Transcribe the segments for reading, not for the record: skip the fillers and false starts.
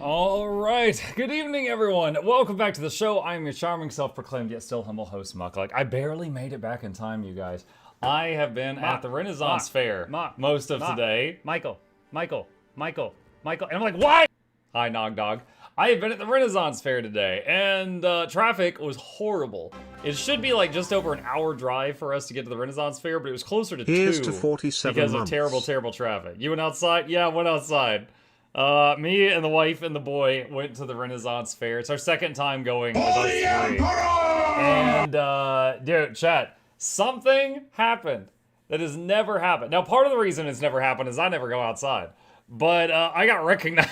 All right, good evening, everyone. Welcome back to the show. I'm your charming, self-proclaimed yet still humble host, Mukluk. I barely made it back in time, you guys. I have been at the Renaissance Fair most of today. Michael. And I'm like, why? Hi, Nog Dog. I have been at the Renaissance Fair today, and traffic was horrible. It should be like just over an hour drive for us to get to the Renaissance Fair, but it was closer to Here's 2 to 47 because months. of terrible traffic. You went outside? Yeah, I went outside. Me and the wife and the boy went to the Renaissance Fair. It's our second time going with us three. And, dude, chat, something happened that has never happened. Now, part of the reason it's never happened is I never go outside. But, I got recognized.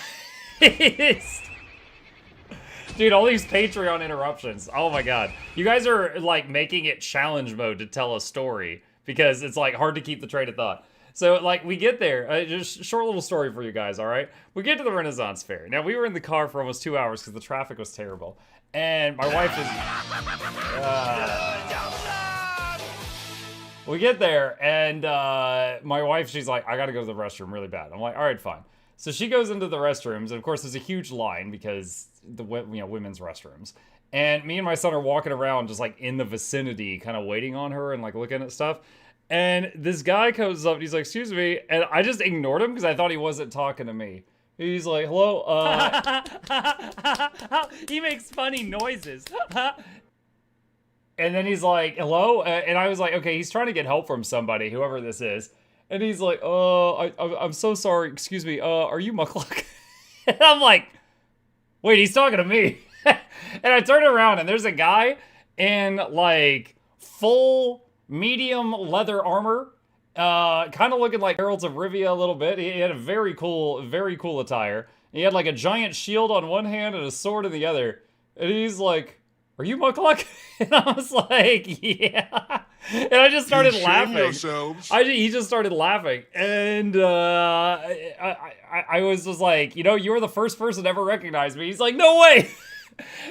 Dude, all these Patreon interruptions. Oh my god. You guys are, like, making it challenge mode to tell a story. Because it's, like, hard to keep the train of thought. So, like, we get there. Just a short little story for you guys, all right? We get to the Renaissance Fair. Now, we were in the car for almost 2 hours because the traffic was terrible. And my wife is... we get there, and my wife, she's like, I gotta go to the restroom really bad. I'm like, all right, fine. So she goes into the restrooms, and of course, there's a huge line because the women's restrooms. And me and my son are walking around just, like, in the vicinity, kind of waiting on her and, like, looking at stuff. And this guy comes up and he's like, excuse me. And I just ignored him because I thought he wasn't talking to me. He's like, hello, He makes funny noises. and then he's like, hello? And I was like, okay, he's trying to get help from somebody, whoever this is. And he's like, I'm so sorry. Excuse me. Are you Mukluk? And I'm like, wait, he's talking to me. And I turn around and there's a guy in, like, full... medium leather armor, kind of looking like Heralds of Rivia a little bit. He had a very cool attire. He had like a giant shield on one hand and a sword in the other. And he's like, "Are you Mukluk?" And I was like, "Yeah." And I just started laughing. He just started laughing, and I was just like, you know, you were the first person to ever recognize me. He's like, "No way."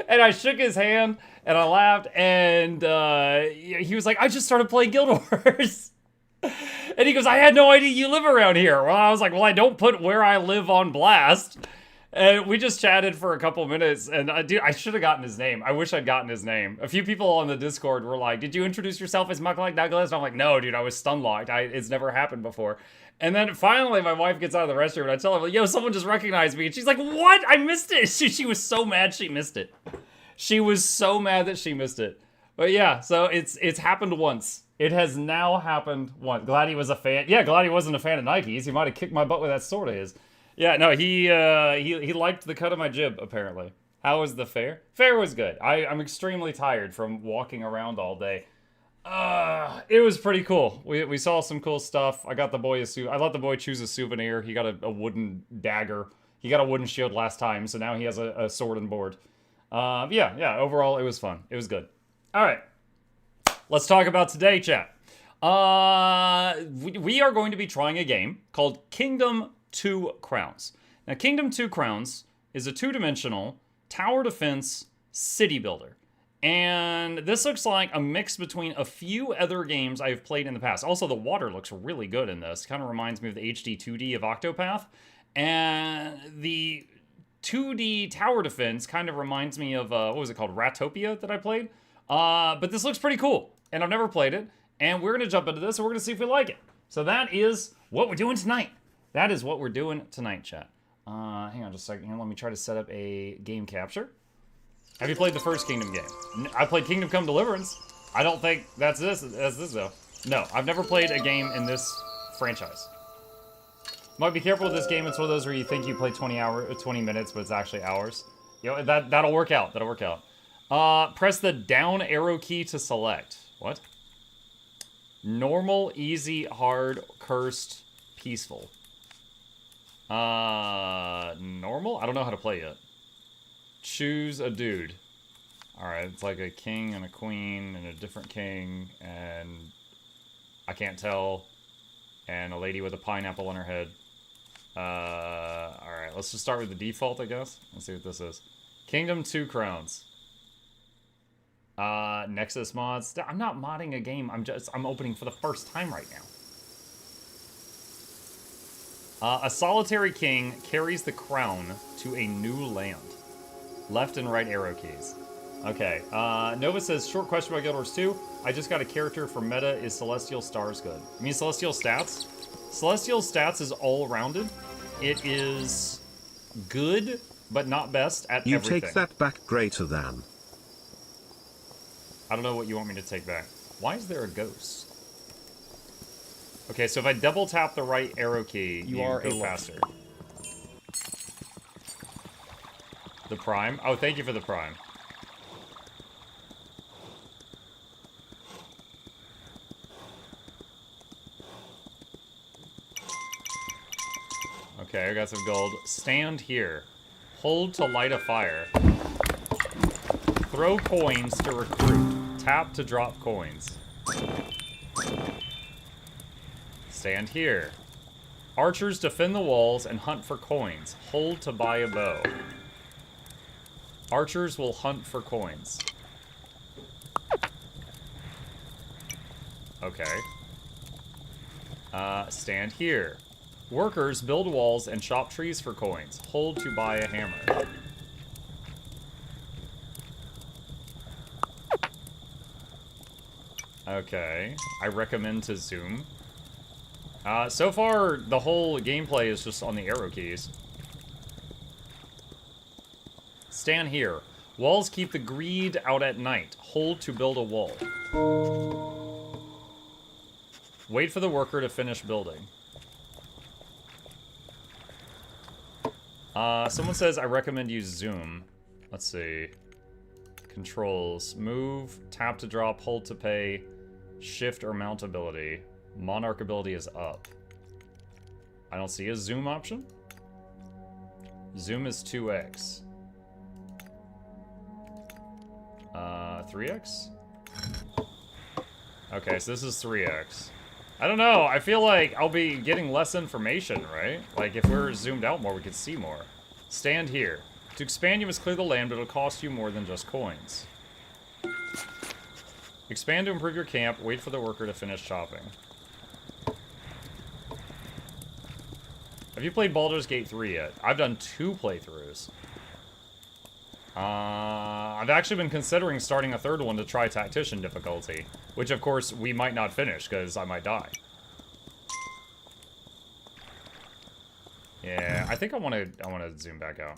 And I shook his hand, and I laughed, and he was like, I just started playing Guild Wars. And he goes, I had no idea you live around here. Well, I was like, well, I don't put where I live on blast. And we just chatted for a couple minutes, and dude, I should have gotten his name. I wish I'd gotten his name. A few people on the Discord were like, did you introduce yourself as Mukluk Douglas? And I'm like, no, dude, I was stun locked. It's never happened before. And then finally, my wife gets out of the restroom, and I tell her, like, yo, someone just recognized me. And she's like, what? I missed it. She was so mad she missed it. She was so mad that she missed it. But yeah, so it's happened once. It has now happened once. Glad he was a fan. Yeah, glad he wasn't a fan of Nikes. He might have kicked my butt with that sword of his. Yeah, no, he liked the cut of my jib, apparently. How was the fair? Fair was good. I'm extremely tired from walking around all day. It was pretty cool. We saw some cool stuff. I got the boy I let the boy choose a souvenir. He got a wooden dagger. He got a wooden shield last time, so now he has a sword and board. Yeah, overall, it was fun. It was good. All right. Let's talk about today, chat. We are going to be trying a game called Kingdom 2 Crowns. Now, Kingdom 2 Crowns is a two-dimensional tower defense city builder. And this looks like a mix between a few other games I've played in the past. Also, the water looks really good in this. Kind of reminds me of the HD 2D of Octopath. And the 2D tower defense kind of reminds me of, what was it called? Ratopia that I played. But this looks pretty cool. And I've never played it. And we're going to jump into this and we're going to see if we like it. So that is what we're doing tonight. That is what we're doing tonight, chat. Hang on just a second here. Let me try to set up a game capture. Have you played the first Kingdom game? I played Kingdom Come Deliverance. I don't think that's this though. No, I've never played a game in this franchise. Might be careful with this game. It's one of those where you think you play 20 minutes, but it's actually hours. You know, that'll work out. That'll work out. Press the down arrow key to select. What? Normal, easy, hard, cursed, peaceful. Normal? I don't know how to play yet. Choose a dude. Alright, it's like a king and a queen and a different king and I can't tell. And a lady with a pineapple on her head. Alright, let's just start with the default, I guess. Let's see what this is. Kingdom 2 Crowns. Nexus mods. I'm not modding a game. I'm opening for the first time right now. A solitary king carries the crown to a new land. Left and right arrow keys. Okay, Nova says, short question about Guild Wars 2. I just got a character for meta. Is Celestial Stars good? You mean Celestial Stats? Celestial Stats is all-rounded. It is good, but not best at everything. You take that back greater than. I don't know what you want me to take back. Why is there a ghost? Okay, so if I double tap the right arrow key, you go faster. The Prime? Oh, thank you for the Prime. Okay, I got some gold. Stand here. Hold to light a fire. Throw coins to recruit. Tap to drop coins. Stand here. Archers defend the walls and hunt for coins. Hold to buy a bow. Archers will hunt for coins. Okay. Stand here. Workers build walls and chop trees for coins. Hold to buy a hammer. Okay. I recommend to zoom. So far, the whole gameplay is just on the arrow keys. Stand here. Walls keep the greed out at night. Hold to build a wall. Wait for the worker to finish building. Someone says, I recommend you zoom. Let's see. Controls. Move, tap to drop, hold to pay, shift or mount ability. Monarch ability is up. I don't see a zoom option. Zoom is 2x. 3x? Okay, so this is 3x. I don't know, I feel like I'll be getting less information, right? Like, if we're zoomed out more, we could see more. Stand here. To expand, you must clear the land, but it'll cost you more than just coins. Expand to improve your camp. Wait for the worker to finish chopping. Have you played Baldur's Gate 3 yet? I've done 2 playthroughs. I've actually been considering starting a third one to try Tactician difficulty, which of course we might not finish because I might die. Yeah, I think I want to zoom back out.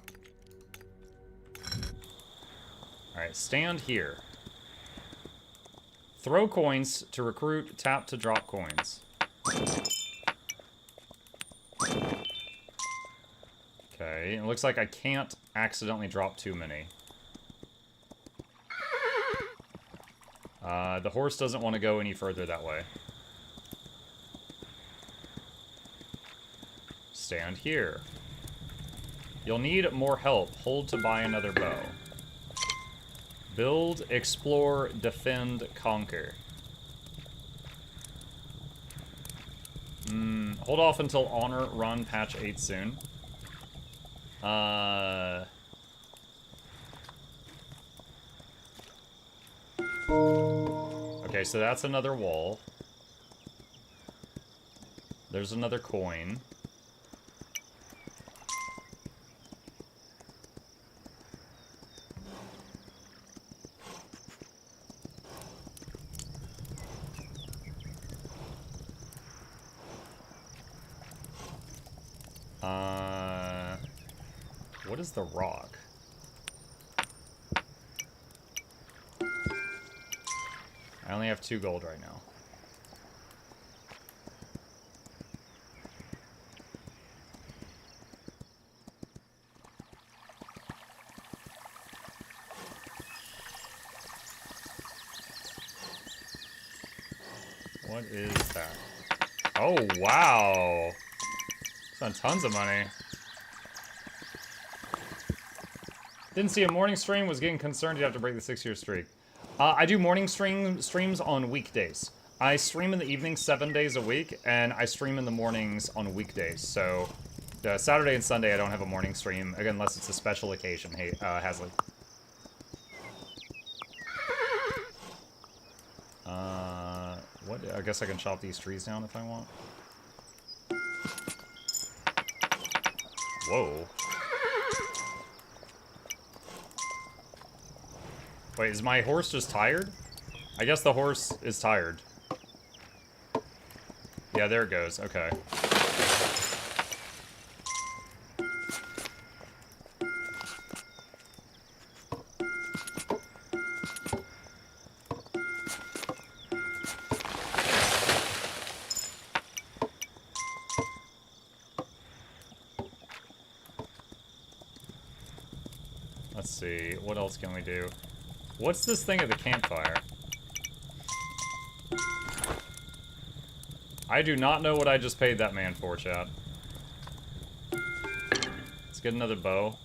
All right, stand here. Throw coins to recruit, tap to drop coins. Okay, it looks like I can't accidentally drop too many. The horse doesn't want to go any further that way. Stand here. You'll need more help. Hold to buy another bow. Build, explore, defend, conquer. Hold off until honor, run, patch 8 soon. Okay, so that's another wall. There's another coin. What is the rock? I only have 2 gold right now. What is that? Oh, wow. It's on tons of money. Didn't see a morning stream, was getting concerned you'd have to break the 6-year streak. I do morning streams on weekdays. I stream in the evening 7 days a week, and I stream in the mornings on weekdays. So, Saturday and Sunday I don't have a morning stream, again, unless it's a special occasion, hey, Hasley. What? I guess I can chop these trees down if I want. Whoa. Wait, is my horse just tired? I guess the horse is tired. Yeah, there it goes. Okay. Let's see, what else can we do? What's this thing at the campfire? I do not know what I just paid that man for, chat. Let's get another bow.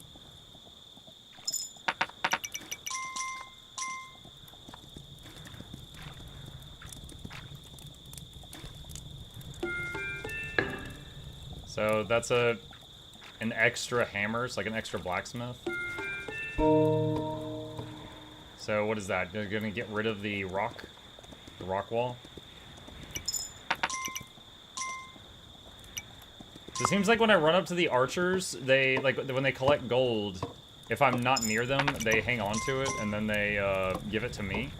So that's an extra hammer, it's like an extra blacksmith. So what is that? They're gonna get rid of the rock wall. So it seems like when I run up to the archers, they, like, when they collect gold, if I'm not near them, they hang on to it, and then they, give it to me.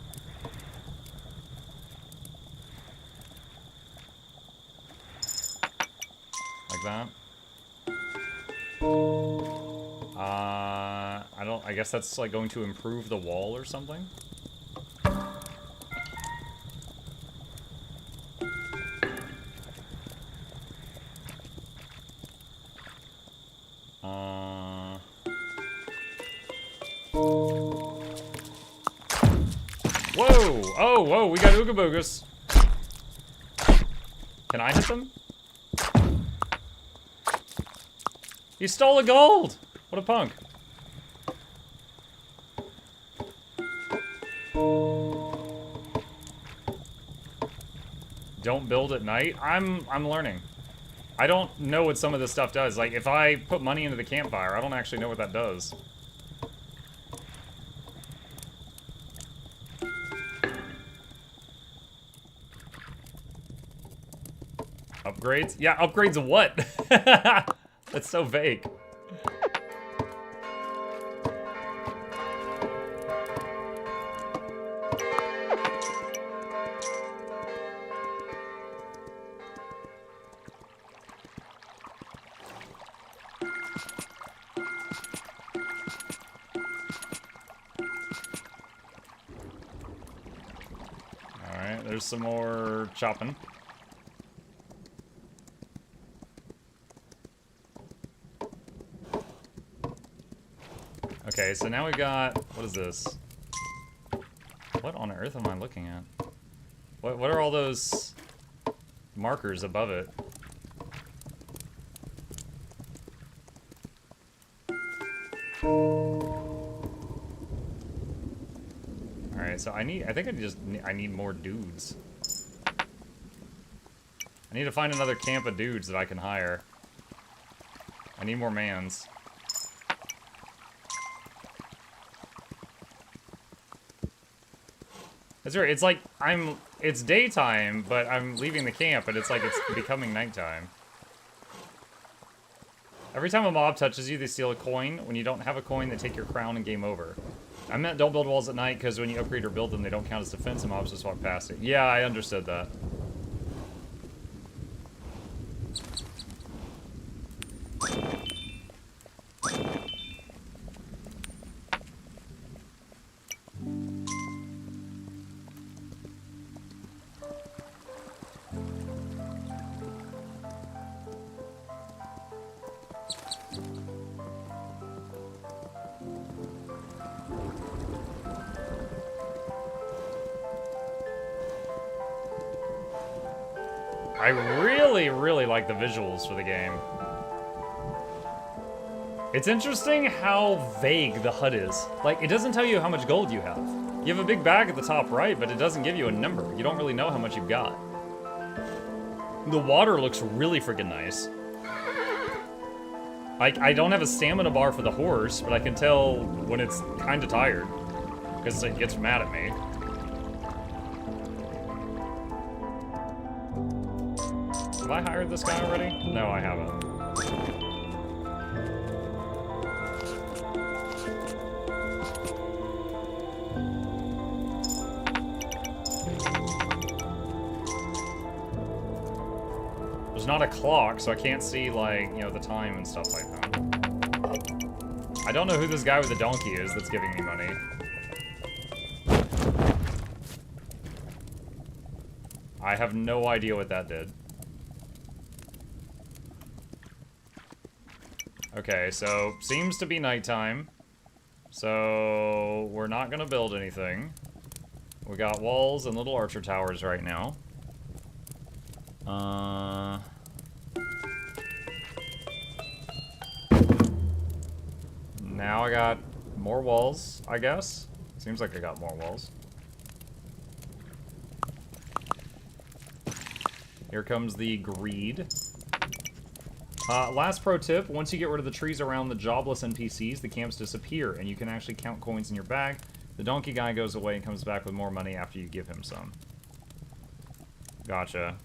Like that. I guess that's, like, going to improve the wall or something? Whoa! Oh, whoa, we got Ooga Boogas. Can I hit them? He stole the gold! What a punk. Don't build at night? I'm learning. I don't know what some of this stuff does. Like, if I put money into the campfire, I don't actually know what that does. Upgrades? Yeah, upgrades of what? That's so vague. Alright, there's some more chopping. Okay, so now we've got, what is this? What on earth am I looking at? What are all those markers above it? Alright, so I think I need more dudes. I need to find another camp of dudes that I can hire. I need more mans. That's right, it's like, it's daytime, but I'm leaving the camp, and it's like it's becoming nighttime. Every time a mob touches you, they steal a coin. When you don't have a coin, they take your crown and game over. I meant don't build walls at night, because when you upgrade or build them, they don't count as defense, and mobs just walk past it. Yeah, I understood that. I really, really like the visuals for the game. It's interesting how vague the HUD is. Like, it doesn't tell you how much gold you have. You have a big bag at the top right, but it doesn't give you a number. You don't really know how much you've got. The water looks really freaking nice. Like, I don't have a stamina bar for the horse, but I can tell when it's kind of tired. Because it gets mad at me. Have I hired this guy already? No, I haven't. There's not a clock, so I can't see, like, you know, the time and stuff like that. I don't know who this guy with the donkey is that's giving me money. I have no idea what that did. Okay, so seems to be nighttime. So we're not gonna build anything. We got walls and little archer towers right now. Now I got more walls, I guess. Seems like I got more walls. Here comes the greed. Last pro tip, once you get rid of the trees around the jobless NPCs, the camps disappear, and you can actually count coins in your bag. The donkey guy goes away and comes back with more money after you give him some. Gotcha.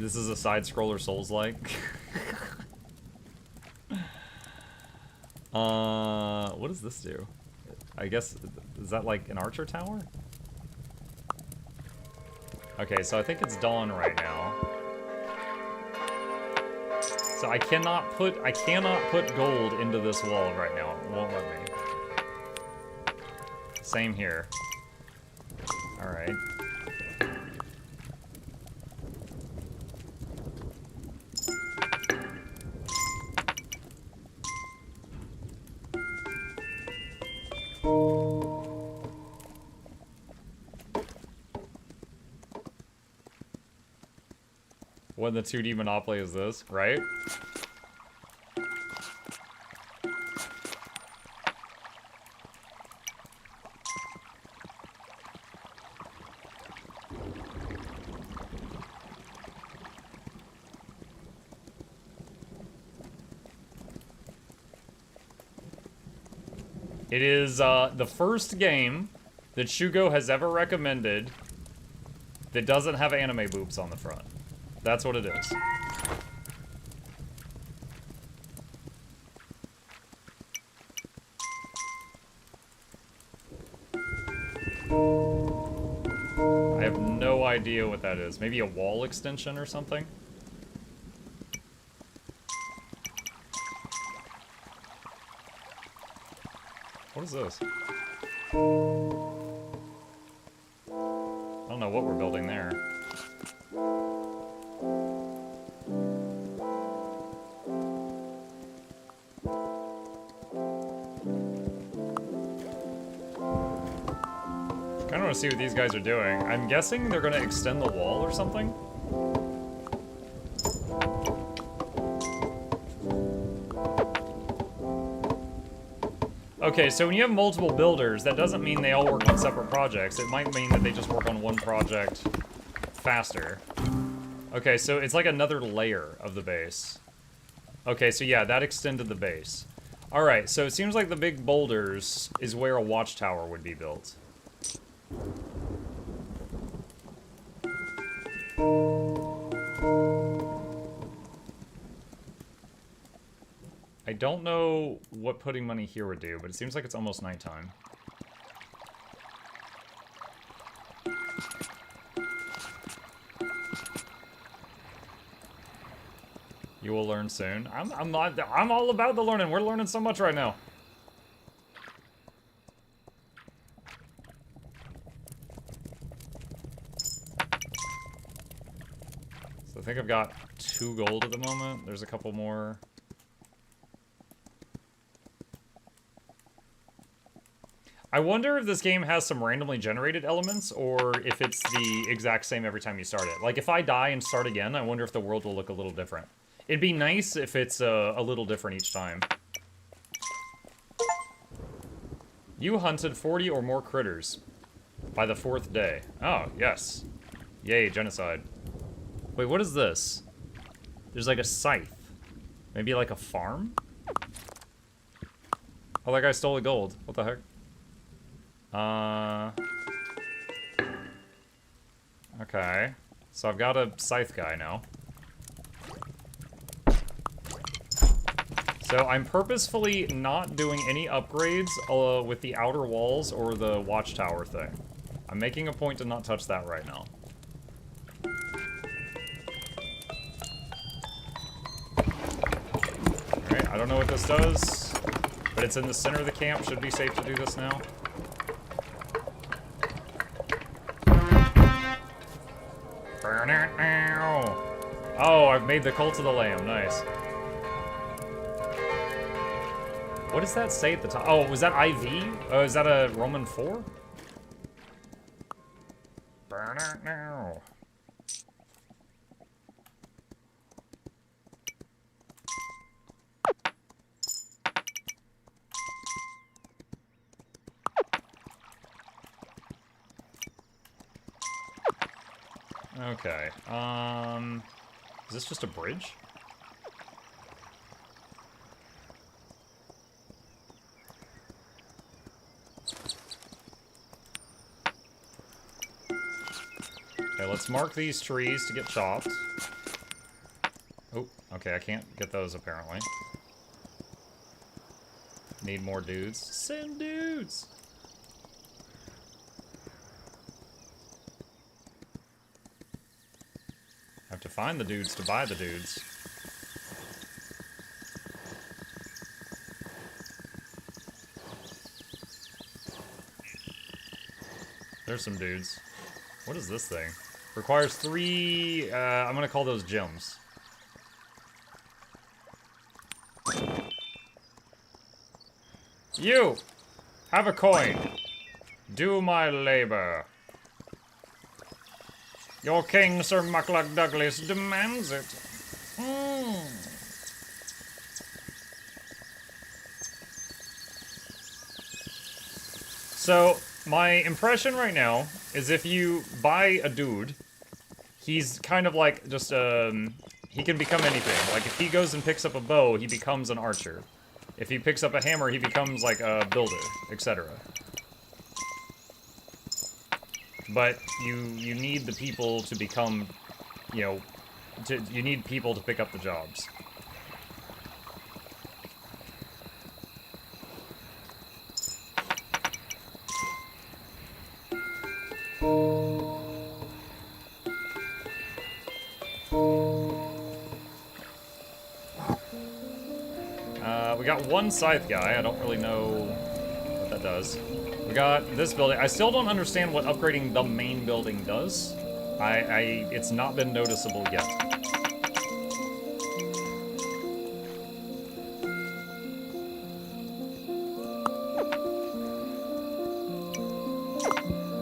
This is a side-scroller Souls-like. What does this do? I guess, is that like an archer tower? Okay, so I think it's dawn right now. So I cannot put gold into this wall right now. It won't let me. Same here. All right. When the 2D Monopoly is this, right? It is the first game that Shugo has ever recommended that doesn't have anime boobs on the front. That's what it is. I have no idea what that is. Maybe a wall extension or something? What is this? I don't know what we're building there. I want to see what these guys are doing. I'm guessing they're going to extend the wall or something. Okay, so when you have multiple builders, that doesn't mean they all work on separate projects. It might mean that they just work on one project faster. Okay, so it's like another layer of the base. Okay, so yeah, that extended the base. Alright, so it seems like the big boulders is where a watchtower would be built. I don't know what putting money here would do, but it seems like it's almost nighttime. You will learn soon. I'm all about the learning. We're learning so much right now. So I think I've got 2 gold at the moment. There's a couple more. I wonder if this game has some randomly generated elements, or if it's the exact same every time you start it. Like, if I die and start again, I wonder if the world will look a little different. It'd be nice if it's a little different each time. You hunted 40 or more critters by the 4th day. Oh, yes. Yay, genocide. Wait, what is this? There's like a scythe. Maybe like a farm? Oh, that guy stole the gold. What the heck? Okay. So I've got a scythe guy now. So I'm purposefully not doing any upgrades with the outer walls or the watchtower thing. I'm making a point to not touch that right now. Alright, I don't know what this does, but it's in the center of the camp. Should be safe to do this now. Oh, I've made the cult of the lamb. Nice. What does that say at the top? Oh, was that IV? Oh, is that a Roman 4? Burn it now. Okay, is this just a bridge? Okay, let's mark these trees to get chopped. Oh, okay, I can't get those apparently. Need more dudes. Send dudes! Have to find the dudes to buy the dudes. There's some dudes. What is this thing? Requires 3, I'm gonna call those gems. You! Have a coin. Do my labor. Your king, Sir Mukluk Douglas, demands it. So, my impression right now is if you buy a dude, he's kind of like just, he can become anything. Like, if he goes and picks up a bow, he becomes an archer. If he picks up a hammer, he becomes like a builder, etc. But you need the people to become, you know, you need people to pick up the jobs. We got one scythe guy. I don't really know what that does. We got this building. I still don't understand what upgrading the main building does. It's not been noticeable yet.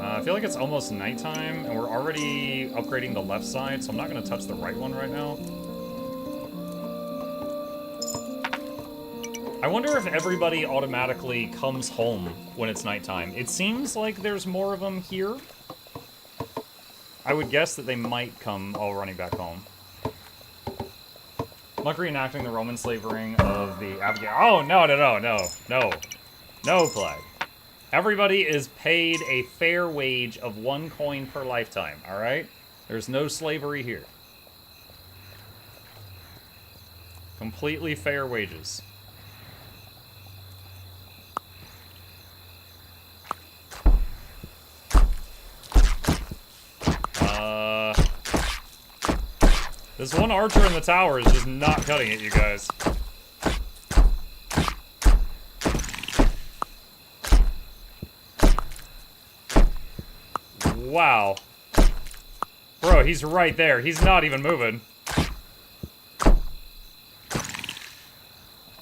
I feel like it's almost nighttime, and we're already upgrading the left side, so I'm not going to touch the right one right now. I wonder if everybody automatically comes home when it's nighttime. It seems like there's more of them here. I would guess that they might come all running back home. I'm like reenacting the Roman slavering of the Abigail. Oh, no, Plague. Everybody is paid a fair wage of 1 coin per lifetime, alright? There's no slavery here. Completely fair wages. This one archer in the tower is just not cutting it, you guys. Wow. Bro, he's right there. He's not even moving.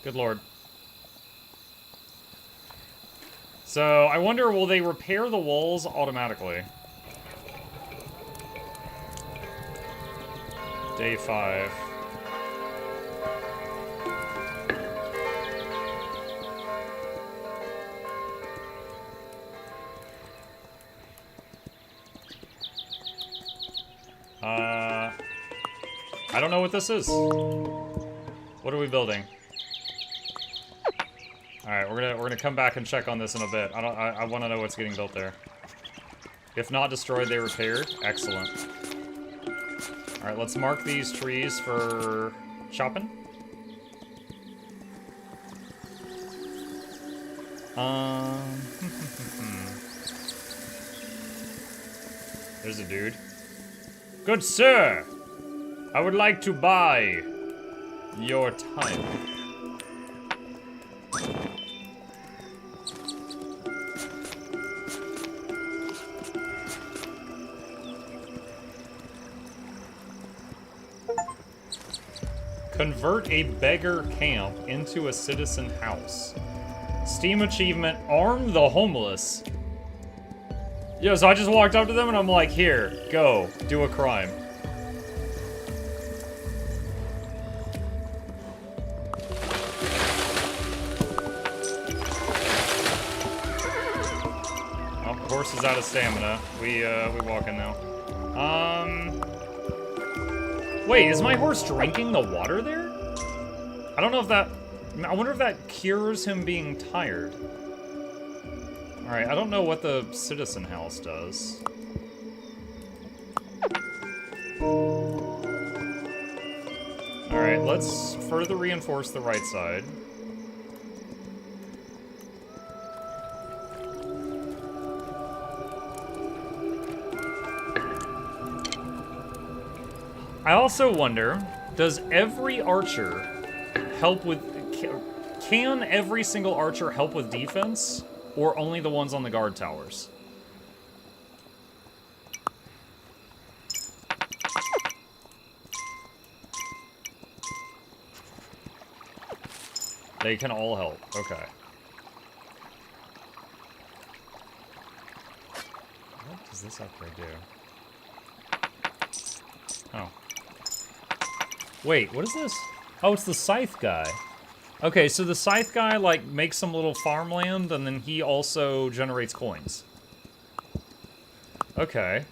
Good lord. So, I wonder, will they repair the walls automatically? Day 5. I don't know what this is. What are we building? Alright, we're gonna come back and check on this in a bit. I wanna know what's getting built there. If not destroyed, they repaired. Excellent. Alright, let's mark these trees for chopping. There's a dude. Good sir, I would like to buy your time. Convert a beggar camp into a citizen house. Steam achievement, arm the homeless. Yeah, so I just walked up to them and I'm like, here, go, do a crime. Oh, the horse is out of stamina. We walking now. Wait, is my horse drinking the water there? I don't know if that... I wonder if that cures him being tired. Alright, I don't know what the citizen house does. Alright, let's further reinforce the right side. I also wonder, does every archer help with... Can every single archer help with defense? Or only the ones on the guard towers? They can all help. Okay. What does this upgrade do? Oh. Wait, what is this? Oh, it's the scythe guy. Okay, so the scythe guy, like, makes some little farmland, and then he also generates coins. Okay.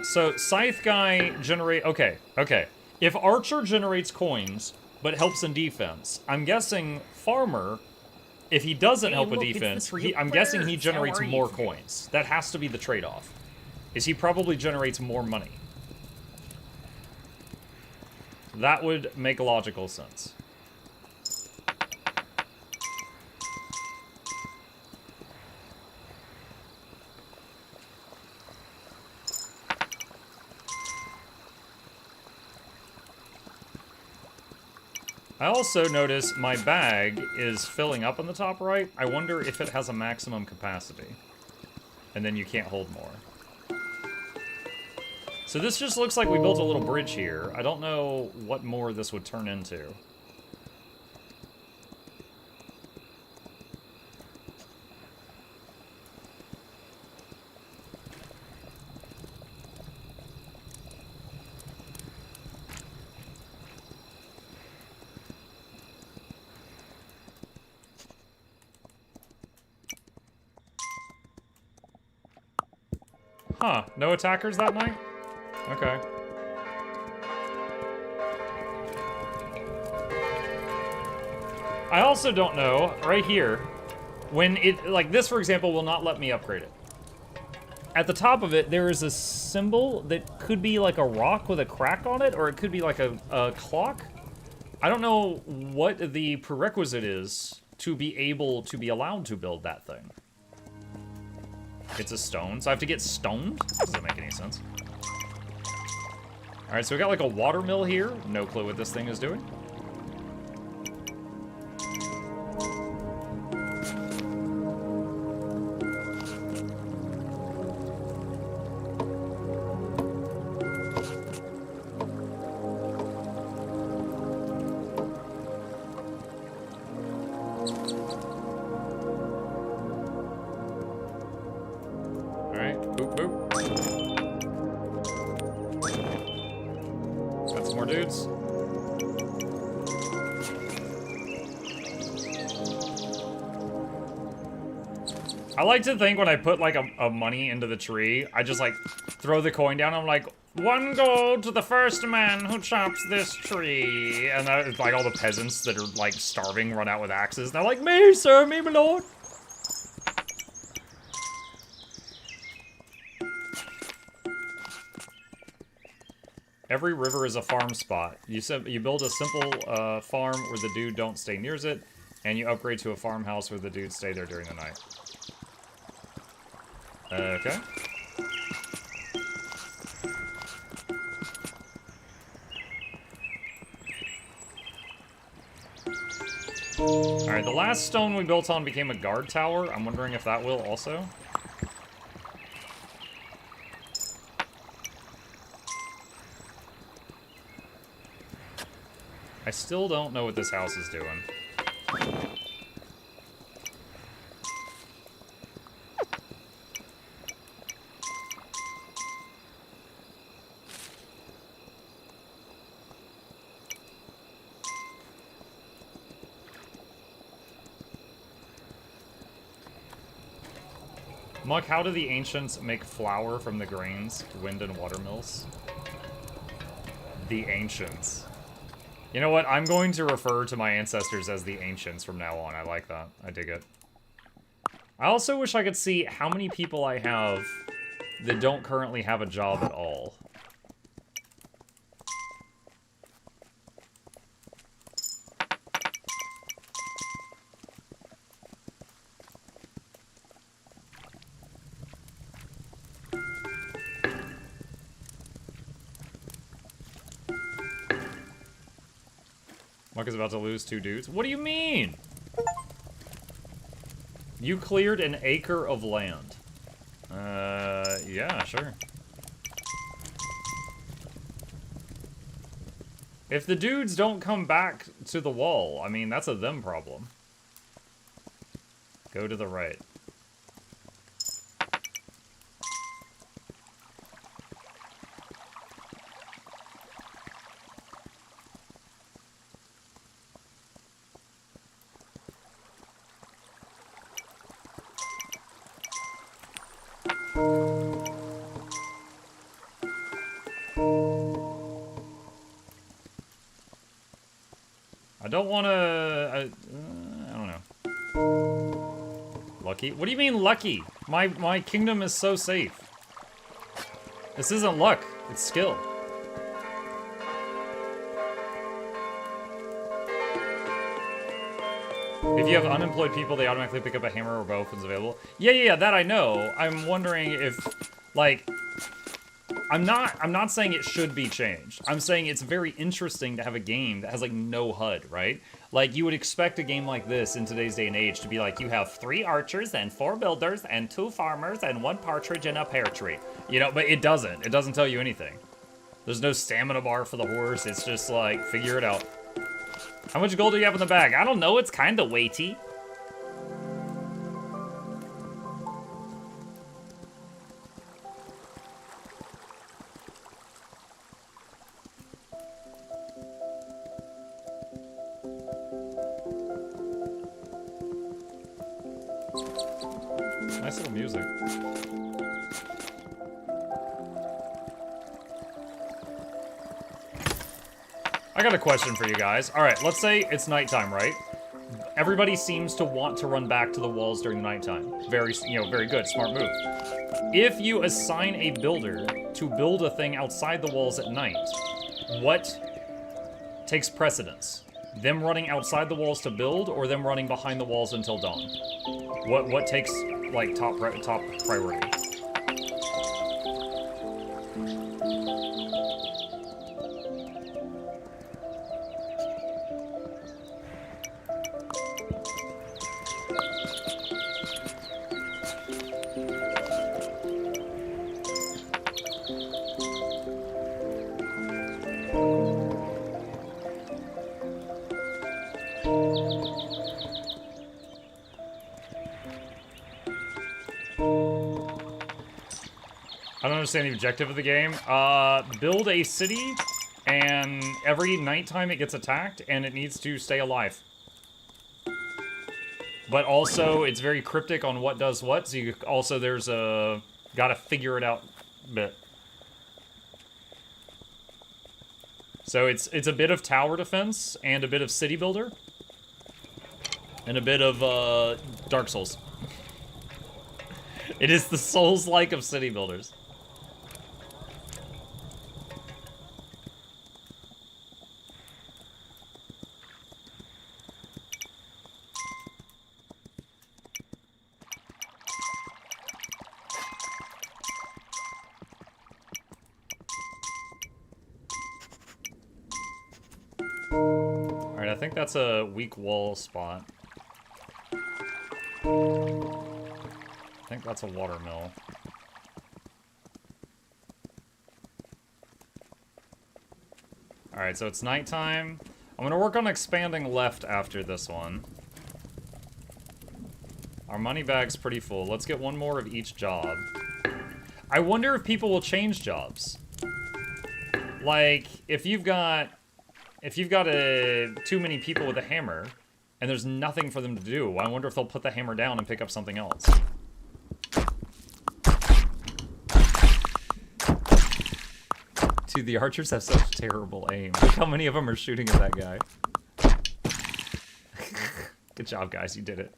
So, scythe guy generate... Okay. If archer generates coins, but helps in defense, I'm guessing farmer, if he doesn't help with defense, I'm guessing he generates more coins. That has to be the trade-off. Is he probably generates more money. That would make logical sense. I also notice my bag is filling up on the top right. I wonder if it has a maximum capacity. And then you can't hold more. So this just looks like we built a little bridge here. I don't know what more this would turn into. Huh, no attackers that night? Okay. I also don't know, right here, when it, like this for example, will not let me upgrade it. At the top of it, there is a symbol that could be like a rock with a crack on it, or it could be like a clock. I don't know what the prerequisite is to be able to be allowed to build that thing. It's a stone, so I have to get stoned? Doesn't make any sense. Alright, so we got like a water mill here. No clue what this thing is doing. Alright, boop boop. Got some more dudes. I like to think when I put like a money into the tree, I just like throw the coin down. I'm like, 1 gold to the first man who chops this tree. And it's like all the peasants that are like starving run out with axes. They're like, me, sir, me, my lord. Every river is a farm spot. You build a simple farm where the dude don't stay near it. And you upgrade to a farmhouse where the dudes stay there during the night. Okay. Alright, the last stone we built on became a guard tower. I'm wondering if that will also. I still don't know what this house is doing. Muck, how do the ancients make flour from the grains, wind and water mills? The ancients. You know what? I'm going to refer to my ancestors as the ancients from now on. I like that. I dig it. I also wish I could see how many people I have that don't currently have a job at all. Muck is about to lose 2 dudes. What do you mean? You cleared an acre of land. Yeah, sure. If the dudes don't come back to the wall, I mean, that's a them problem. Go to the right. I don't want to... I don't know. Lucky? What do you mean lucky? My kingdom is so safe. This isn't luck. It's skill. If you have unemployed people, they automatically pick up a hammer or bow if it's available. Yeah, that I know. I'm wondering if, like... I'm not saying it should be changed. I'm saying it's very interesting to have a game that has, like, no HUD, right? Like, you would expect a game like this in today's day and age to be like, you have 3 archers and 4 builders and 2 farmers and 1 partridge in a pear tree. You know, but it doesn't. It doesn't tell you anything. There's no stamina bar for the horse. It's just like, figure it out. How much gold do you have in the bag? I don't know. It's kind of weighty. Nice little music. I got a question for you guys. All right, let's say it's nighttime, right? Everybody seems to want to run back to the walls during the nighttime. Very, very good, smart move. If you assign a builder to build a thing outside the walls at night, what takes precedence? Them running outside the walls to build, or them running behind the walls until dawn? What takes, like, top priority? I don't understand the objective of the game. Build a city, and every nighttime it gets attacked, and it needs to stay alive. But also, it's very cryptic on what does what, so you also, there's a gotta figure it out bit. So it's a bit of tower defense, and a bit of city builder, and a bit of, Dark Souls. It is the Souls-like of city builders. Alright, I think that's a weak wall spot. I think that's a watermill. Alright, so it's nighttime. I'm gonna work on expanding left after this one. Our money bag's pretty full. Let's get one more of each job. I wonder if people will change jobs. Like, if you've got too many people with a hammer, and there's nothing for them to do, I wonder if they'll put the hammer down and pick up something else. Dude, the archers have such terrible aim. Look how many of them are shooting at that guy. Good job, guys. You did it.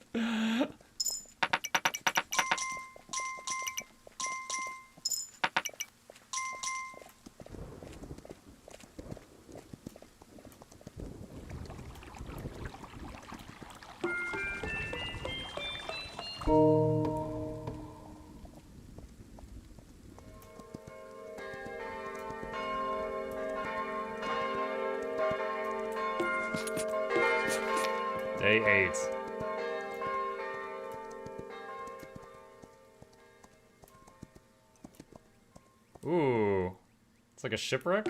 Day 8. Ooh. It's like a shipwreck?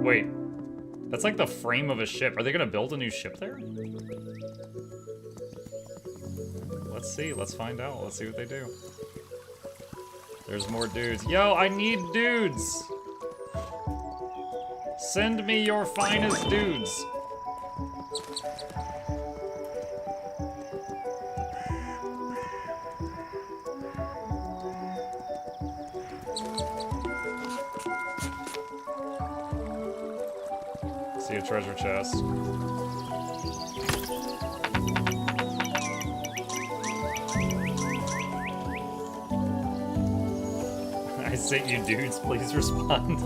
Wait. That's like the frame of a ship. Are they gonna build a new ship there? Let's see. Let's find out. Let's see what they do. There's more dudes. Yo, I need dudes! Send me your finest dudes. See a treasure chest. I sent you dudes, please respond.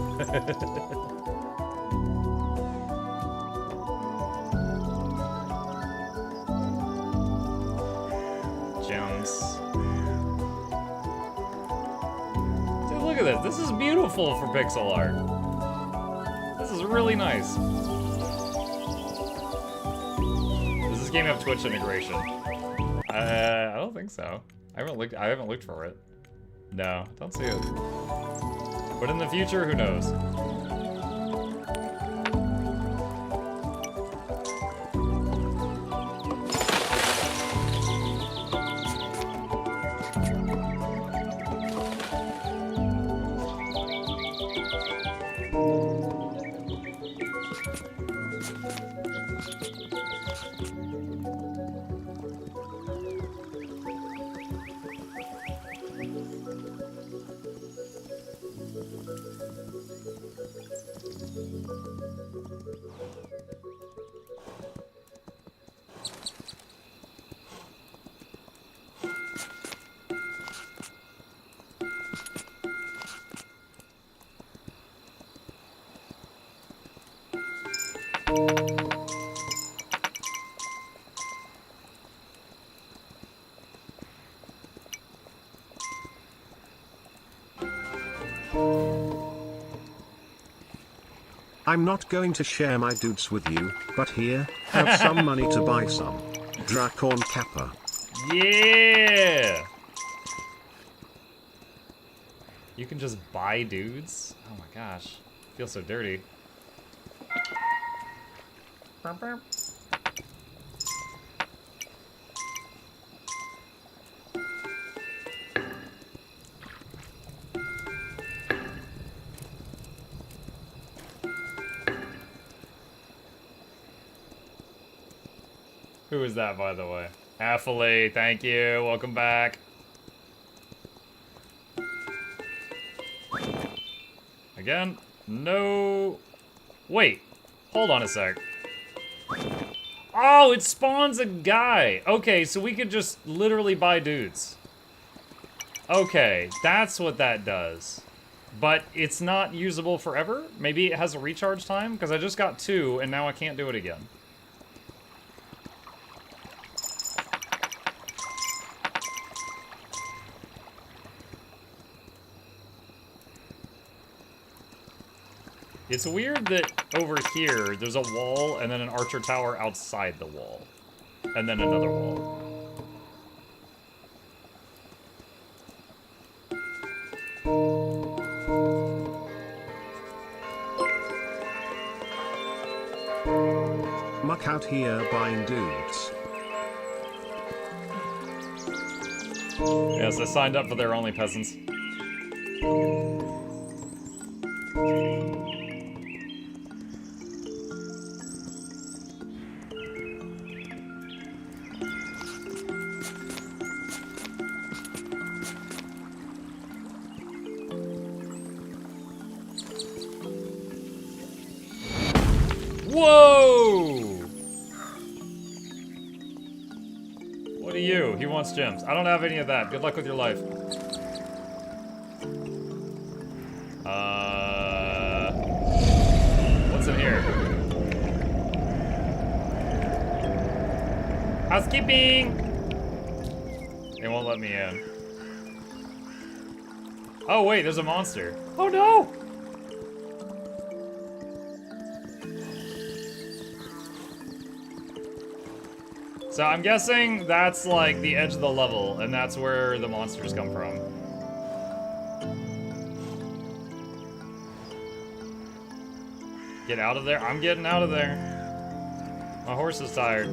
Dude, look at this. This is beautiful for pixel art. This is really nice. Does this game have Twitch integration? I don't think so. I haven't looked for it. No, don't see it. But in the future, who knows? I'm not going to share my dudes with you, but here, have some money to buy some. Dracorn Kappa. Yeah! You can just buy dudes? Oh my gosh. I feel so dirty. Burp, burp. Who is that, by the way? Affily, thank you. Welcome back. Again? No. Wait. Hold on a sec. Oh, it spawns a guy. Okay, so we could just literally buy dudes. Okay, that's what that does. But it's not usable forever? Maybe it has a recharge time? Because I just got 2, and now I can't do it again. It's weird that over here, there's a wall and then an archer tower outside the wall. And then another wall. Muck out here buying dudes. Yes, I signed up for their only peasants. Whoa! What are you? He wants gems. I don't have any of that. Good luck with your life. What's in here? Housekeeping! They won't let me in. Oh wait, there's a monster. Oh no! So I'm guessing that's like the edge of the level, and that's where the monsters come from. Get out of there. I'm getting out of there. My horse is tired.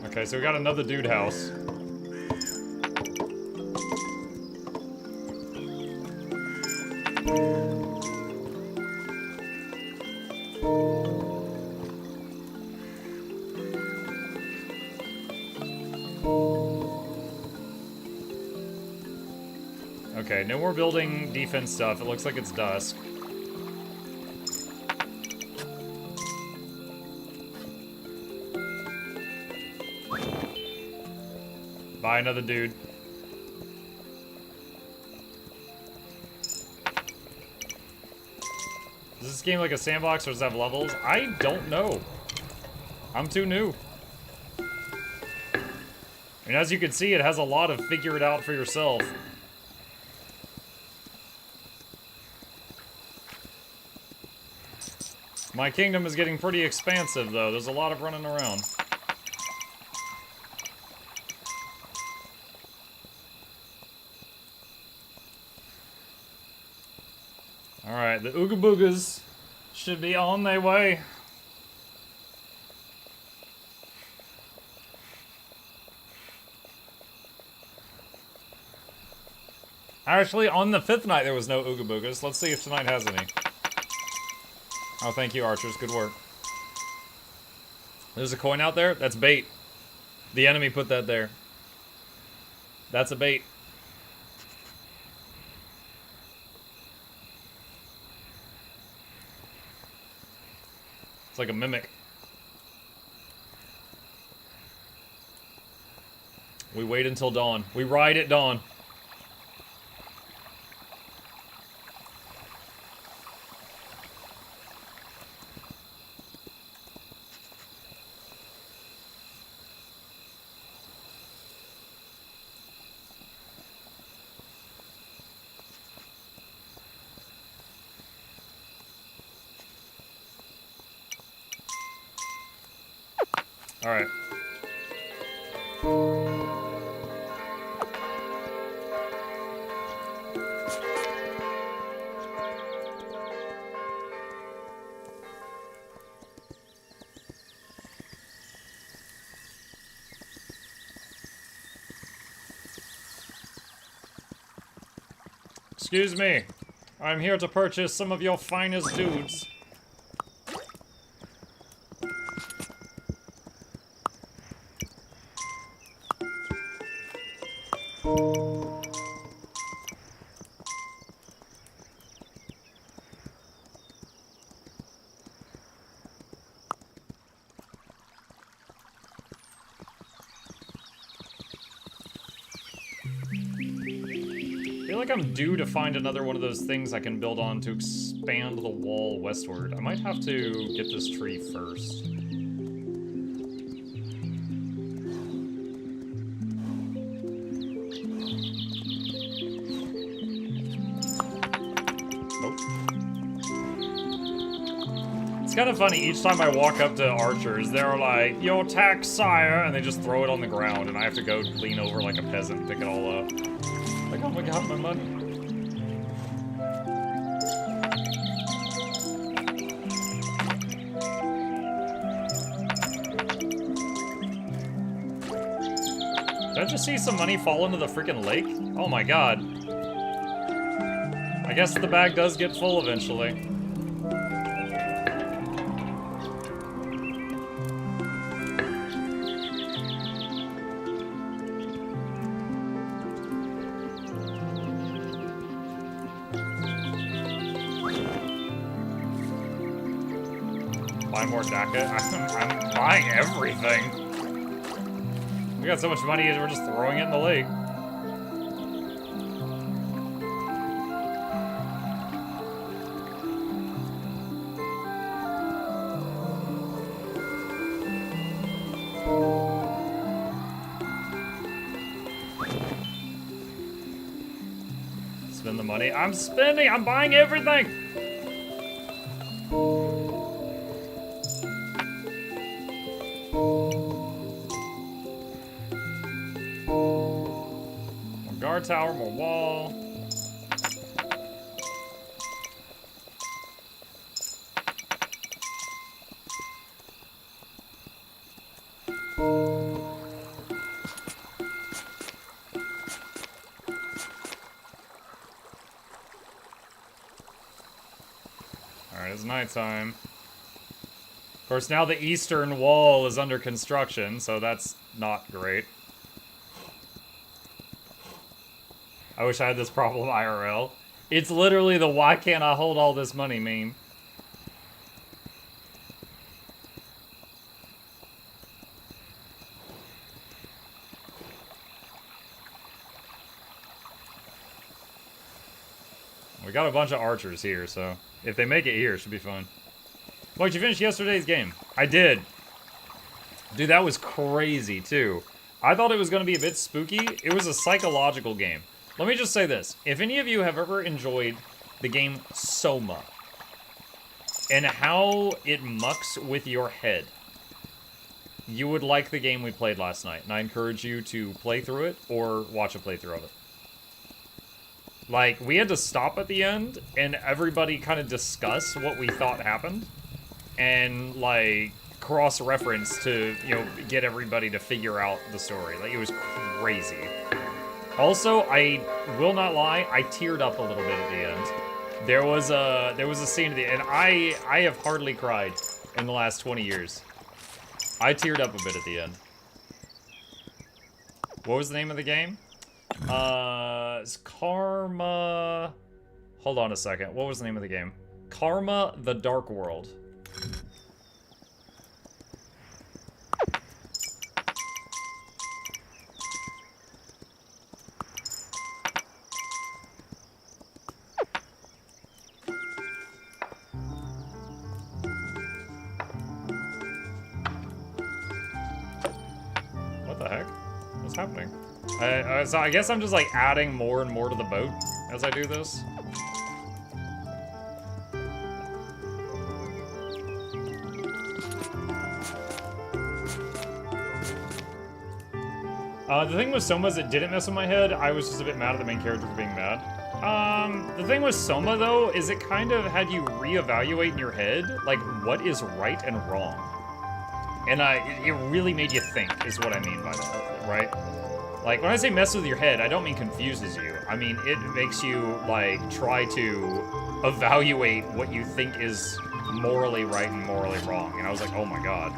Okay, so we got another dude house. Okay, no more building defense stuff. It looks like it's dusk. Buy another dude. Is this game like a sandbox or does it have levels? I don't know. I'm too new. And as you can see, it has a lot of figure it out for yourself. My kingdom is getting pretty expansive though. There's a lot of running around. Alright, the Ooga Boogas should be on their way. Actually, on the 5th night there was no Ooga Boogas. Let's see if tonight has any. Oh, thank you, archers. Good work. There's a coin out there? That's bait. The enemy put that there. That's a bait. It's like a mimic. We wait until dawn. We ride at dawn. All right. Excuse me. I'm here to purchase some of your finest dudes. feel like I'm due to find another one of those things I can build on to expand the wall westward. I might have to get this tree first. It's kind of funny, each time I walk up to archers, they're like, "Your tax, sire," and they just throw it on the ground, and I have to go lean over like a peasant and pick it all up. Like, oh my god, my money. Did I just see some money fall into the freaking lake? Oh my god. I guess the bag does get full eventually. Buy more DACA? I'm buying everything. We got so much money, we're just throwing it in the lake. Spend the money. I'm spending! I'm buying everything! Guard tower, more wall. Alright, it's nighttime. Of course, now the eastern wall is under construction, so that's not great. I wish I had this problem IRL. It's literally the "why can't I hold all this money" meme. We got a bunch of archers here, so if they make it here, it should be fun. Wait, you finished yesterday's game? I did. Dude, that was crazy, too. I thought it was going to be a bit spooky. It was a psychological game. Let me just say this. If any of you have ever enjoyed the game Soma and how it mucks with your head, you would like the game we played last night. And I encourage you to play through it or watch a playthrough of it. Like, we had to stop at the end and everybody kind of discuss what we thought happened. And, like, cross-reference to, you know, get everybody to figure out the story. Like, it was crazy. Also, I will not lie, I teared up a little bit at the end. There was a scene at the end, and I have hardly cried in the last 20 years. I teared up a bit at the end. What was the name of the game? It's Karma... Hold on a second. What was the name of the game? Karma: The Dark World. What the heck? What's happening? So I guess I'm just like adding more and more to the boat as I do this. The thing with Soma is it didn't mess with my head. I was just a bit mad at the main character for being mad. The thing with Soma, though, is it kind of had you reevaluate in your head, like, what is right and wrong. And it really made you think, is what I mean by that, right? Like, when I say mess with your head, I don't mean confuses you. I mean, it makes you, like, try to evaluate what you think is morally right and morally wrong. And I was like, oh my god.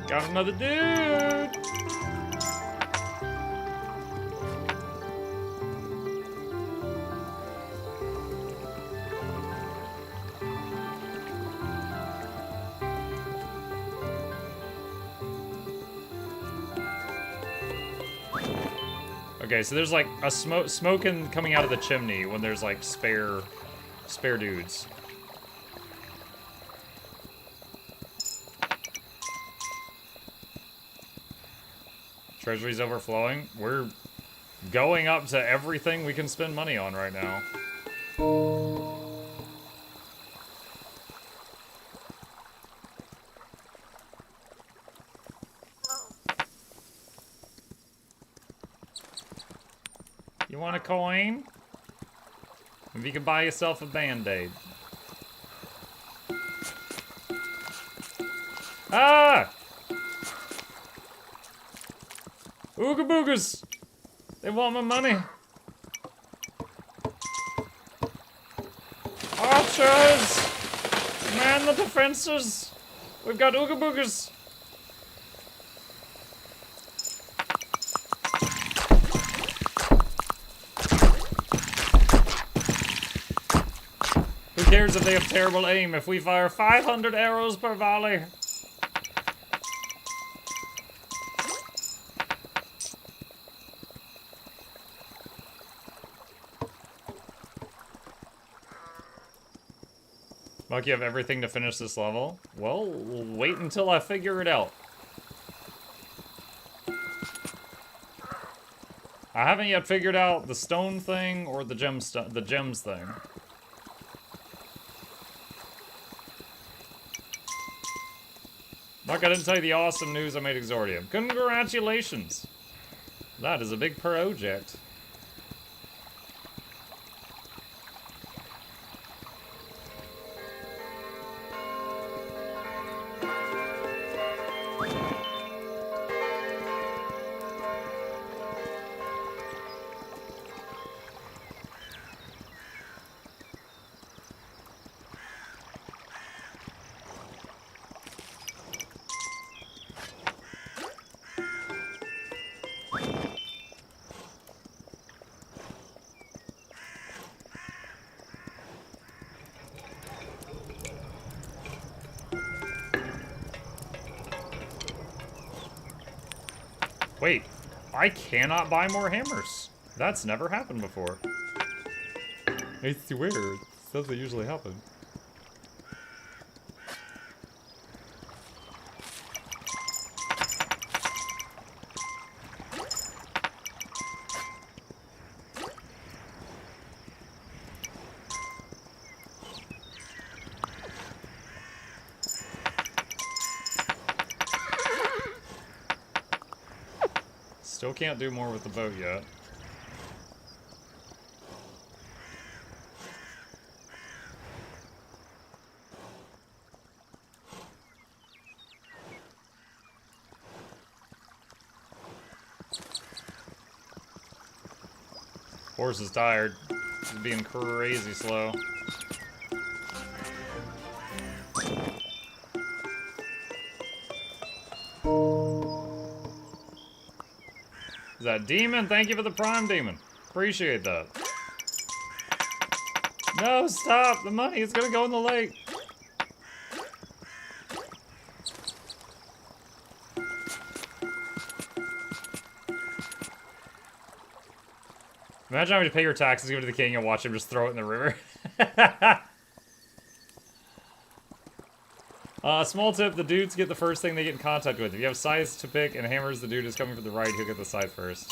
Got another dude. Okay, so there's like a smoking coming out of the chimney when there's like spare dudes. Treasury's overflowing. We're going up to everything we can spend money on right now. You want a coin? Maybe you can buy yourself a band-aid. Ah! Ooga boogas! They want my money. Archers! Man the defenses! We've got ooga boogas! Who cares if they have terrible aim if we fire 500 arrows per volley? Mark, you have everything to finish this level? Well, we'll wait until I figure it out. I haven't yet figured out the stone thing or the gems thing. Mark, I didn't tell you the awesome news I made Exordium. Congratulations! That is a big project. Wait, I cannot buy more hammers. That's never happened before. It's weird. It doesn't usually happen. Still can't do more with the boat yet. Horse is tired. He's being crazy slow. Is that Demon? Thank you for the Prime, Demon. Appreciate that. No, stop! The money is gonna go in the lake. Imagine having to pay your taxes, give it to the king, and watch him just throw it in the river. Small tip, the dudes get the first thing they get in contact with. If you have scythes to pick and hammers, the dude is coming from the right, he'll get the scythe first.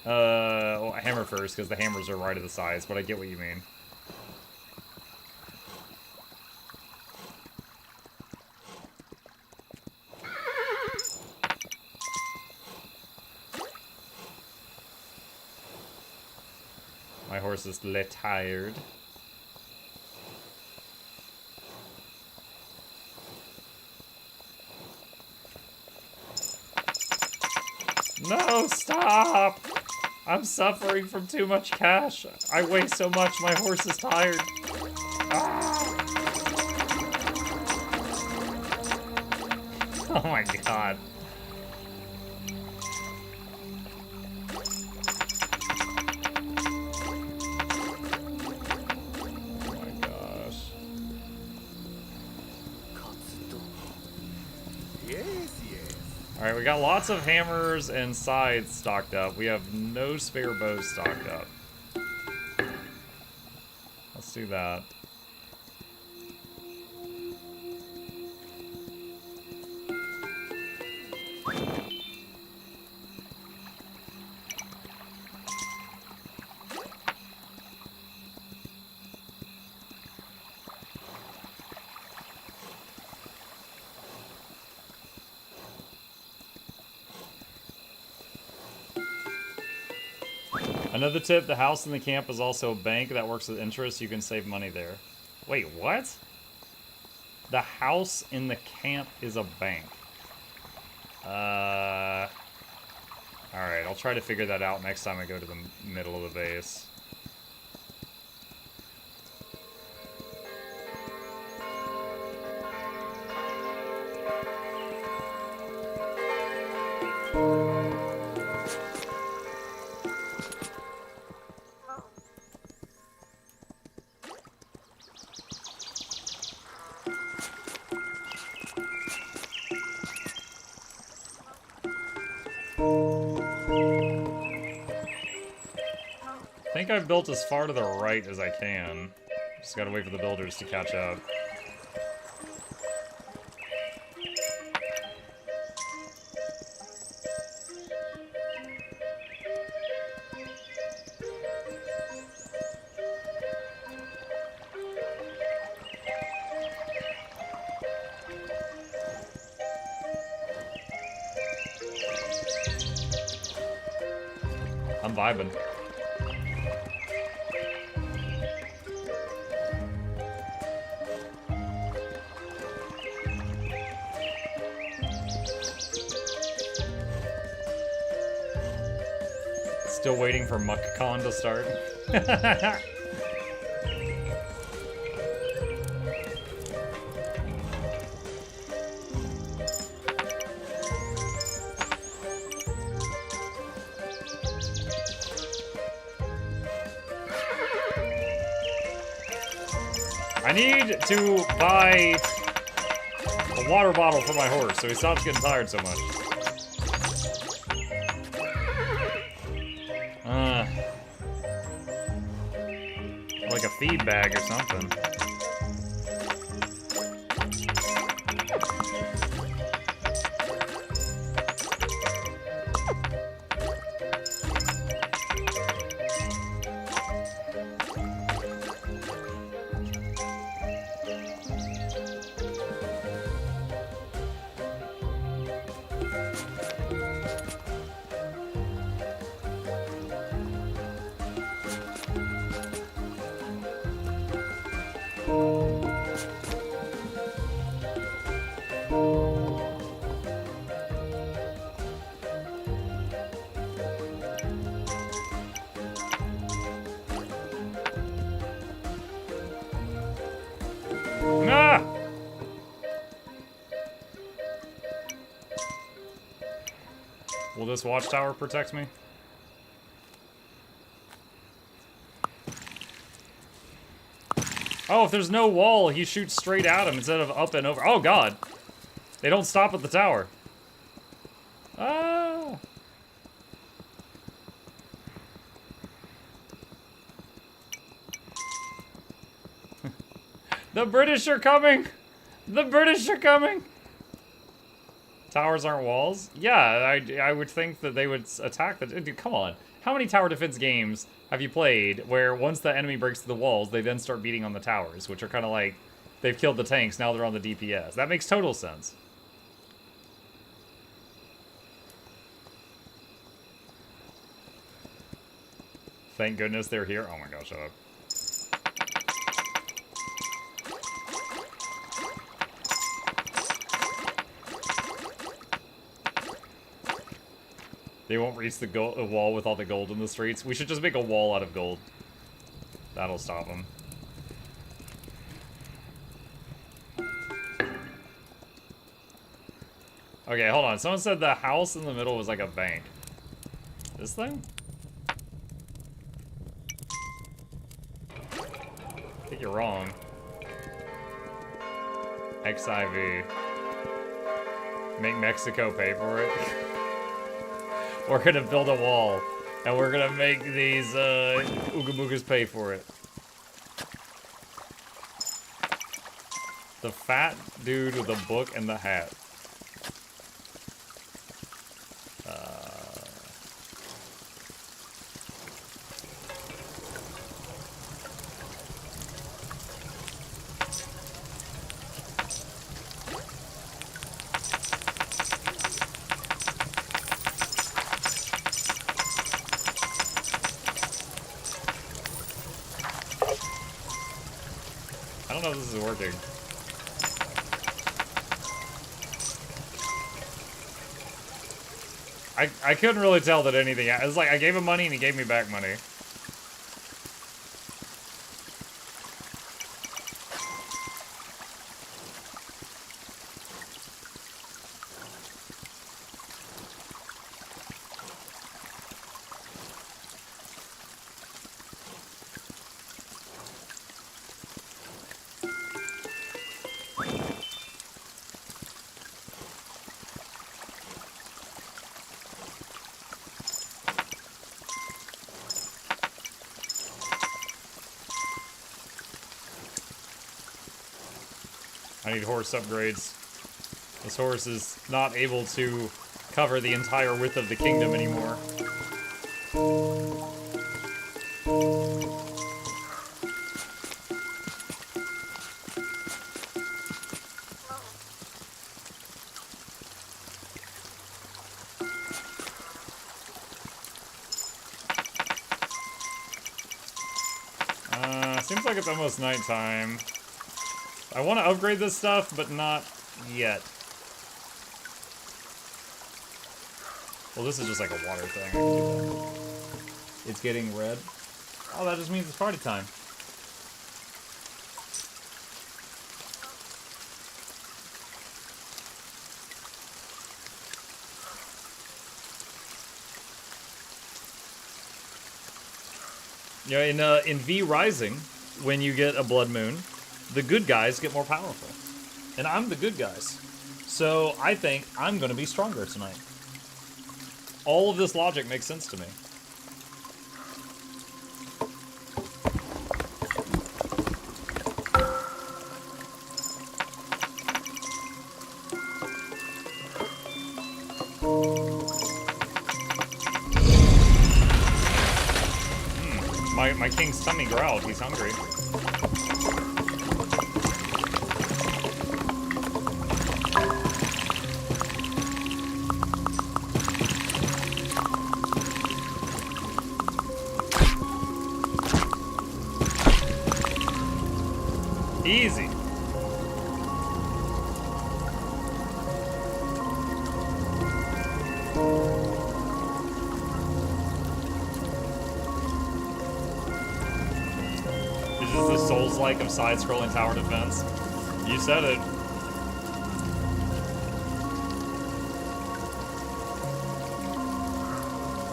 Well, hammer first, because the hammers are right of the scythes, but I get what you mean. My horse is tired. No, stop! I'm suffering from too much cash. I weigh so much, my horse is tired. Ah! Oh my god. Oh my gosh. Alright, we got lots of hammers and scythes stocked up. We have no spare bows stocked up. Let's do that. Another tip, the house in the camp is also a bank that works with interest. You can save money there. Wait, what? The house in the camp is a bank. Alright, I'll try to figure that out next time I go to the middle of the base. I think I've built as far to the right as I can. Just gotta wait for the builders to catch up. I'm vibing. Still waiting for MuckCon to start. I need to buy a water bottle for my horse so he stops getting tired so much. Like a feed bag or something. Ah! Will this watchtower protect me? Oh, if there's no wall, he shoots straight at him instead of up and over. Oh, God. They don't stop at the tower. Ah! The British are coming! The British are coming! Towers aren't walls? Yeah, I would think that they would attack the... Dude, come on. How many tower defense games have you played where once the enemy breaks through the walls, they then start beating on the towers, which are kind of like, they've killed the tanks, now they're on the DPS. That makes total sense. Thank goodness they're here. Oh my gosh, shut up. They won't reach the wall with all the gold in the streets. We should just make a wall out of gold. That'll stop them. Okay, hold on. Someone said the house in the middle was like a bank. This thing? I think you're wrong. XIV. Make Mexico pay for it. We're gonna build a wall. And we're gonna make these Ooga Boogas pay for it. The fat dude with the book and the hat. I don't know if this is working. I couldn't really tell that anything. It was like I gave him money and he gave me back money. I need horse upgrades. This horse is not able to cover the entire width of the kingdom anymore. Seems like it's almost nighttime. I want to upgrade this stuff, but not yet. Well, this is just like a water thing. I can do that. It's getting red. Oh, that just means it's party time. Yeah, in V Rising, when you get a blood moon, the good guys get more powerful. And I'm the good guys. So I think I'm going to be stronger tonight. All of this logic makes sense to me. My king's tummy growled. He's hungry. Easy. Is this the Souls-like of side-scrolling tower defense? You said it.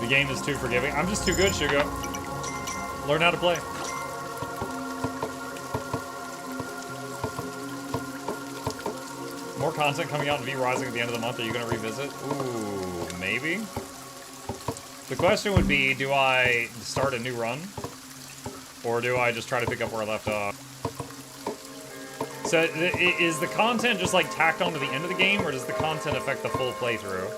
The game is too forgiving. I'm just too good, Shugo. Learn how to play. More content coming out in V Rising at the end of the month. Are you going to revisit? Ooh, maybe? The question would be, do I start a new run? Or do I just try to pick up where I left off? So, is the content just like tacked onto the end of the game, or does the content affect the full playthrough?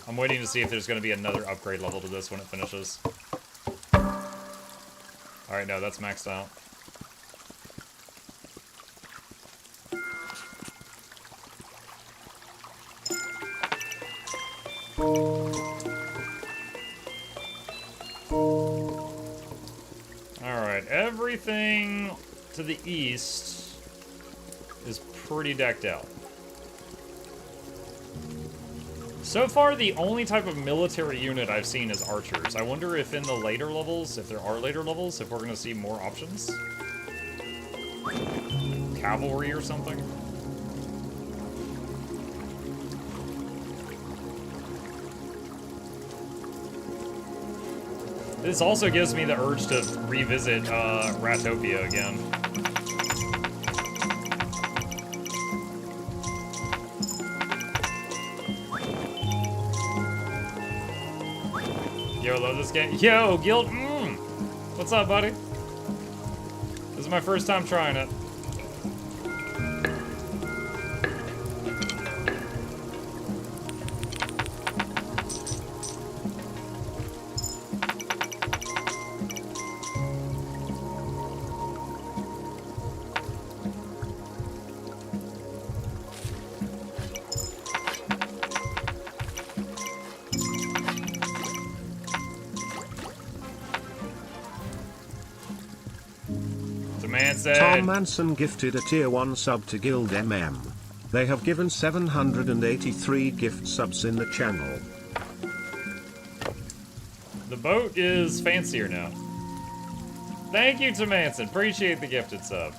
I'm waiting to see if there's going to be another upgrade level to this when it finishes. Alright, no, that's maxed out. Alright, everything to the east is pretty decked out. So far, the only type of military unit I've seen is archers. I wonder if in the later levels, if there are later levels, if we're gonna see more options. Cavalry or something. This also gives me the urge to revisit Ratopia again. Yo, love this game. Yo, Guild. What's up, buddy? This is my first time trying it. Tom Manson gifted a tier 1 sub to Guild MM. They have given 783 gift subs in the channel. The boat is fancier now. Thank you, Tom Manson. Appreciate the gifted sub.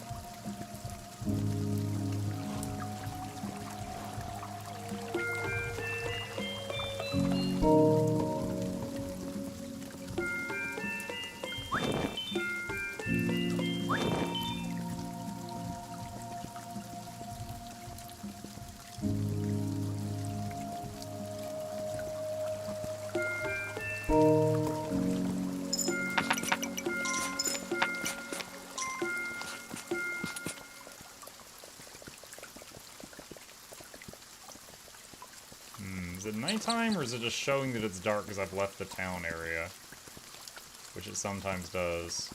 Is it nighttime, or is it just showing that it's dark because I've left the town area? Which it sometimes does.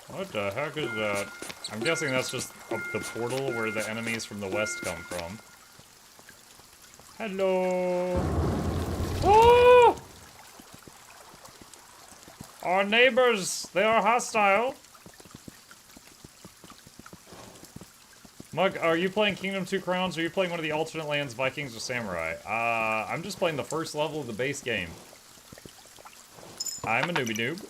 What the heck is that? I'm guessing that's just the portal where the enemies from the west come from. Hello! Oh! Our neighbors, they are hostile. Mug, are you playing Kingdom 2 Crowns, or are you playing one of the alternate lands, Vikings, or Samurai? I'm just playing the first level of the base game. I'm a newbie noob.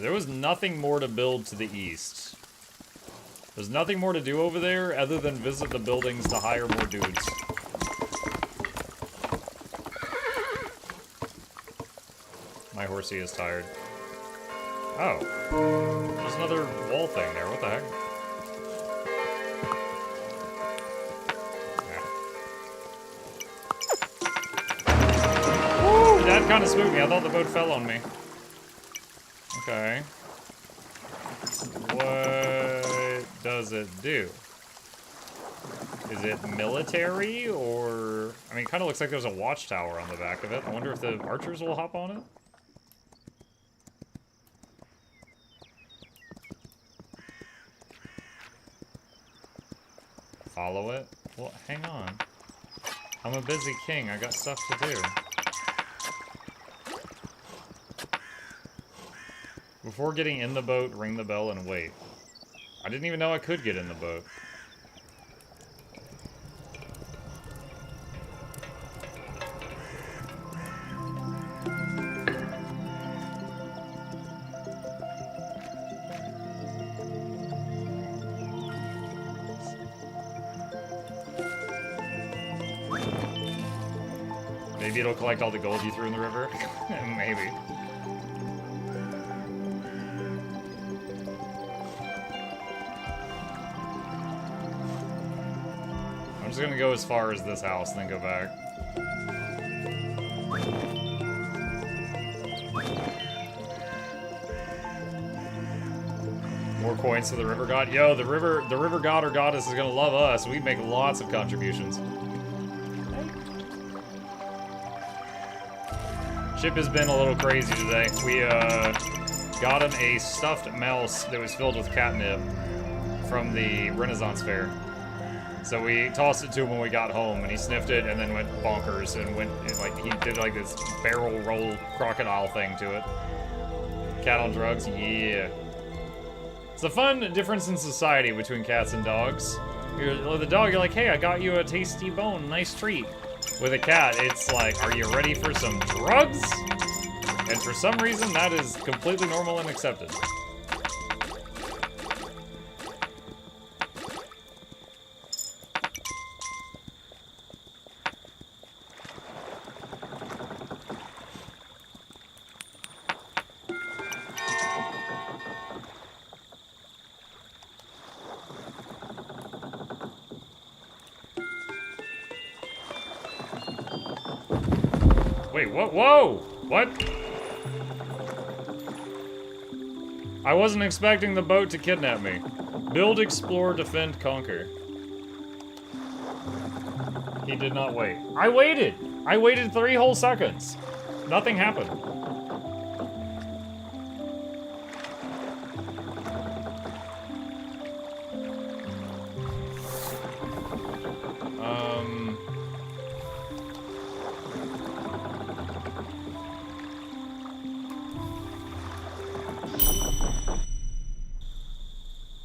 There was nothing more to build to the east. There's nothing more to do over there other than visit the buildings to hire more dudes. My horsey is tired. Oh. There's another wall thing there. What the heck? Yeah. Woo! That kind of spooked me. I thought the boat fell on me. Okay. What does it do? Is it military, or... I mean, it kind of looks like there's a watchtower on the back of it. I wonder if the archers will hop on it? Follow it? Well, hang on. I'm a busy king. I got stuff to do. Before getting in the boat, ring the bell and wait. I didn't even know I could get in the boat. Maybe it'll collect all the gold you threw in the river? Maybe. I'm just gonna go as far as this house and then go back. More coins to the river god. Yo, the river god or goddess is gonna love us. We make lots of contributions. Chip has been a little crazy today. We got him a stuffed mouse that was filled with catnip from the Renaissance Fair. So we tossed it to him when we got home, and he sniffed it and then went bonkers and went, like, he did like this barrel roll crocodile thing to it. Cat on drugs, yeah. It's a fun difference in society between cats and dogs. With a dog, you're like, hey, I got you a tasty bone, nice treat. With a cat, it's like, are you ready for some drugs? And for some reason, that is completely normal and accepted. Wait, what? Whoa! What? I wasn't expecting the boat to kidnap me. Build, explore, defend, conquer. He did not wait. I waited! I waited 3 whole seconds. Nothing happened.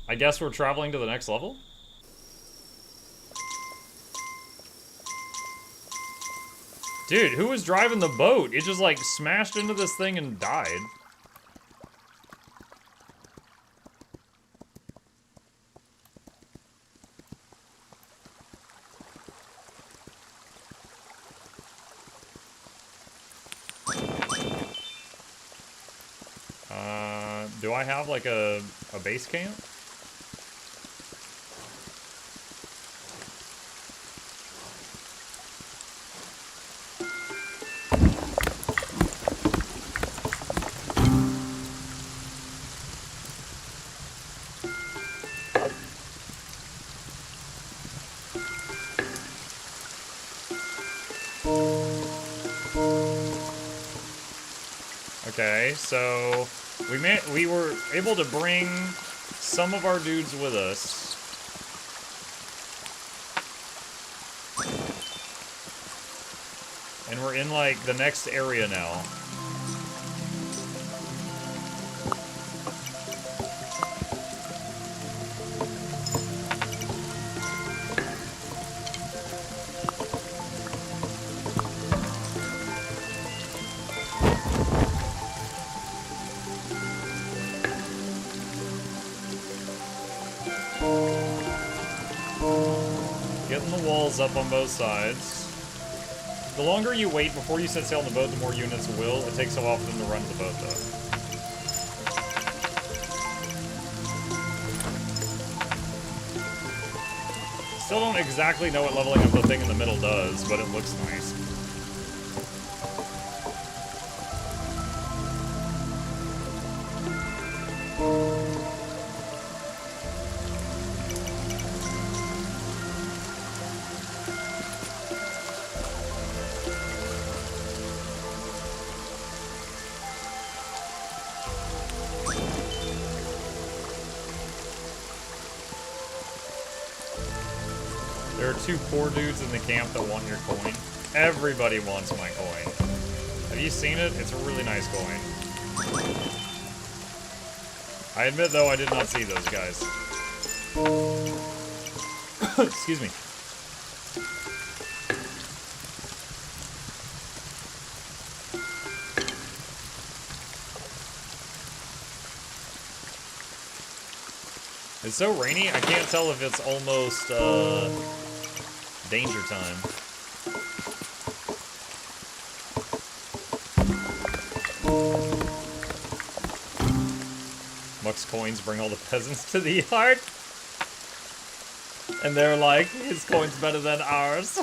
I guess we're traveling to the next level? Dude, who was driving the boat? It just like smashed into this thing and died. Do I have like a base camp? Okay, so we were able to bring some of our dudes with us. And we're in like the next area now. Up on both sides. The longer you wait before you set sail on the boat, the more units will. It takes so often to run the boat, though. Still don't exactly know what leveling up the thing in the middle does, but it looks nice. There are 2 poor dudes in the camp that want your coin. Everybody wants my coin. Have you seen it? It's a really nice coin. I admit, though, I did not see those guys. Excuse me. It's so rainy, I can't tell if it's almost, danger time. Muck's coins bring all the peasants to the yard. And they're like, his coin's better than ours.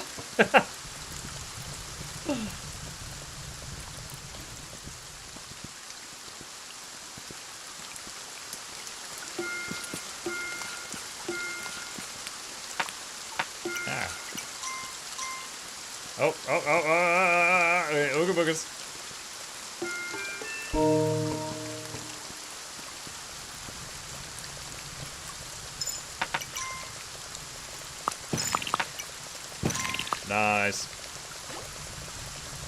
Ooga boogas. Nice.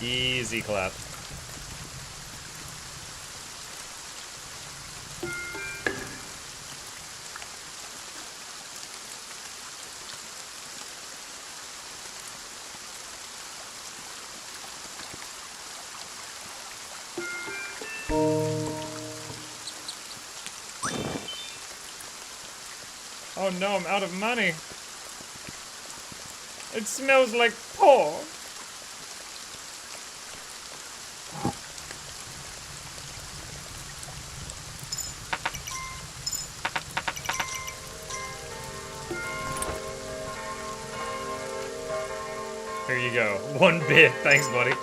Easy clap. Oh no, I'm out of money. It smells like pork. Here you go. 1 bit. Thanks, buddy.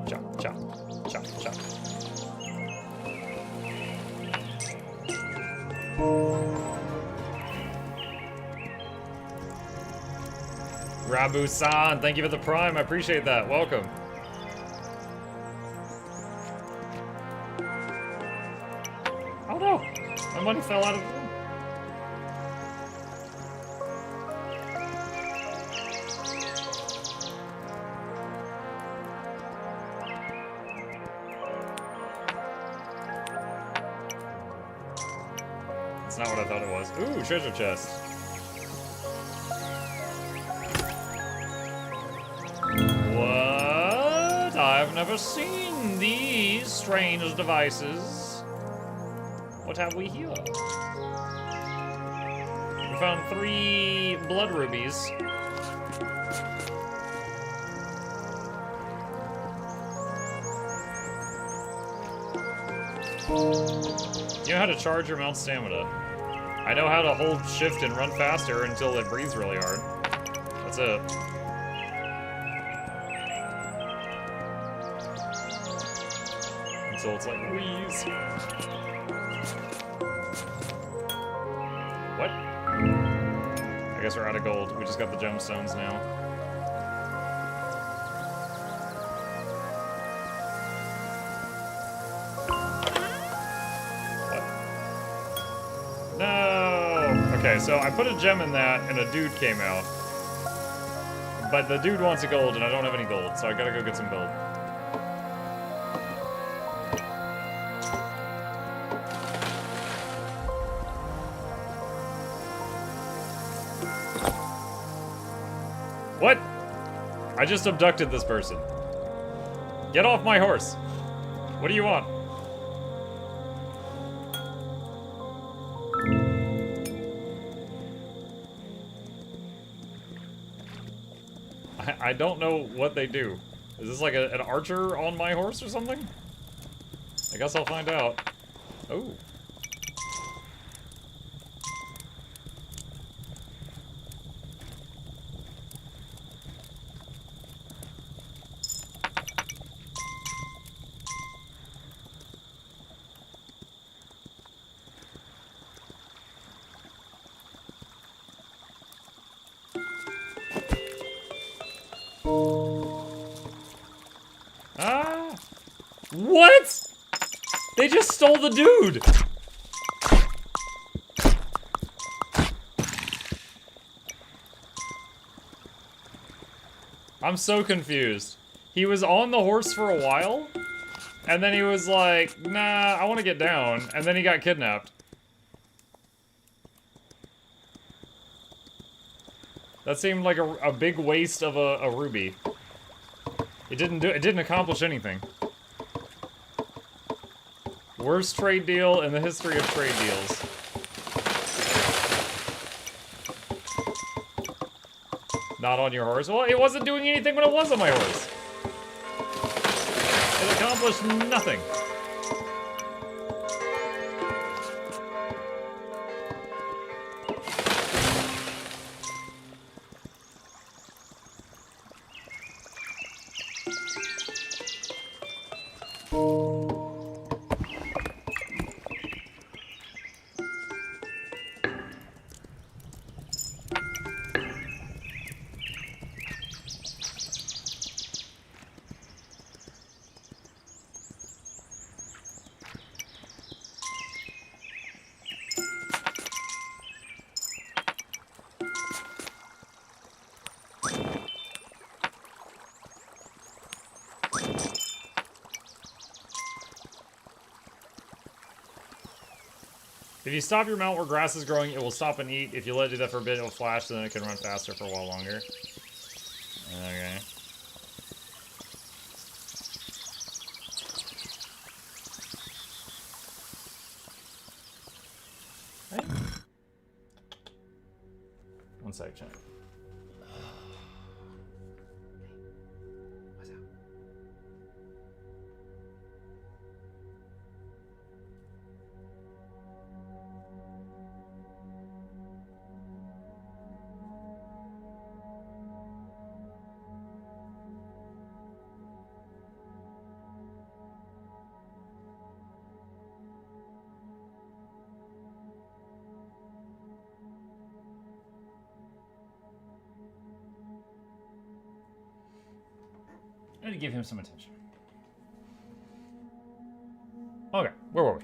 Chop, chop, chop, chop. Rabu-san, thank you for the prime. I appreciate that. Welcome. Oh no! My money fell out of the room. That's not what I thought it was. Ooh, treasure chest. What? I've never seen these strange devices. What have we here? We found 3 blood rubies. You know how to charge your mount's stamina. I know how to hold shift and run faster until it breathes really hard. That's it. So it's like, wheeze. What? I guess we're out of gold. We just got the gemstones now. What? No! Okay, so I put a gem in that and a dude came out. But the dude wants a gold and I don't have any gold, so I gotta go get some gold. What? I just abducted this person. Get off my horse. What do you want? I don't know what they do. Is this like an archer on my horse or something? I guess I'll find out. Oh. Ah! What? They just stole the dude! I'm so confused. He was on the horse for a while, and then he was like, nah, I want to get down, and then he got kidnapped. That seemed like a big waste of a ruby. It didn't accomplish anything. Worst trade deal in the history of trade deals. Not on your horse. Well, it wasn't doing anything when it was on my horse. It accomplished nothing. If you stop your mount where grass is growing, it will stop and eat. If you let it do that for a bit, it will flash, so then it can run faster for a while longer. Okay. Hey. One sec, chat. What's up? I need to give him some attention. Okay, where were we?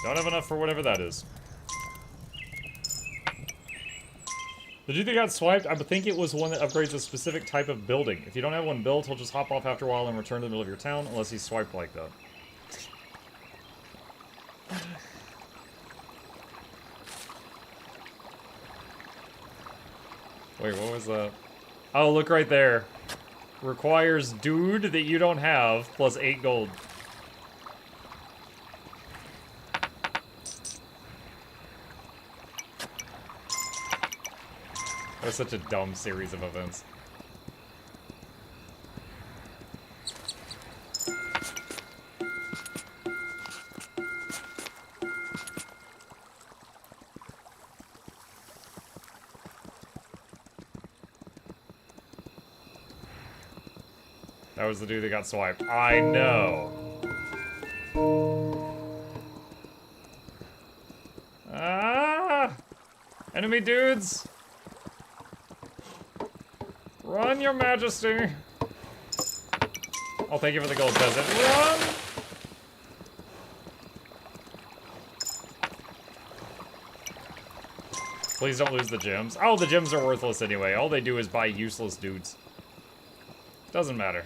Don't have enough for whatever that is. The dude that got swiped, I think it was one that upgrades a specific type of building. If you don't have one built, he'll just hop off after a while and return to the middle of your town, unless he's swiped like that. Wait, what was that? Oh, look right there. Requires dude that you don't have, plus 8 gold. That was such a dumb series of events. That was the dude that got swiped. I know. Ah! Enemy dudes! Run, your majesty! Oh, thank you for the gold peasant. Run! Please don't lose the gems. Oh, the gems are worthless anyway. All they do is buy useless dudes. Doesn't matter.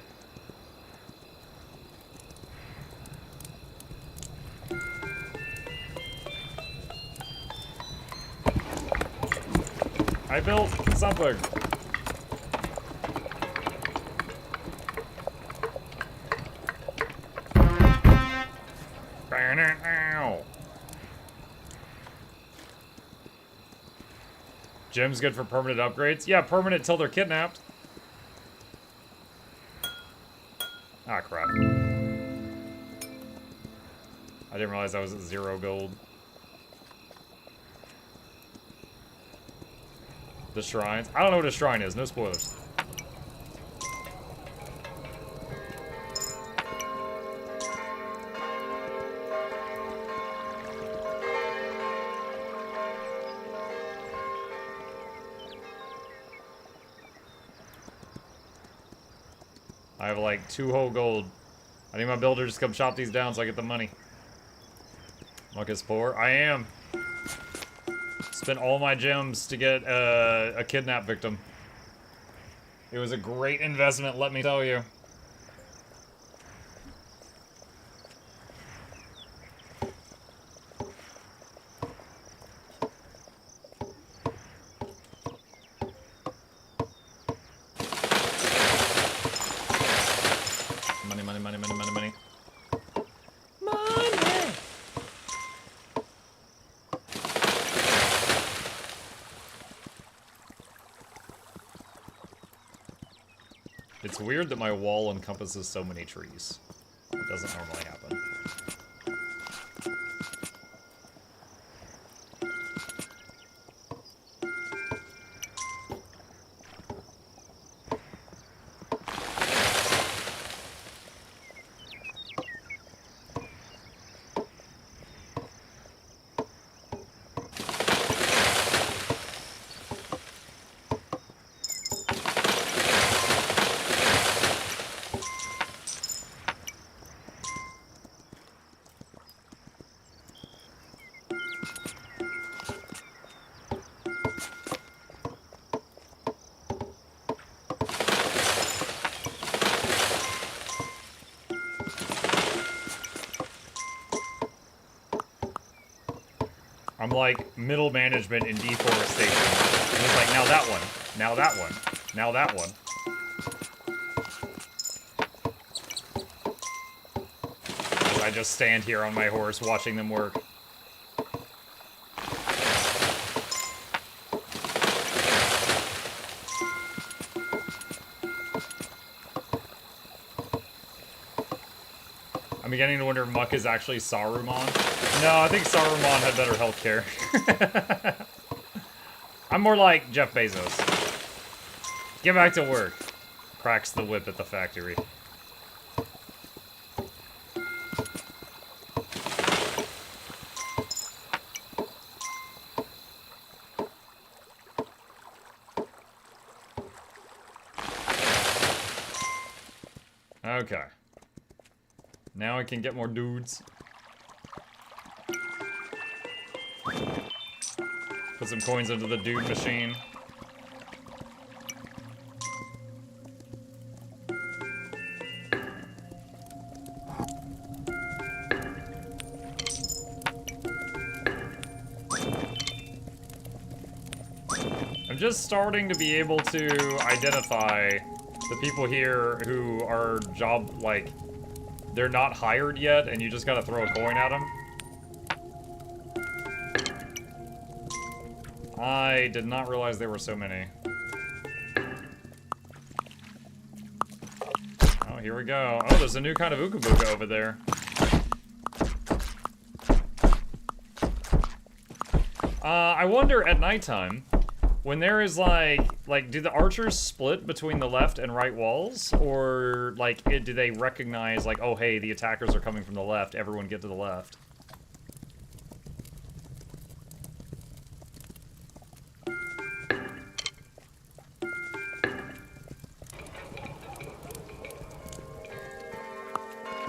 I built something. Ow. Gem's good for permanent upgrades? Yeah, permanent till they're kidnapped. Ah, crap. I didn't realize I was at 0 gold. The shrines? I don't know what a shrine is. No spoilers. I have like 2 whole gold. I need my builder to come chop these down so I get the money. Muck is poor. I am. Spent all my gems to get a kidnap victim. It was a great investment, let me tell you. It's weird that my wall encompasses so many trees. It doesn't normally happen. I'm like middle management in deforestation. And it's like, now that one, now that one, now that one. As I just stand here on my horse watching them work. I'm beginning to wonder if Muck is actually Saruman. No, I think Saruman had better healthcare. I'm more like Jeff Bezos. Get back to work. Cracks the whip at the factory. Okay. Now I can get more dudes. Put some coins into the dude machine. I'm just starting to be able to identify the people here who are like, they're not hired yet, and you just gotta throw a coin at them. I did not realize there were so many. Oh, here we go. Oh, there's a new kind of Ukabuka over there. I wonder at nighttime, when there is like, do the archers split between the left and right walls? Or, like, do they recognize, like, oh, hey, the attackers are coming from the left, everyone get to the left?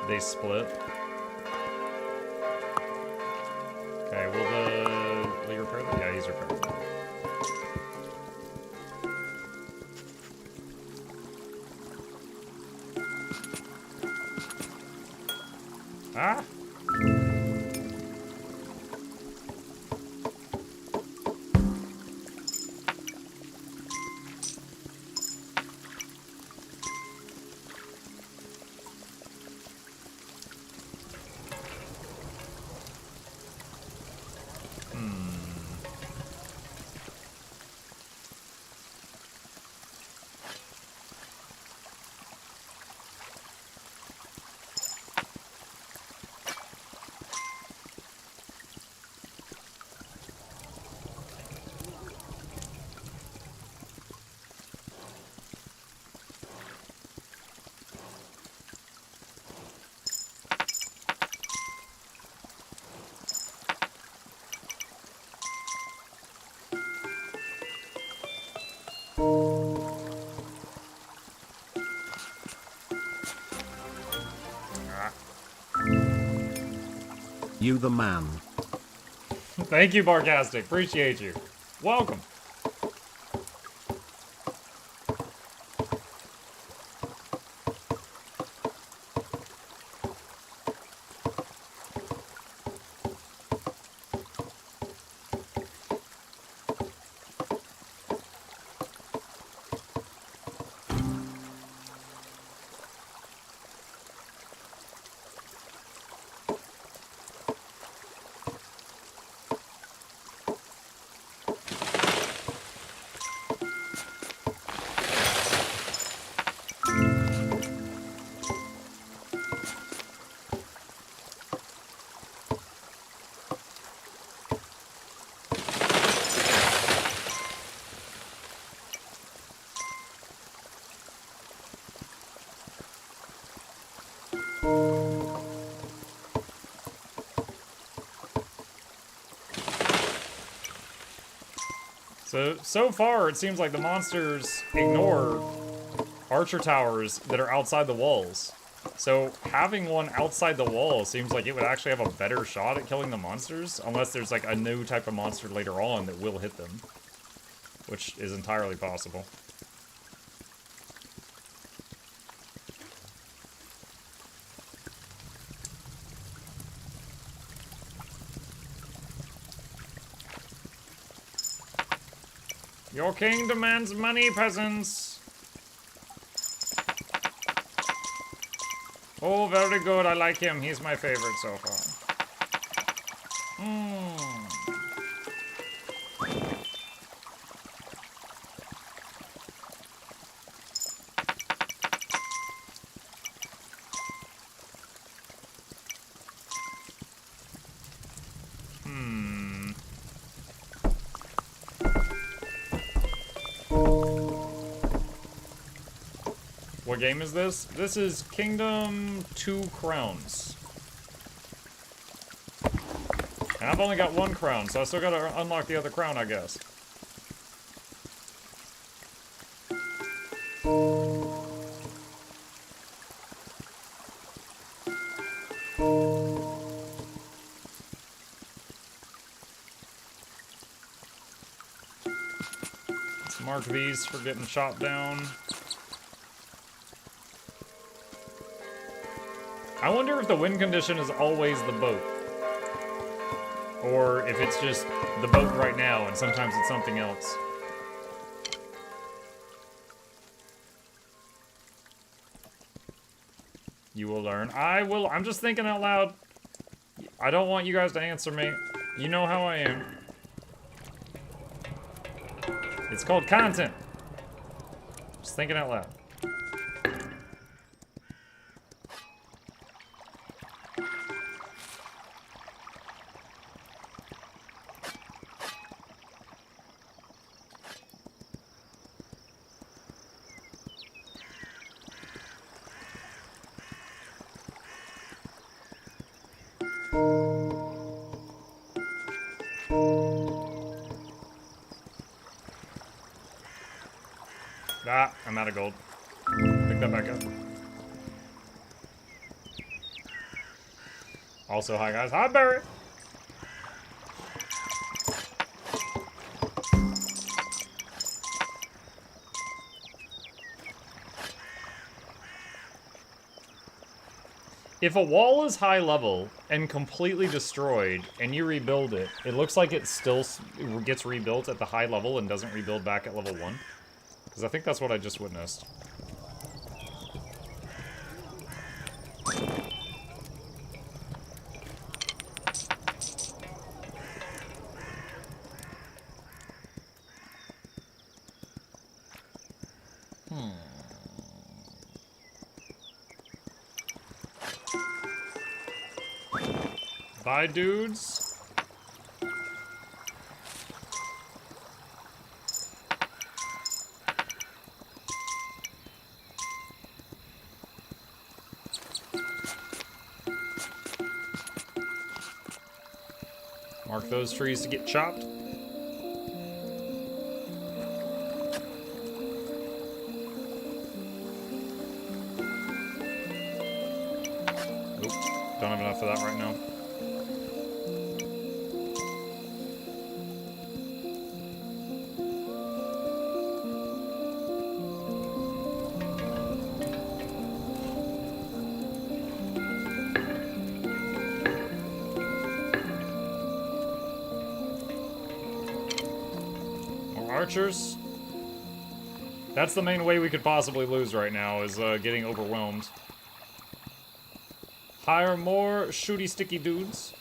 They split. Okay, will you repair that? Yeah, he's repaired. Ah! You the man. Thank you, Barcastic. Appreciate you. Welcome. So far, it seems like the monsters ignore archer towers that are outside the walls. So having one outside the wall seems like it would actually have a better shot at killing the monsters, unless there's like a new type of monster later on that will hit them, which is entirely possible. Your king demands money, peasants. Oh, very good. I like him. He's my favorite so far. What game is this? This is Kingdom 2 Crowns. And I've only got one crown, so I still gotta unlock the other crown, I guess. Let's mark these for getting shot down. I wonder if the win condition is always the boat. Or if it's just the boat right now and sometimes it's something else. You will learn. I will. I'm just thinking out loud. I don't want you guys to answer me. You know how I am. It's called content. Just thinking out loud. Ah, I'm out of gold. Pick that back up. Also, hi guys. Hi, Barry! If a wall is high level and completely destroyed and you rebuild it, it looks like it still gets rebuilt at the high level and doesn't rebuild back at level 1. Because I think that's what I just witnessed. Bye, dudes. Mark those trees to get chopped. Nope, don't have enough of that right now. Archers. That's the main way we could possibly lose right now, is getting overwhelmed. Hire more shooty sticky dudes.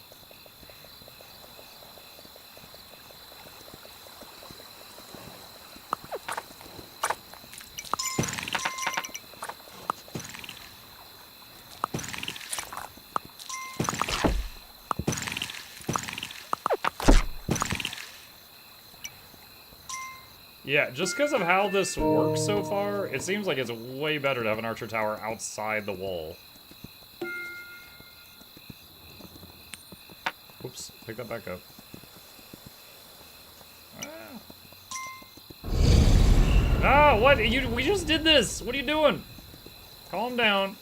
Yeah, just because of how this works so far, it seems like it's way better to have an archer tower outside the wall. Oops, pick that back up. Ah. Ah, what? We just did this. What are you doing? Calm down.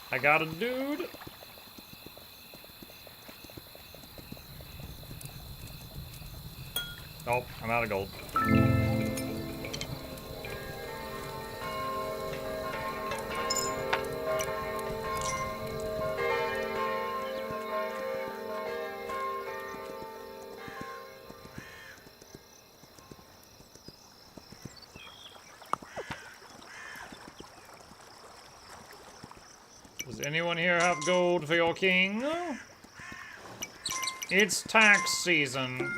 I got a dude. Oh, I'm out of gold. Does anyone here have gold for your king? It's tax season.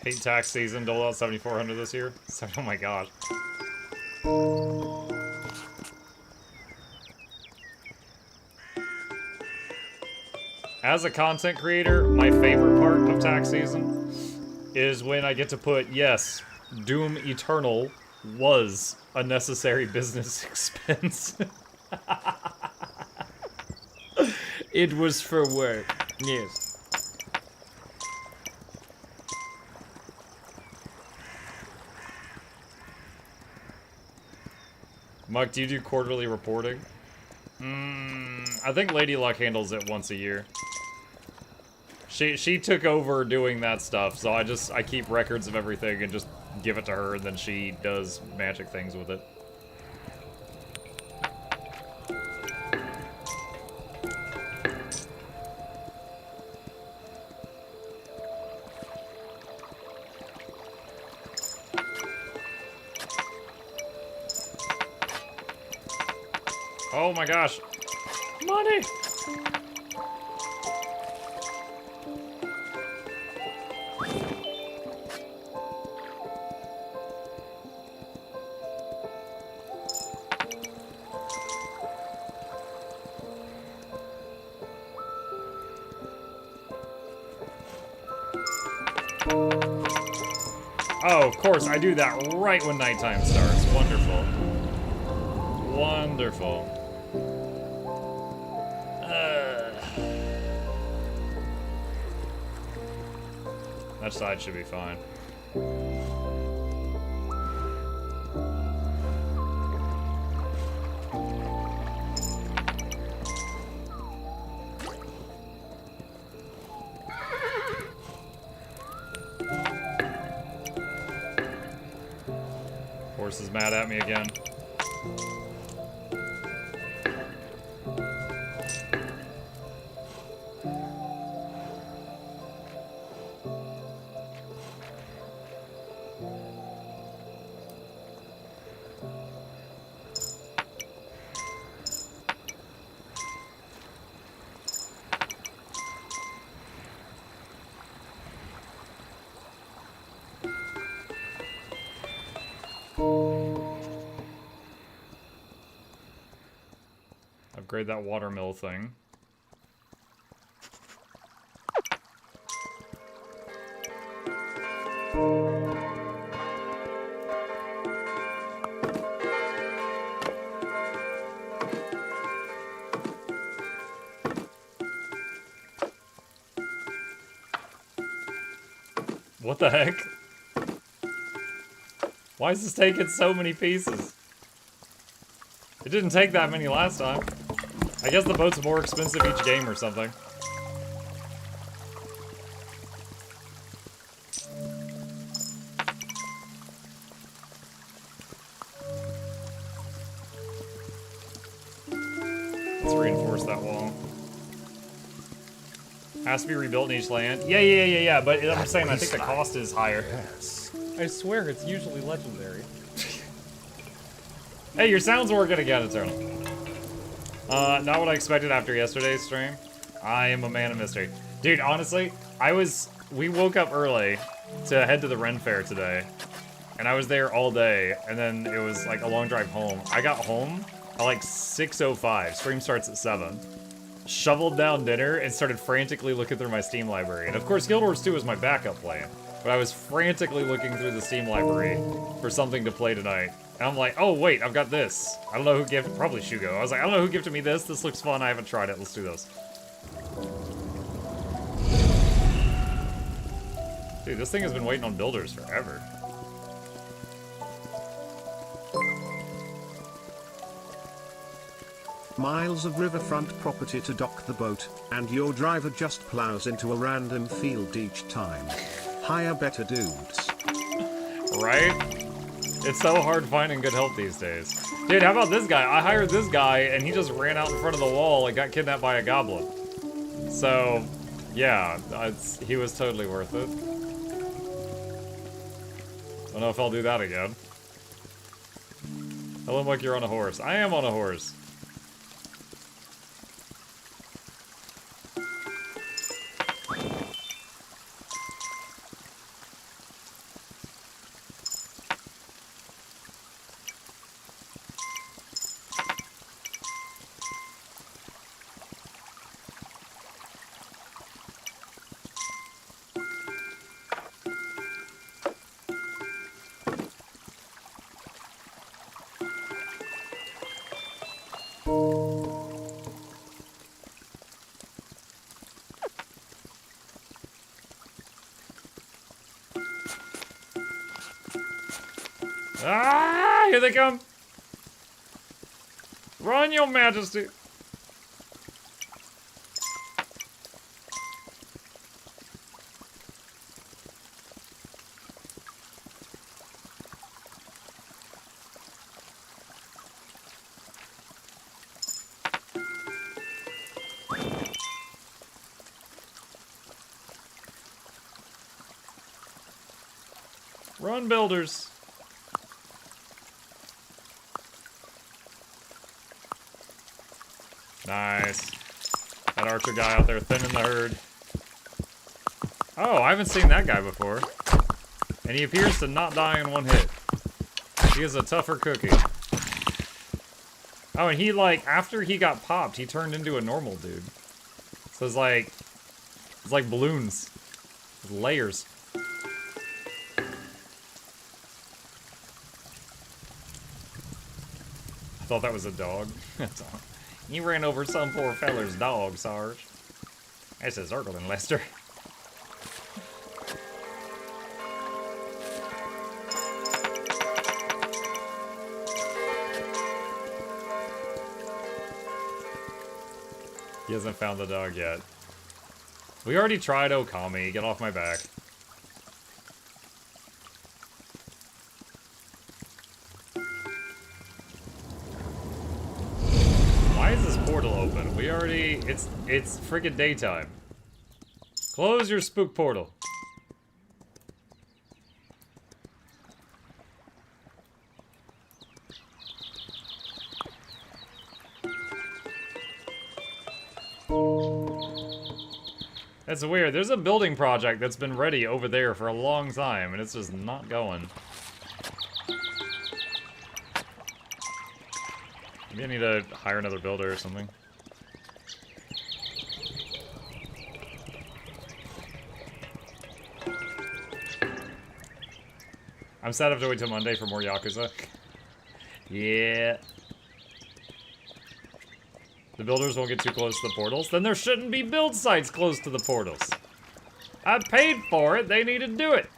Hate tax season, doled out 7,400 this year. So, oh my gosh. As a content creator, my favorite part of tax season is when I get to put, yes, Doom Eternal was a necessary business expense. It was for work, yes. Muck, do you do quarterly reporting? I think Lady Luck handles it once a year. She took over doing that stuff, so I keep records of everything and just give it to her, and then she does magic things with it. Oh my gosh. Money! Oh, of course, I do that right when nighttime starts. Wonderful. Wonderful. That side should be fine. Horse is mad at me again. Upgrade that watermill thing. What the heck? Why is this taking so many pieces? It didn't take that many last time. I guess the boat's more expensive each game or something. Let's reinforce that wall. Has to be rebuilt in each land. Yeah, but I'm saying I think the cost is higher. Yes. I swear it's usually legendary. Hey, your sound's working again, Eternal. Not what I expected after yesterday's stream. I am a man of mystery. Dude, honestly, we woke up early to head to the Ren Fair today. And I was there all day, and then it was like a long drive home. I got home at like 6:05. Stream starts at 7. Shoveled down dinner and started frantically looking through my Steam library. And of course, Guild Wars 2 was my backup plan. But I was frantically looking through the Steam library for something to play tonight. And I'm like, oh wait, I've got this. I don't know who gifted, probably Shugo. I was like, I don't know who gifted me this. This looks fun. I haven't tried it. Let's do this. Dude, this thing has been waiting on builders forever. Miles of riverfront property to dock the boat, and your driver just plows into a random field each time. Hire better dudes. Right? It's so hard finding good help these days. Dude, how about this guy? I hired this guy, and he just ran out in front of the wall and got kidnapped by a goblin. So, yeah, he was totally worth it. Don't know if I'll do that again. Hello, Mike, you're on a horse. I am on a horse. Ah, here they come. Run, your majesty. Run, builders. Nice. That archer guy out there thinning the herd. Oh, I haven't seen that guy before. And he appears to not die in one hit. He is a tougher cookie. Oh, and he, like, after he got popped, he turned into a normal dude. So it's like balloons. With layers. I thought that was a dog. You ran over some poor feller's dog, Sarge. This is Urkelin, Lester. He hasn't found the dog yet. We already tried Okami. Get off my back. Why is this portal open? We already... It's freaking daytime. Close your spook portal. That's weird. There's a building project that's been ready over there for a long time, and it's just not going. Maybe I need to hire another builder or something. I'm sad I have to wait till Monday for more Yakuza. Yeah. The builders won't get too close to the portals. Then there shouldn't be build sites close to the portals. I paid for it. They need to do it.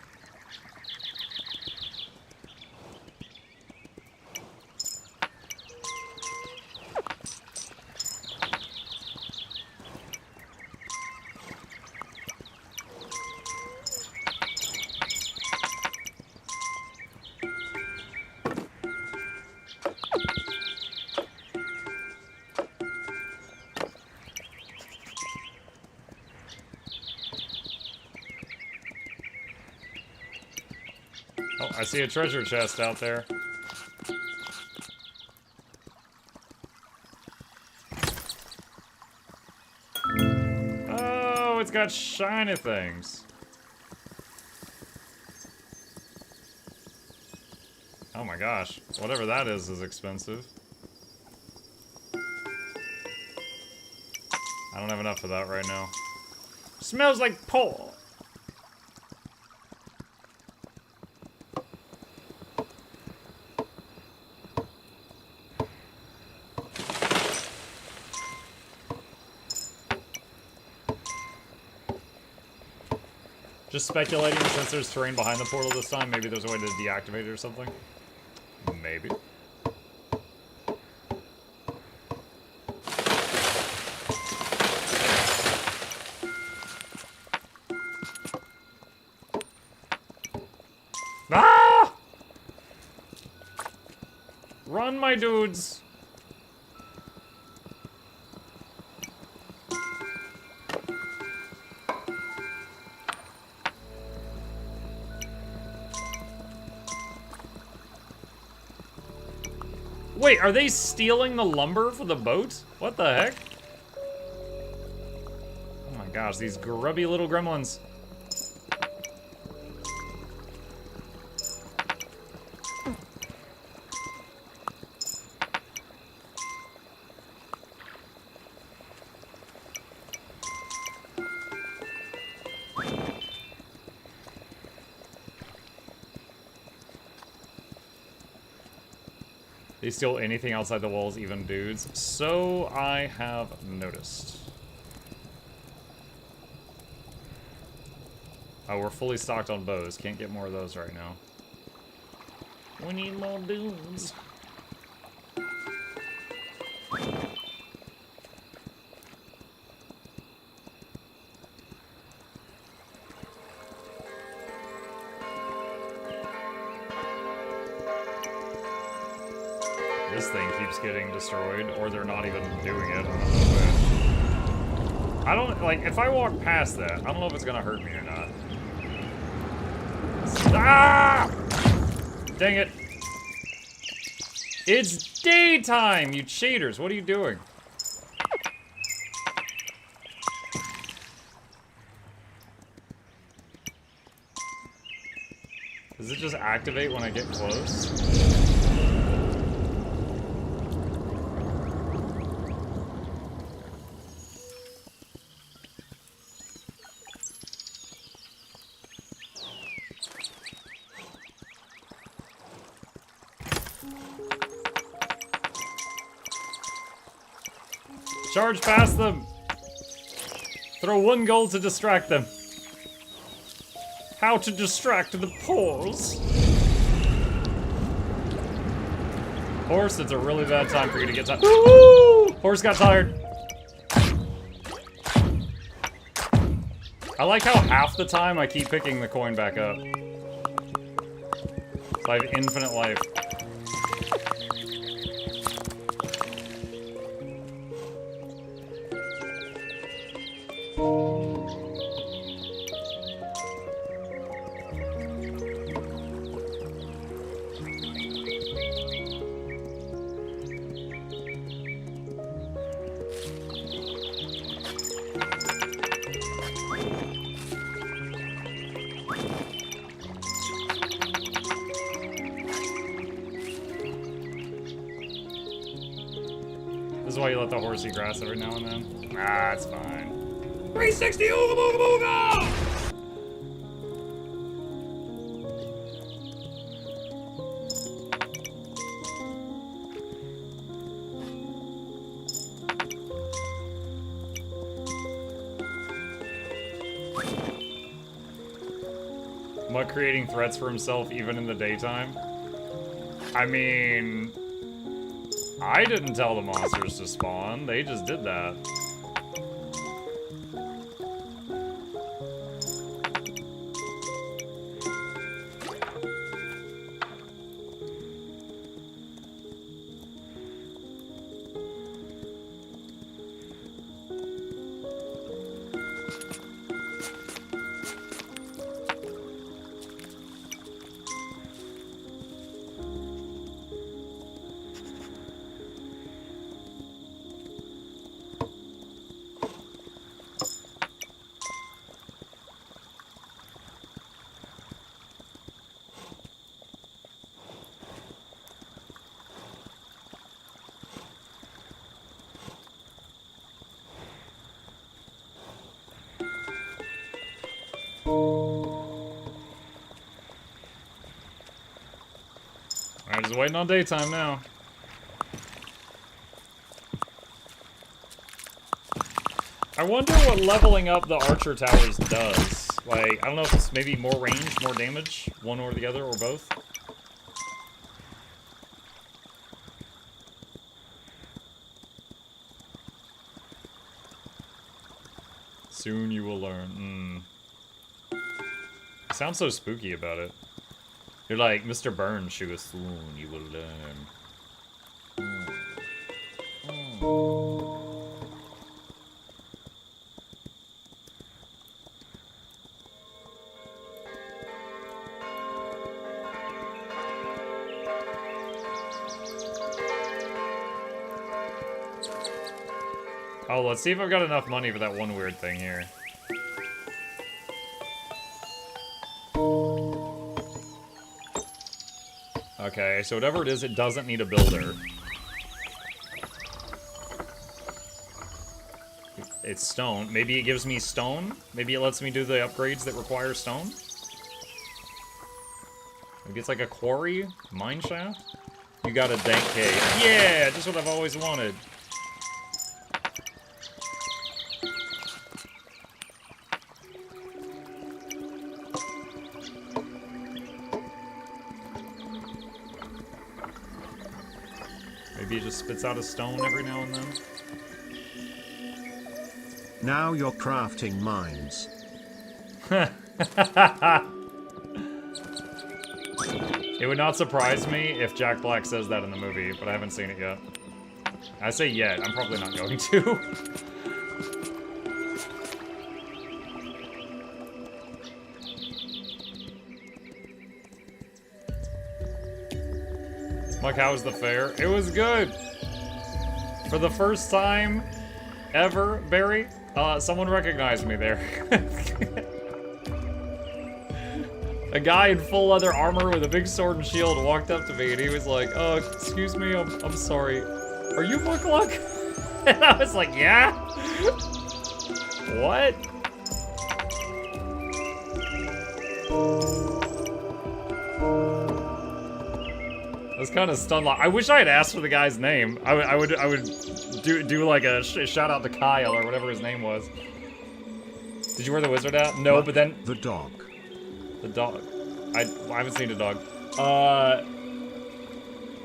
I see a treasure chest out there. Oh, it's got shiny things. Oh my gosh. Whatever that is expensive. I don't have enough of that right now. Smells like pole. Just speculating, since there's terrain behind the portal this time, maybe there's a way to deactivate it or something? Maybe. Ah! Run, my dudes! Wait, are they stealing the lumber for the boat? What the heck? Oh my gosh, these grubby little gremlins. They steal anything outside the walls, even dudes. So I have noticed. Oh, we're fully stocked on bows. Can't get more of those right now. We need more dudes. This thing keeps getting destroyed, or they're not even doing it. I don't, like, if I walk past that, I don't know if it's gonna hurt me or not. Ah! Dang it. It's daytime, you cheaters. What are you doing? Does it just activate when I get close? Charge past them! Throw one goal to distract them. How to distract the pawns. Horse, it's a really bad time for you to get tired. Horse got tired. I like how half the time I keep picking the coin back up. So I have infinite life. This is why you let the horse eat grass every now and then. Ah, it's fine. 360 ooga booga booga! Muck creating threats for himself even in the daytime? I mean, I didn't tell the monsters to spawn, they just did that. I'm just waiting on daytime now. I wonder what leveling up the archer towers does. Like, I don't know if it's maybe more range, more damage, one or the other, or both. Soon you will learn. You sound so spooky about it. You're like Mr. Burns. She goes, soon you will learn. Oh, let's see if I've got enough money for that one weird thing here. Okay, so whatever it is, it doesn't need a builder. It's stone. Maybe it gives me stone? Maybe it lets me do the upgrades that require stone? Maybe it's like a quarry? Mine shaft? You got a dank cave. Yeah, just what I've always wanted. Maybe it just spits out a stone every now and then. Now you're crafting mines. It would not surprise me if Jack Black says that in the movie, but I haven't seen it yet. I say yet, I'm probably not going to. Mike, how was the fair? It was good! For the first time ever, Barry, someone recognized me there. A guy in full leather armor with a big sword and shield walked up to me and he was like, oh, excuse me, I'm sorry. Are you Mukluk? And I was like, yeah? What? I was kind of stunned. I wish I had asked for the guy's name. I would do like a shout out to Kyle or whatever his name was. Did you wear the wizard hat? No, but then the dog. The dog. I haven't seen a dog.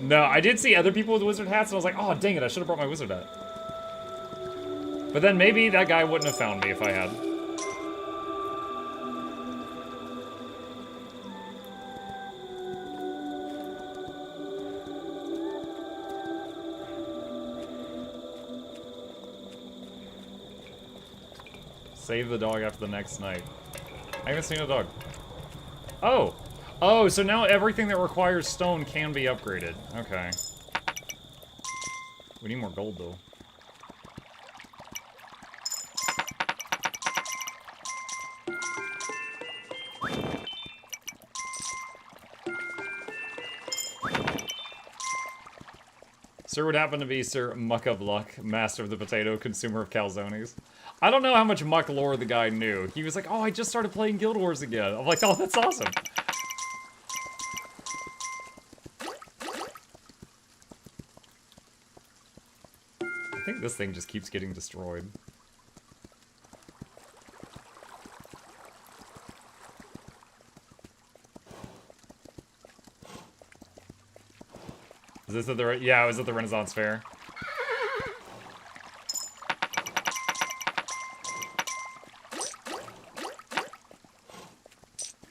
No, I did see other people with wizard hats, and I was like, oh, dang it, I should have brought my wizard hat. But then maybe that guy wouldn't have found me if I had. Save the dog after the next night. I haven't seen a dog. Oh! Oh, so now everything that requires stone can be upgraded. Okay. We need more gold, though. Sir would happen to be Sir Muck of Luck, master of the potato, consumer of calzones. I don't know how much Muck lore the guy knew. He was like, oh, I just started playing Guild Wars again. I'm like, oh, that's awesome. I think this thing just keeps getting destroyed. Is this at the, yeah, I was at the Renaissance Fair.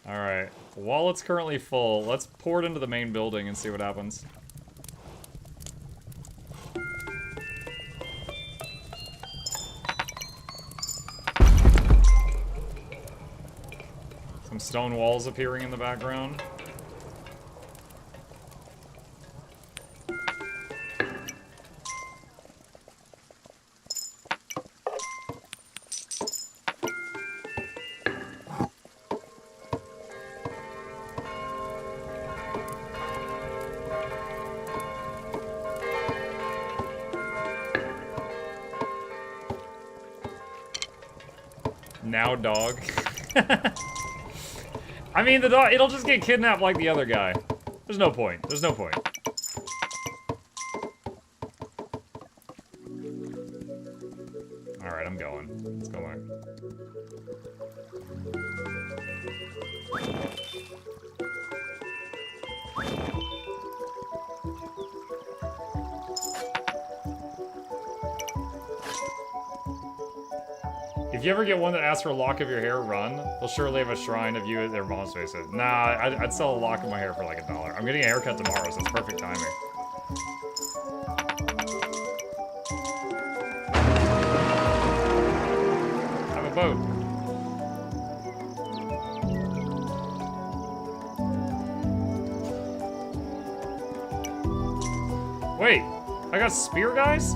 Alright, while it's currently full, let's pour it into the main building and see what happens. Some stone walls appearing in the background. Now dog. I mean, the dog, it'll just get kidnapped like the other guy. There's no point. There's no point. Alright, I'm going. Let's go on. If you ever get one that asks for a lock of your hair, run. They'll surely have a shrine of you at their mom's face. Nah, I'd sell a lock of my hair for like $1. I'm getting a haircut tomorrow, so it's perfect timing. I have a boat. Wait, I got spear guys?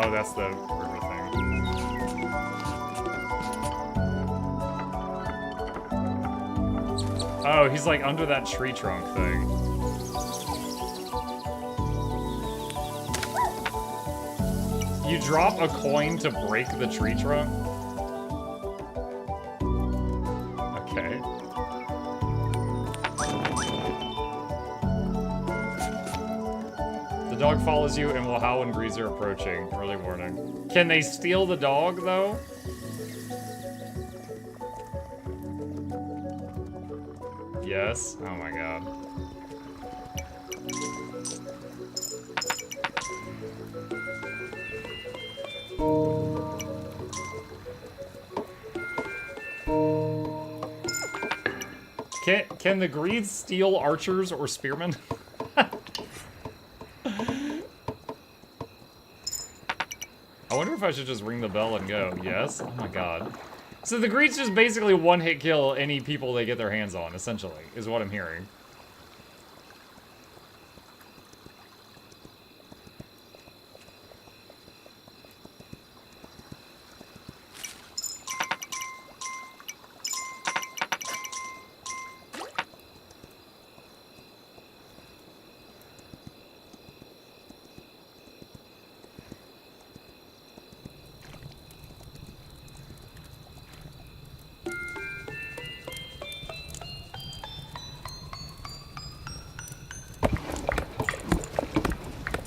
Oh, that's the river thing. Oh, he's like under that tree trunk thing. You drop a coin to break the tree trunk? Okay. The dog follows you and will howl when greens are approaching. Early warning. Can they steal the dog, though? Yes? Oh my god. Can the greeds steal archers or spearmen? I wonder if I should just ring the bell and go. Yes? Oh my god. So the greeds just basically one-hit kill any people they get their hands on, essentially, is what I'm hearing.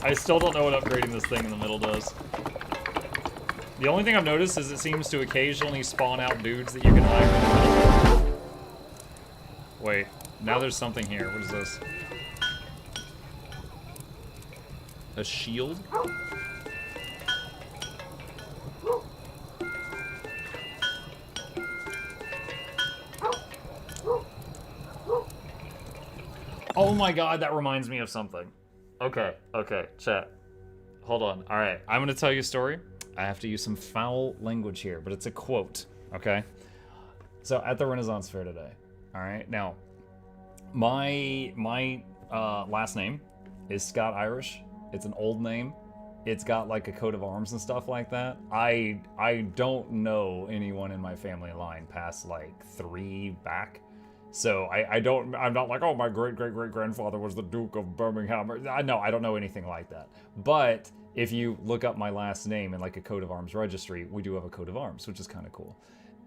I still don't know what upgrading this thing in the middle does. The only thing I've noticed is it seems to occasionally spawn out dudes that you can hire in the middle. Wait, now there's something here. What is this? A shield? Oh my god, that reminds me of something. Okay, chat. Hold on. All right, I'm gonna tell you a story. I have to use some foul language here, but it's a quote, okay? So at the Renaissance Fair today, all right? Now, my last name is Scott Irish. It's an old name. It's got like a coat of arms and stuff like that. I don't know anyone in my family line past like 3 back. So I'm not like, oh, my great-great-great-grandfather was the Duke of Birmingham. No, I don't know anything like that. But if you look up my last name in like a coat of arms registry, we do have a coat of arms, which is kind of cool.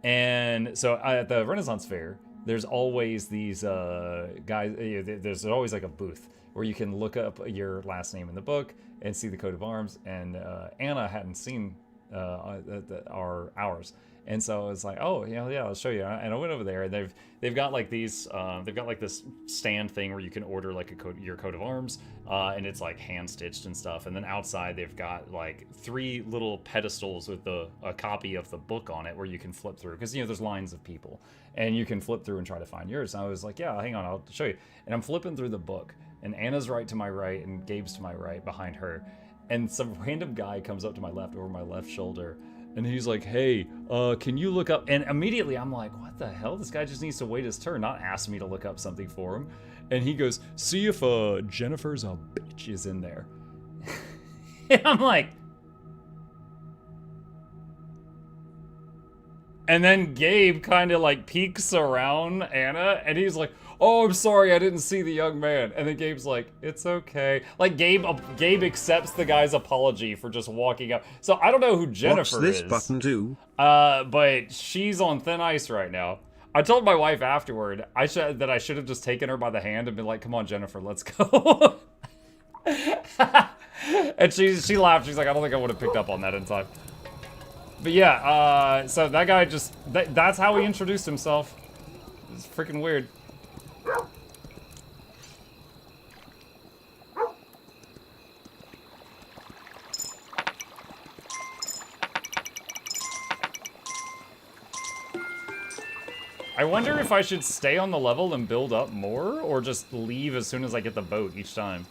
And so at the Renaissance Fair, there's always these guys, there's always like a booth where you can look up your last name in the book and see the coat of arms. And Anna hadn't seen ours. And so it's like, oh, yeah, I'll show you. And I went over there, and they've got like these, they've got like this stand thing where you can order like your coat of arms, and it's like hand stitched and stuff. And then outside they've got like 3 little pedestals with a copy of the book on it where you can flip through, because there's lines of people, and you can flip through and try to find yours. And I was like, yeah, hang on, I'll show you. And I'm flipping through the book, and Anna's right to my right, and Gabe's to my right behind her, and some random guy comes up to my left over my left shoulder. And he's like, hey, can you look up? And immediately I'm like, what the hell? This guy just needs to wait his turn, not ask me to look up something for him. And he goes, see if Jennifer's a bitch is in there. And I'm like, And then Gabe kind of like peeks around Anna, and he's like, "Oh, I'm sorry, I didn't see the young man." And then Gabe's like, "It's okay." Like Gabe accepts the guy's apology for just walking up. So I don't know who Jennifer What's this is. button do? But she's on thin ice right now. I told my wife afterward I should have just taken her by the hand and been like, "Come on, Jennifer, let's go." And she laughed. She's like, "I don't think I would have picked up on that in time." But yeah, so that guy just, that's how he introduced himself. It's freaking weird. I wonder if I should stay on the level and build up more, or just leave as soon as I get the boat each time.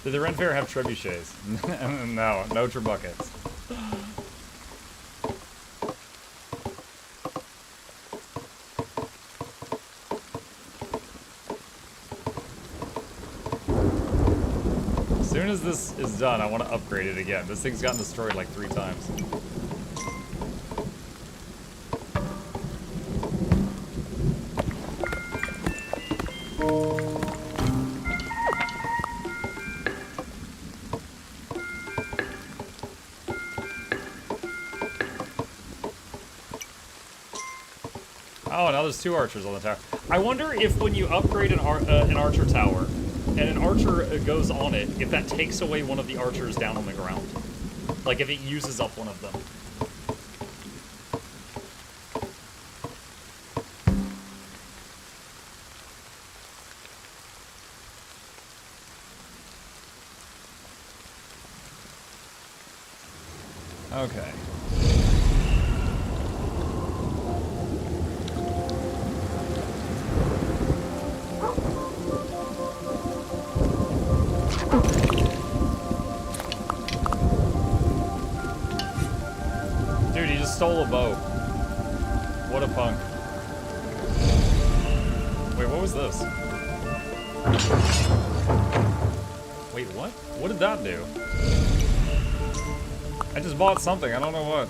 Did the Ren Fair have trebuchets? No trebuckets. As soon as this is done, I want to upgrade it again. This thing's gotten destroyed like 3 times. Oh, now there's 2 archers on the tower. I wonder if when you upgrade an archer tower, and an archer goes on it, if that takes away one of the archers down on the ground. Like if it uses up one of them. Okay. Dude, he just stole a bow. What a punk. Wait, what was this? Wait, what? What did that do? I just bought something, I don't know what.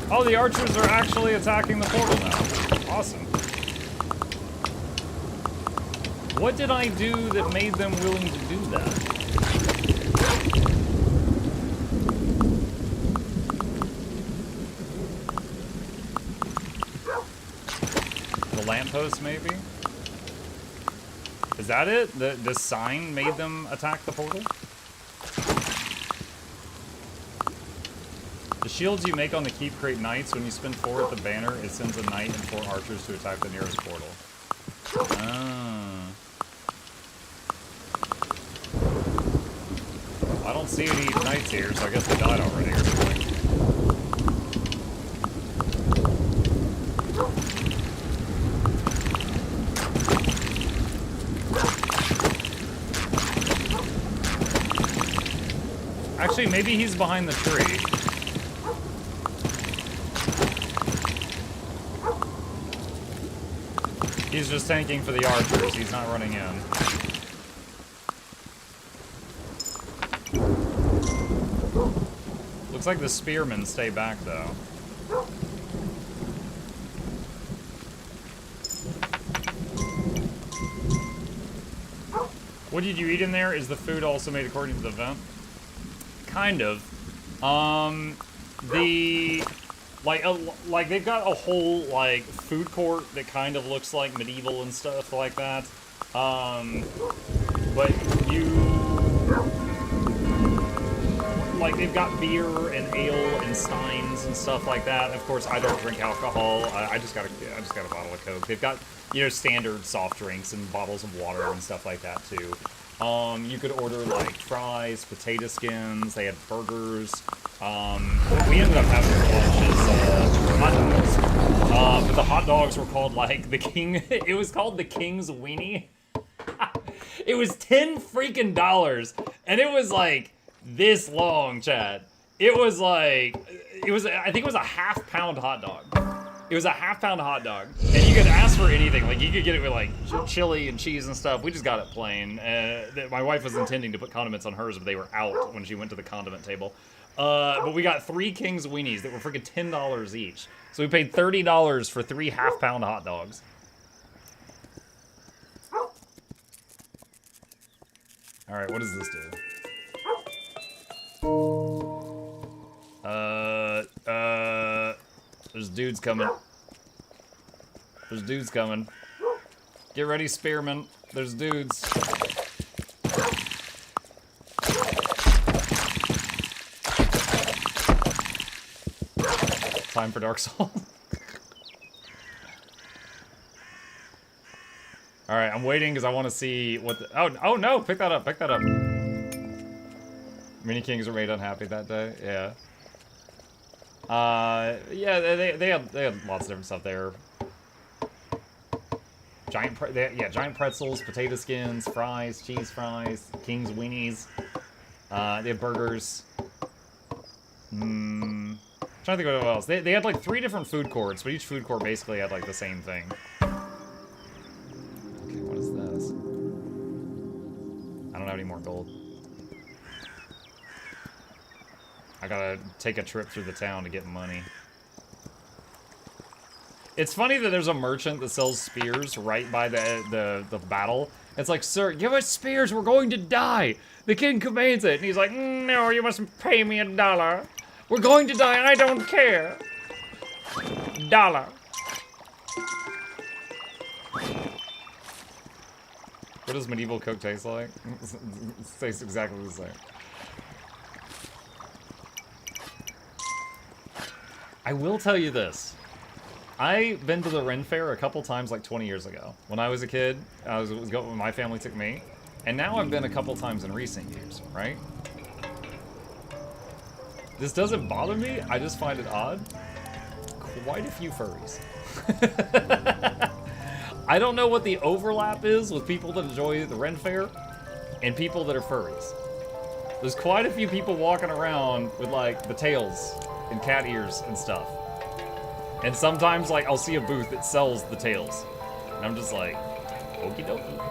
Oh, the archers are actually attacking the portal now. Awesome. What did I do that made them willing to do that? The lamppost, maybe? Is that it? The sign made them attack the portal? The shields you make on the Keep create knights. When you spin 4 at the banner, it sends a knight and 4 archers to attack the nearest portal. Ah. I don't see any knights here, so I guess they died already or something. Actually, maybe he's behind the tree. He's just tanking for the archers. He's not running in. Looks like the spearmen stay back, though. What did you eat in there? Is the food also made according to the event? Kind of. Like they've got a whole like food court that kind of looks like medieval and stuff like that. but you, like, they've got beer and ale and steins and stuff like that. Of course, I don't drink alcohol. I just got a bottle of Coke. They've got, you know, standard soft drinks and bottles of water and stuff like that too. You could order like fries, potato skins. They had burgers. What we ended up having for lunch is hot dogs. But the hot dogs were called like the King. It was called the King's Weenie. It was $10 freaking, and it was like this long, Chad. It was like, I think it was a half-pound hot dog. It was a half-pound hot dog, and you could ask for anything. Like, you could get it with, like, chili and cheese and stuff. We just got it plain. My wife was intending to put condiments on hers, but they were out when she went to the condiment table. But we got 3 King's Weenies that were freaking $10 each. So we paid $30 for 3 half-pound hot dogs. All right, what does this do? There's dudes coming. There's dudes coming. Get ready, spearmen. There's dudes. Time for Dark Souls. Alright, I'm waiting because I want to see what the... Oh no! Pick that up, pick that up. Mini Kings were made unhappy that day, yeah. Yeah, they had lots of different stuff there. Giant pretzels, potato skins, fries, cheese fries, King's Weenies. They had burgers. Trying to think of what else. They had like 3 different food courts, but each food court basically had like the same thing. Okay, what is this? I don't have any more gold. I gotta take a trip through the town to get money. It's funny that there's a merchant that sells spears right by the battle. It's like, sir, give us spears, we're going to die. The king commands it. And he's like, no, you must pay me $1. We're going to die, I don't care. $1. What does medieval Coke taste like? It tastes exactly the same. I will tell you this. I've been to the Ren Fair a couple times like 20 years ago. When I was a kid, my family took me. And now I've been a couple times in recent years, right? This doesn't bother me, I just find it odd. Quite a few furries. I don't know what the overlap is with people that enjoy the Ren Fair and people that are furries. There's quite a few people walking around with like the tails and cat ears and stuff. And sometimes like I'll see a booth that sells the tails. And I'm just like, okie dokie.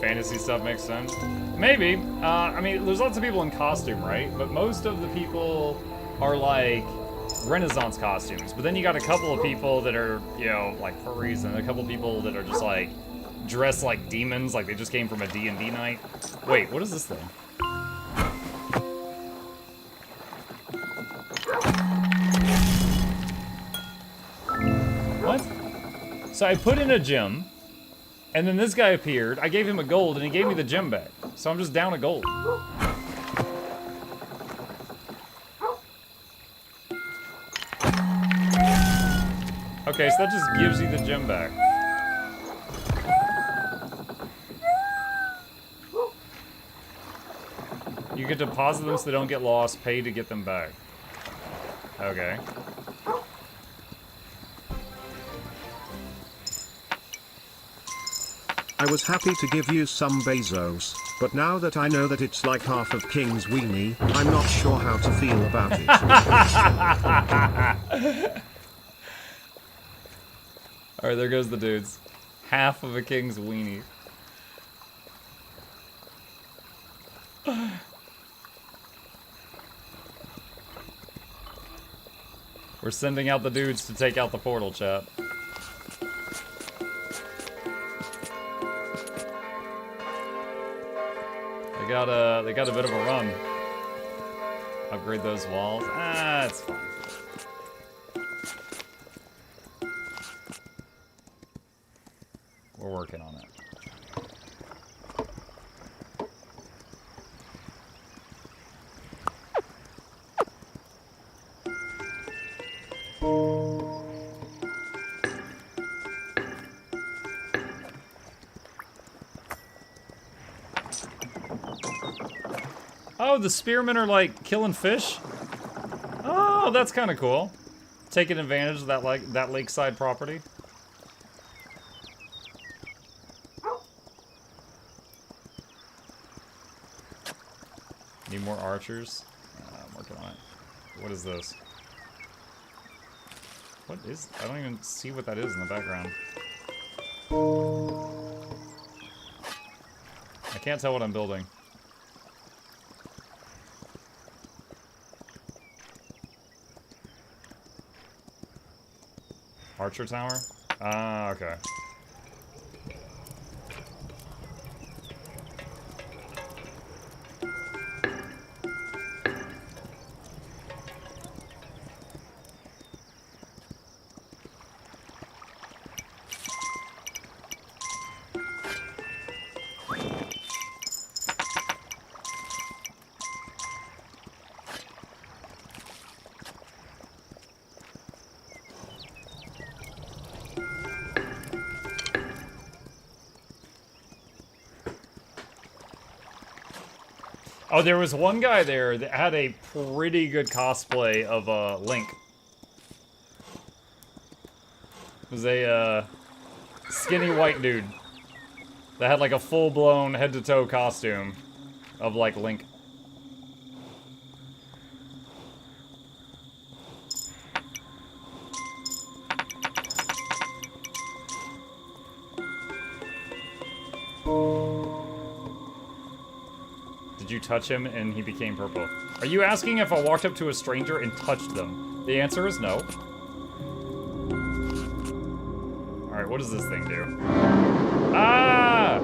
Fantasy stuff makes sense. Maybe. I mean, there's lots of people in costume, right? But most of the people are like Renaissance costumes. But then you got a couple of people that are, you know, like furries, and a couple of people that are just like dressed like demons, like they just came from a D&D night. Wait, what is this thing? What? So I put in a gem. And then this guy appeared, I gave him a gold, and he gave me the gem back. So I'm just down a gold. Okay, so that just gives you the gem back. You get to deposit them so they don't get lost, pay to get them back. Okay. I was happy to give you some Bezos, but now that I know that it's like half of King's Weenie, I'm not sure how to feel about it. Alright, there goes the dudes. Half of a King's Weenie. We're sending out the dudes to take out the portal, chat. They got a bit of a run. Upgrade those walls. Ah, it's fine. We're working on it. Oh, the spearmen are like killing fish? Oh, that's kind of cool. Taking advantage of that that lakeside property. Need more archers? I'm working on it. What is this? What is... I don't even see what that is in the background. I can't tell what I'm building. Archer tower? Ah, okay. Oh, there was one guy there that had a pretty good cosplay of Link. It was a skinny white dude that had like a full-blown head-to-toe costume of like Link. Did you touch him and he became purple? Are you asking if I walked up to a stranger and touched them? The answer is no. Alright, what does this thing do? Ah!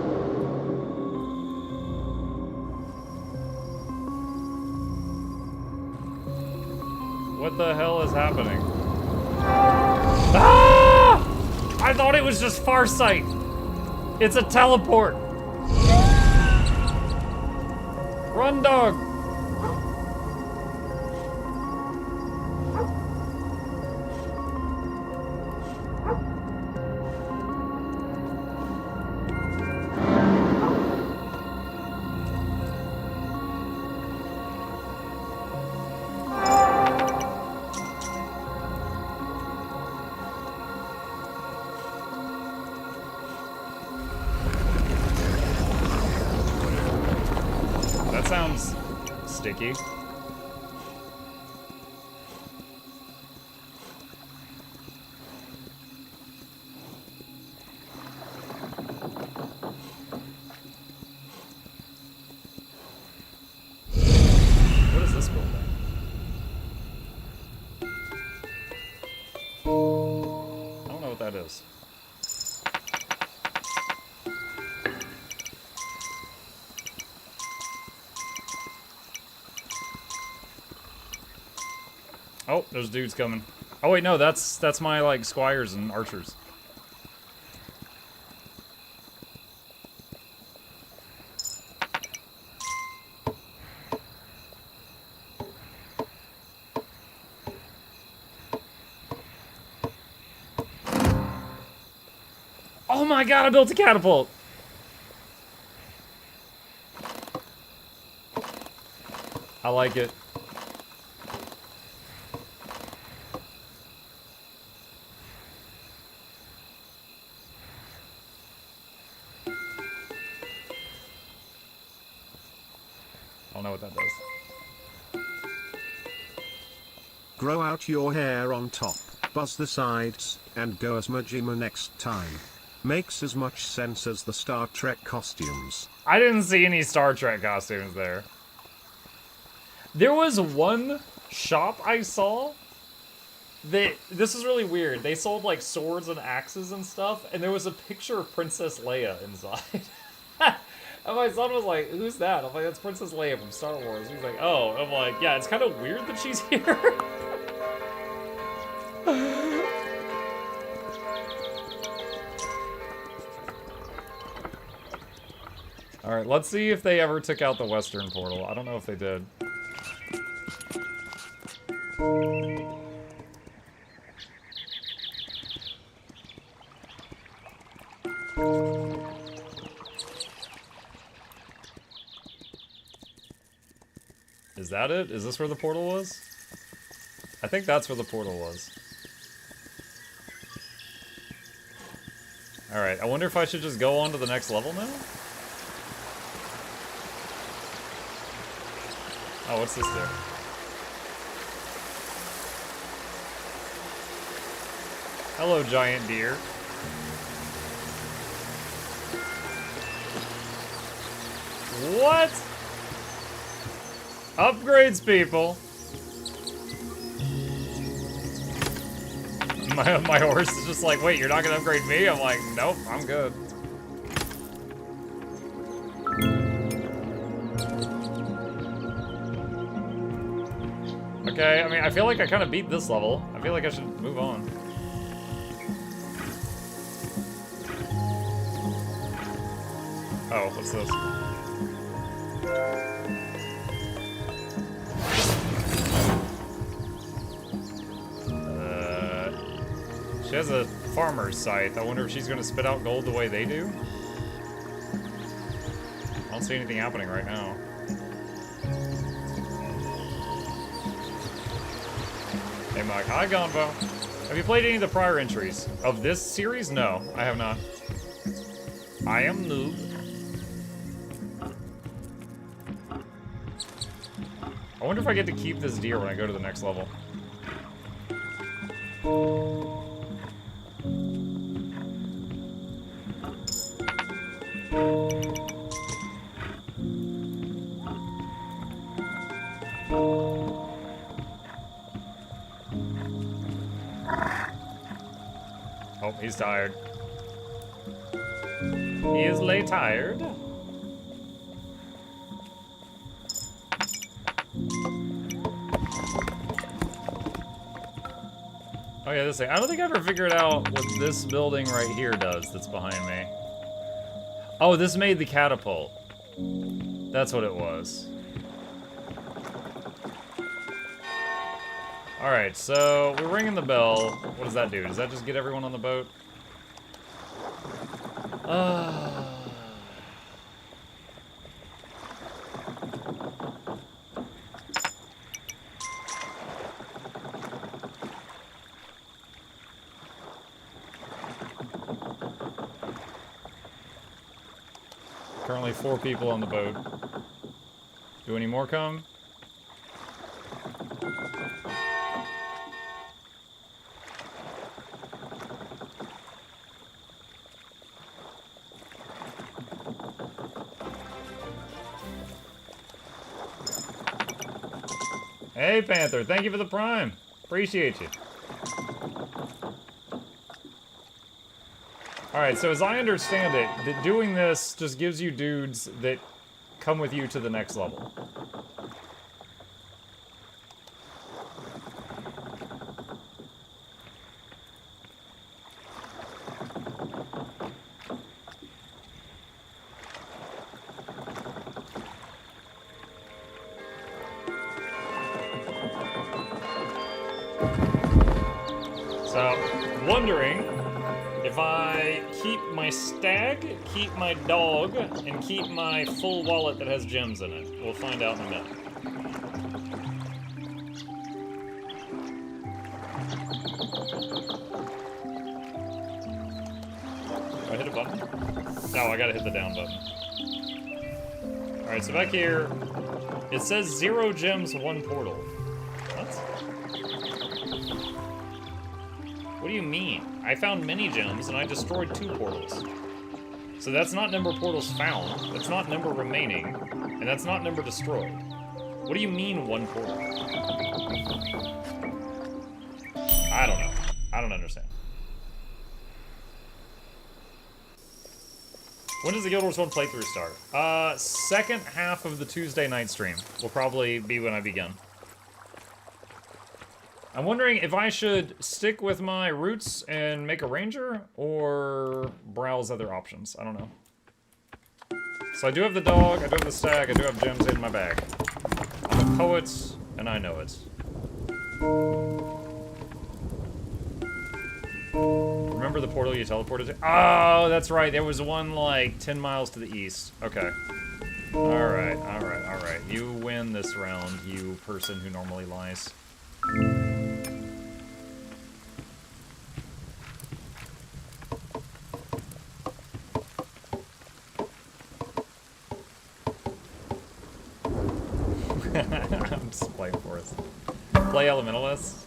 What the hell is happening? Ah! I thought it was just Farsight. It's a teleport. Run, dog! That sounds sticky. What is this building? I don't know what that is. Oh, there's dudes coming. Oh wait, no, that's my like squires and archers. Oh my god, I built a catapult! I like it. I don't know what that does. Grow out your hair on top, buzz the sides, and go as Majima next time. Makes as much sense as the Star Trek costumes. I didn't see any Star Trek costumes there. There was one shop I saw that, this is really weird. They sold like swords and axes and stuff, and there was a picture of Princess Leia inside. And my son was like, who's that? I'm like, that's Princess Leia from Star Wars. He's like, oh. I'm like, yeah, it's kind of weird that she's here. Alright, let's see if they ever took out the western portal. I don't know if they did. Is that it? Is this where the portal was? I think that's where the portal was. Alright, I wonder if I should just go on to the next level now? Oh, what's this there? Hello, giant deer. What? Upgrades, people. My horse is just like, wait, you're not gonna upgrade me? I'm like, nope, I'm good. Okay, I mean, I feel like I kind of beat this level. I feel like I should move on. Oh, what's this? She has a farmer's scythe. I wonder if she's gonna spit out gold the way they do? I don't see anything happening right now. Hey Mike, hi Gonvo. Have you played any of the prior entries of this series? No, I have not. I am noob. I wonder if I get to keep this deer when I go to the next level. Oh, he's tired. He is lay tired. Oh yeah, this thing. I don't think I ever figured out what this building right here does that's behind me. Oh, this made the catapult. That's what it was. Alright, so we're ringing the bell. What does that do? Does that just get everyone on the boat? Currently 4 people on the boat. Do any more come? Hey Panther, thank you for the prime. Appreciate you. Alright, so as I understand it, that doing this just gives you dudes that come with you to the next level. So, wondering if I keep my stag, keep my dog, and keep my full wallet that has gems in it. We'll find out in a minute. Do I hit a button? No, I gotta hit the down button. Alright, so back here, it says 0 gems, 1 portal. What? What do you mean? I found mini gems and I destroyed 2 portals. So that's not number portals found, that's not number remaining, and that's not number destroyed. What do you mean 1 portal? I don't know. I don't understand. When does the Guild Wars 1 playthrough start? Second half of the Tuesday night stream will probably be when I begin. I'm wondering if I should stick with my roots and make a ranger, or browse other options. I don't know. So I do have the dog, I do have the stag, I do have gems in my bag. I'm a poet, and I know it. Remember the portal you teleported to? Oh, that's right. There was one, like, 10 miles to the east. Okay. Alright, alright, alright. You win this round, you person who normally lies. I'm just playing for us. Play Elementalists?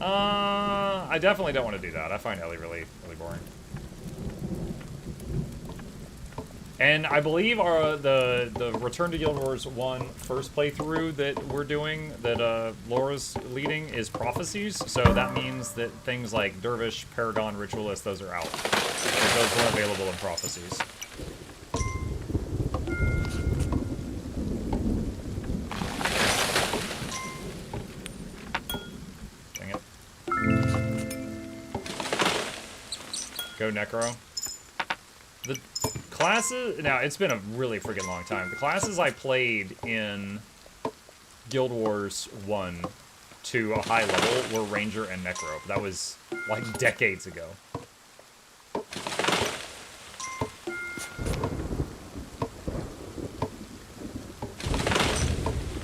I definitely don't want to do that. I find Ellie really boring. And I believe the Return to Guild Wars 1 first playthrough that we're doing, that Laura's leading, is Prophecies. So that means that things like Dervish, Paragon, Ritualist, those are out. Those weren't available in Prophecies. Go Necro. The classes... Now, it's been a really freaking long time. The classes I played in Guild Wars 1 to a high level were Ranger and Necro. That was, like, decades ago.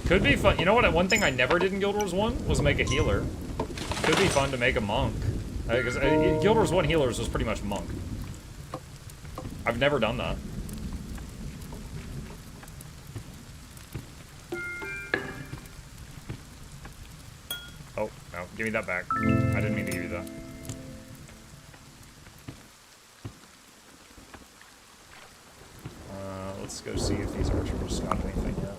Could be fun. You know what? One thing I never did in Guild Wars 1 was make a healer. Could be fun to make a monk. Because Guild Wars 1 healers was pretty much monk. I've never done that. Oh, no. Give me that back. I didn't mean to give you that. Let's go see if these archers got anything yet.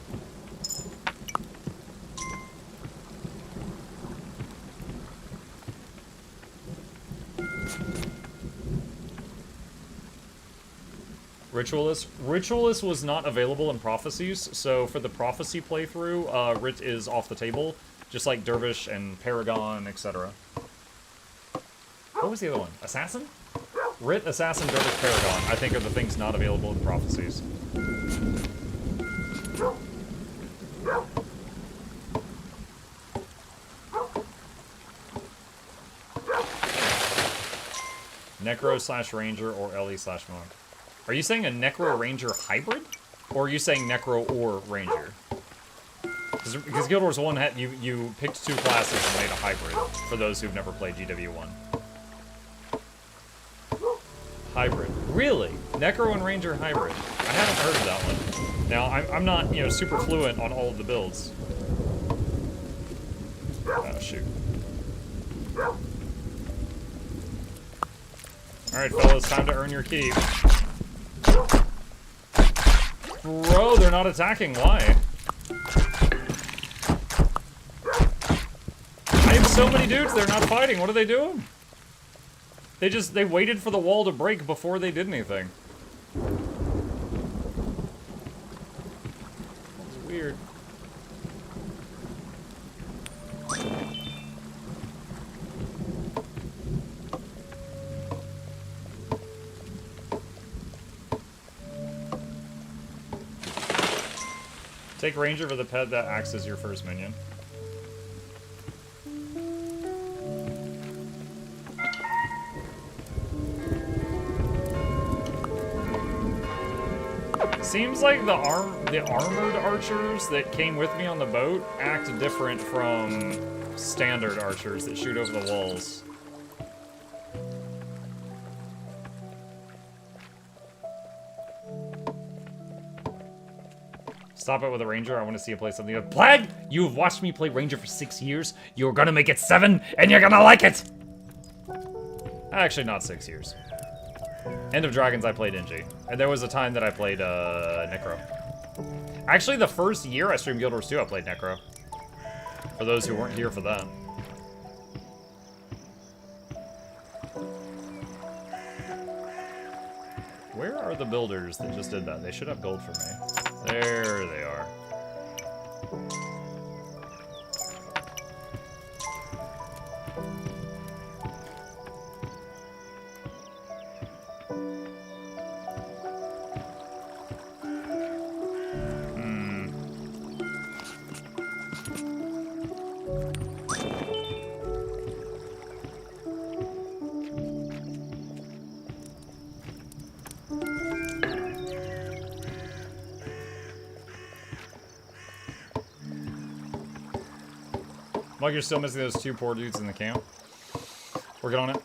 Ritualist was not available in Prophecies, so for the Prophecy playthrough, Rit is off the table, just like Dervish and Paragon, etc. What was the other one? Assassin? Rit, Assassin, Dervish, Paragon, I think are the things not available in Prophecies. Necro / Ranger or Ellie / Monk. Are you saying a Necro-Ranger hybrid? Or are you saying Necro or Ranger? Because Guild Wars 1 had, you picked 2 classes and made a hybrid, for those who've never played GW1. Hybrid. Really? Necro and Ranger hybrid. I haven't heard of that one. Now, I'm not, you know, super fluent on all of the builds. Oh, shoot. Alright, fellas, time to earn your keep. Bro, they're not attacking. Why? I have so many dudes, they're not fighting. What are they doing? They waited for the wall to break before they did anything. That's weird. Take Ranger for the pet that acts as your first minion. Seems like the armored archers that came with me on the boat act different from standard archers that shoot over the walls. Stop it with a Ranger. I want to see you play something. Plague! You've watched me play Ranger for 6 years. You're gonna make it 7, and you're gonna like it! Actually, not 6 years. End of Dragons, I played NG. And there was a time that I played Necro. Actually, the first year I streamed Guild Wars 2, I played Necro. For those who weren't here for that. Where are the builders that just did that? They should have gold for me. There they are. Mug, you're still missing those 2 poor dudes in the camp. Working on it.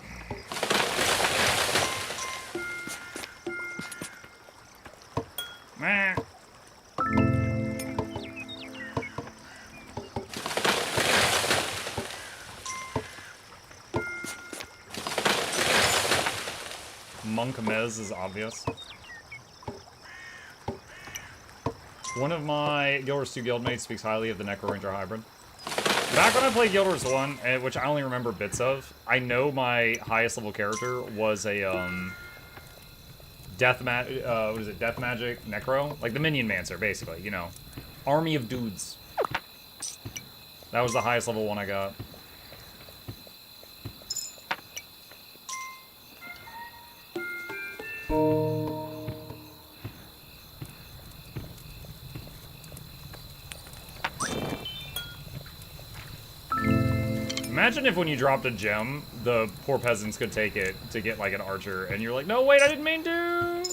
Meh. Monk Mez is obvious. One of my Guild Wars 2 guildmates speaks highly of the Necro Ranger hybrid. Back when I played Guild Wars 1, which I only remember bits of, I know my highest level character was a, Death Magic Necro? Like the Minion Mancer, basically, you know. Army of dudes. That was the highest level one I got. Imagine if when you dropped a gem, the poor peasants could take it to get like an archer, and you're like, no, wait, I didn't mean to!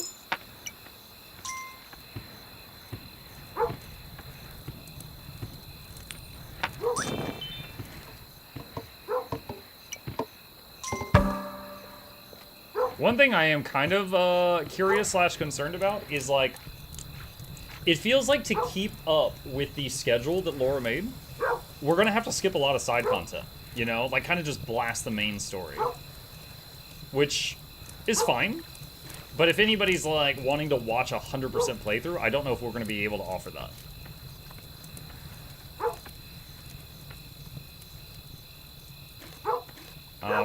One thing I am kind of curious / concerned about is like, it feels like to keep up with the schedule that Laura made, we're gonna have to skip a lot of side content. You know, like kind of just blast the main story. Which is fine. But if anybody's like wanting to watch a 100% playthrough, I don't know if we're going to be able to offer that.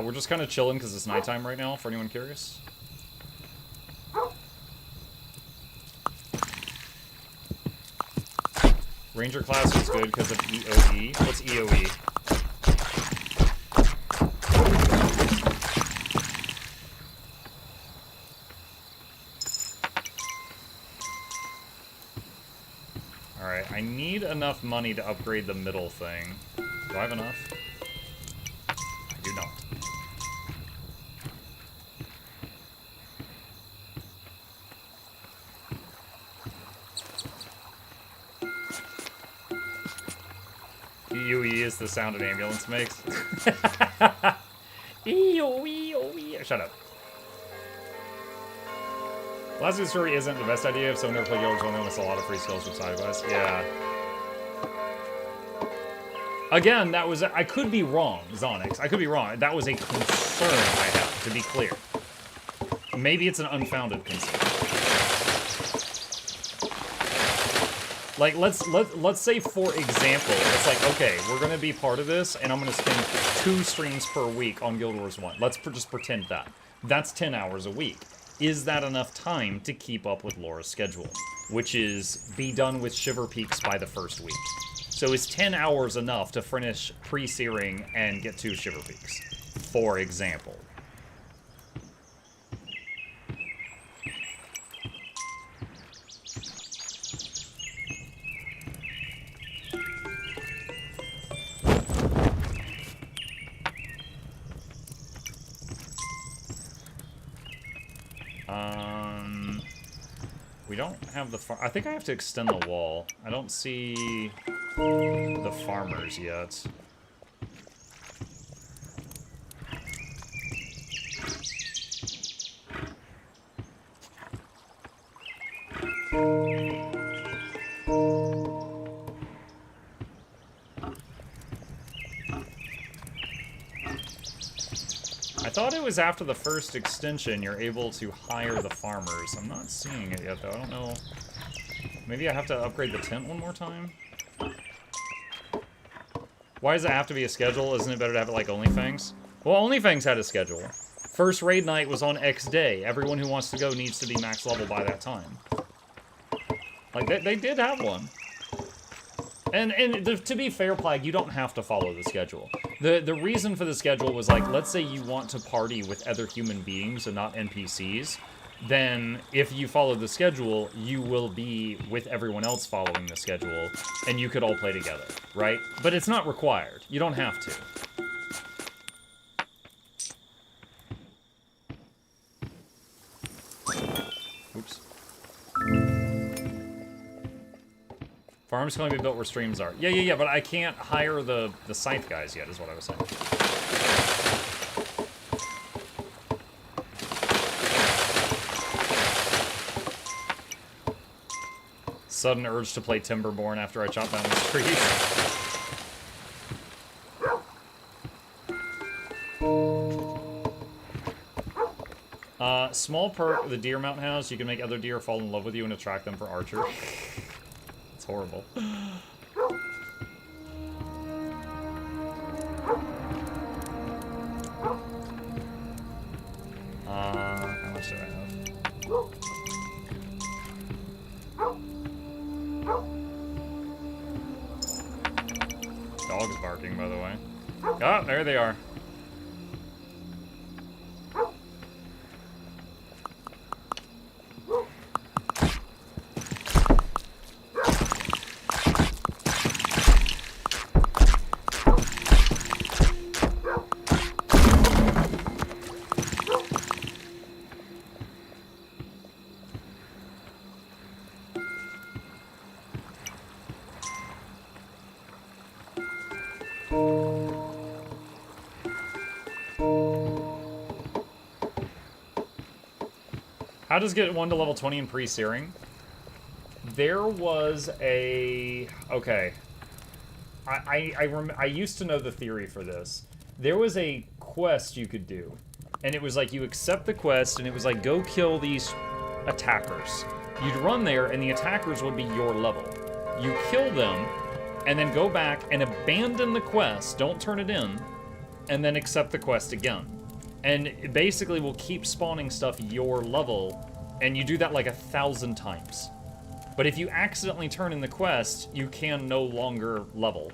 We're just kind of chilling because it's nighttime right now, for anyone curious. Ranger class is good because of EOE. What's EOE? Alright, I need enough money to upgrade the middle thing. Do I have enough? I do not. EOE is the sound an ambulance makes. EOE. Shut up. Last Good Story isn't the best idea if someone never played Guild Wars 1, they miss a lot of free skills with side quests. Yeah. Again, that was... I could be wrong, Zonix. I could be wrong. That was a concern I have, to be clear. Maybe it's an unfounded concern. Like, let's say, for example, it's like, okay, we're going to be part of this, and I'm going to spend 2 streams per week on Guild Wars 1. Let's just pretend that. That's 10 hours a week. Is that enough time to keep up with Laura's schedule? Which is, be done with Shiver Peaks by the first week. So is 10 hours enough to finish pre-searing and get to Shiver Peaks? For example. We don't have the I think I have to extend the wall. I don't see the farmers yet. I thought it was after the first extension you're able to hire the farmers. I'm not seeing it yet, though. I don't know. Maybe I have to upgrade the tent one more time? Why does it have to be a schedule? Isn't it better to have it like OnlyFans? Well, OnlyFans had a schedule. First raid night was on X day. Everyone who wants to go needs to be max level by that time. Like, they did have one. And to be fair, Plague, you don't have to follow the schedule. The reason for the schedule was, like, let's say you want to party with other human beings and not NPCs, then if you follow the schedule, you will be with everyone else following the schedule, and you could all play together, right? But it's not required. You don't have to. Oops. Farms can only be built where streams are. Yeah, but I can't hire the scythe guys yet, is what I was saying. Sudden urge to play Timberborn after I chop down the trees. Small perk the deer mount has, you can make other deer fall in love with you and attract them for archery. It's horrible. How much do I have? Dog's barking, by the way. Oh, there they are. How does get 1 to level 20 in pre-searing? There was a... Okay. I used to know the theory for this. There was a quest you could do. And it was like you accept the quest, and it was like, go kill these attackers. You'd run there, and the attackers would be your level. You kill them, and then go back and abandon the quest, don't turn it in, and then accept the quest again. And it basically will keep spawning stuff your level, and you do that like 1,000 times. But if you accidentally turn in the quest, you can no longer level.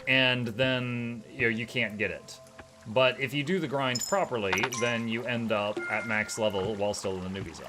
And then, you can't get it. But if you do the grind properly, then you end up at max level while still in the newbie zone.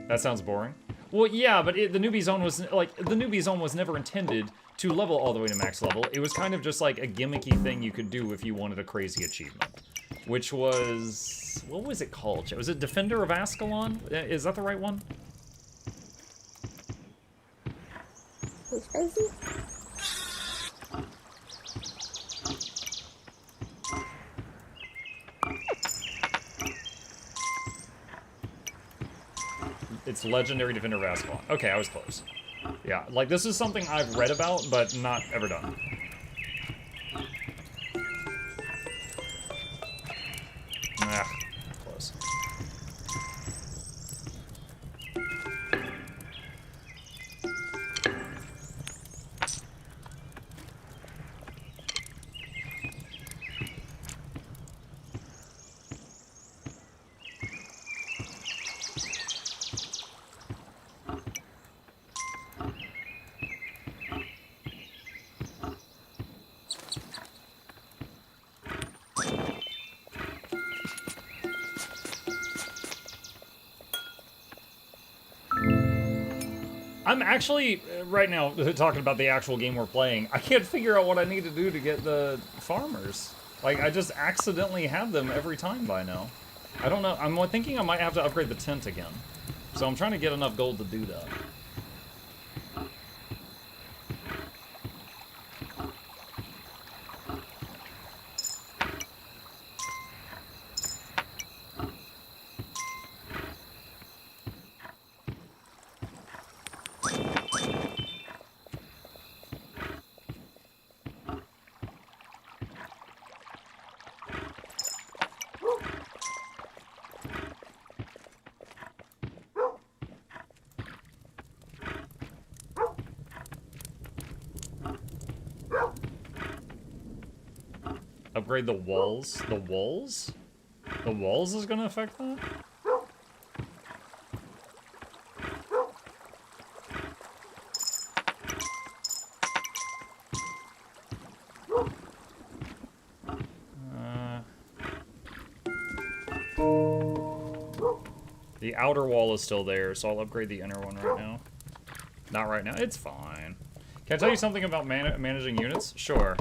That sounds boring. Well, yeah, but the newbie zone was, like, the newbie zone was never intended to level all the way to max level. It was kind of just like a gimmicky thing you could do if you wanted a crazy achievement. Which was... What was it called? Was it Defender of Ascalon? Is that the right one? Who's crazy? It's Legendary Defender of Ascalon. Okay, I was close. Yeah, like, this is something I've read about, but not ever done. Ah, close. I'm actually, right now, talking about the actual game we're playing, I can't figure out what I need to do to get the farmers. Like, I just accidentally have them every time by now. I don't know, I'm thinking I might have to upgrade the tent again. So I'm trying to get enough gold to do that. upgrade the walls. The walls? The walls is gonna affect that? The outer wall is still there, so I'll upgrade the inner one right now. Not right now. It's fine. Can I tell you something about managing units? Sure.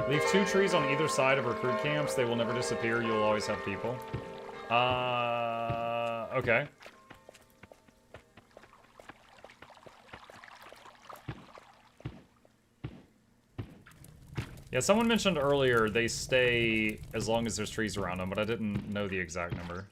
Leave 2 trees on either side of recruit camps. They will never disappear. You'll always have people. Okay. Yeah, someone mentioned earlier they stay as long as there's trees around them, but I didn't know the exact number.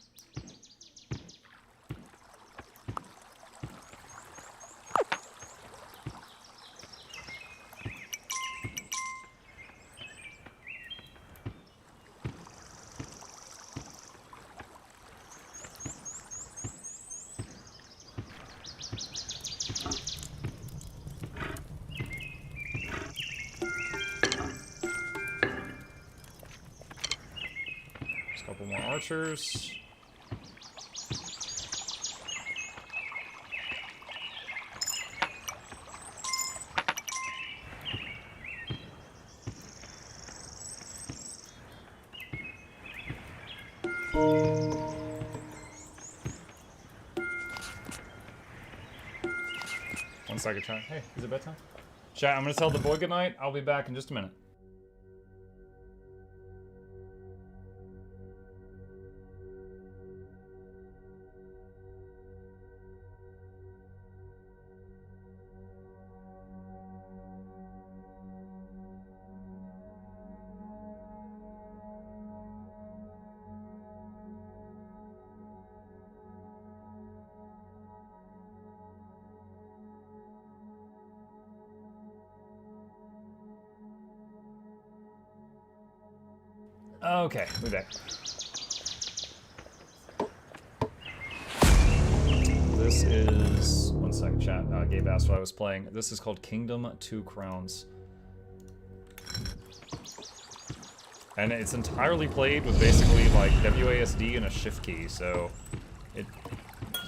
Couple more archers. One second, chat. Hey, is it bedtime? Chat, I'm gonna tell the boy goodnight. I'll be back in just a minute. Okay, we're back. This is... One second, chat. Gabe asked what I was playing. This is called Kingdom 2 Crowns. And it's entirely played with basically, like, WASD and a shift key, so...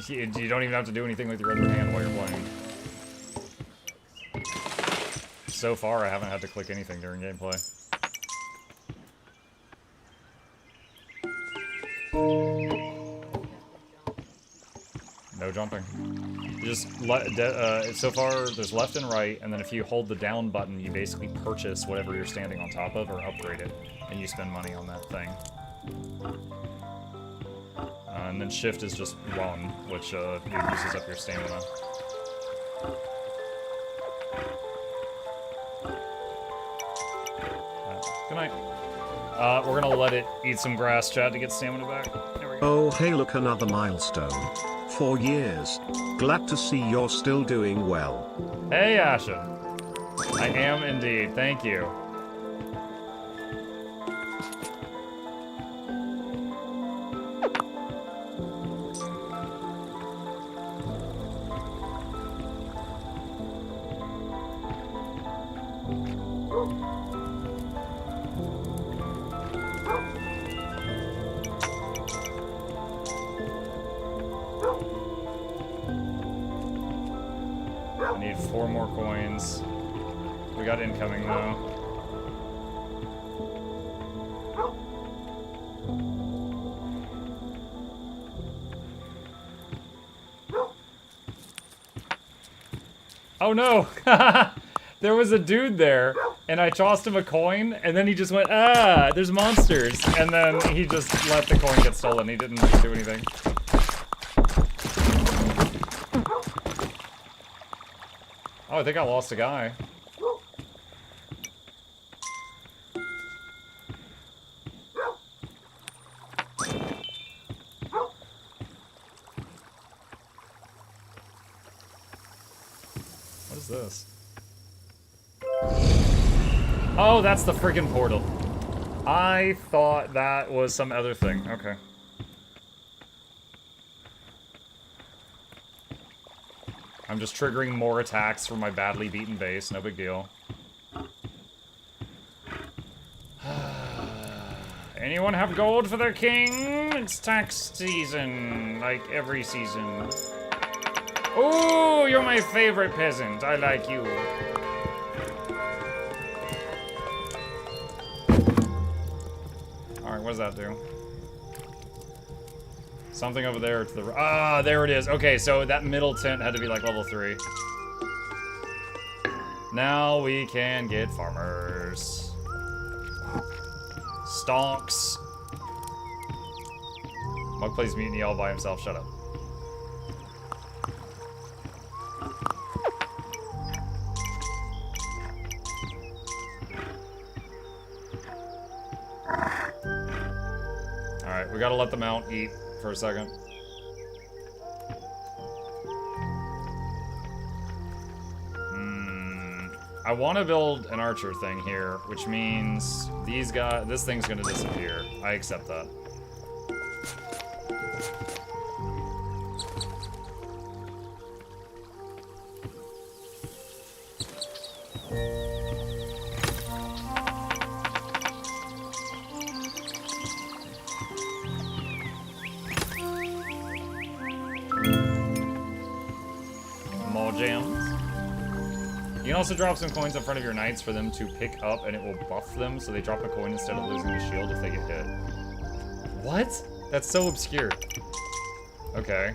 You don't even have to do anything with your other hand while you're playing. So far, I haven't had to click anything during gameplay. No jumping. Just so far, there's left and right, and then if you hold the down button, you basically purchase whatever you're standing on top of or upgrade it, and you spend money on that thing. And then shift is just run, which uses up your stamina. Good night. We're gonna let it eat some grass, chat, to get stamina back. There we go. Oh hey, look, another milestone. 4 years. Glad to see you're still doing well. Hey, Asha. I am indeed. Thank you. I need 4 more coins. We got incoming though. Oh no! There was a dude there, and I tossed him a coin, and then he just went, ah, there's monsters, and then he just let the coin get stolen. He didn't do anything. Oh, I think I lost a guy. What is this? Oh, that's the friggin' portal. I thought that was some other thing. Okay. I'm just triggering more attacks from my badly beaten base. No big deal. Anyone have gold for their king? It's tax season, like every season. Oh, you're my favorite peasant. I like you. Alright, what does that do? Something over there to the... Ah, there it is. Okay, so that middle tent had to be like level 3. Now we can get farmers. Stonks. Mug plays Mutiny all by himself. Shut up. Alright, we gotta let the mount eat for a second. I want to build an archer thing here, which means these guys, this thing's gonna disappear. I accept that. More gems. You can also drop some coins in front of your knights for them to pick up, and it will buff them so they drop a coin instead of losing the shield if they get hit. What? That's so obscure. Okay.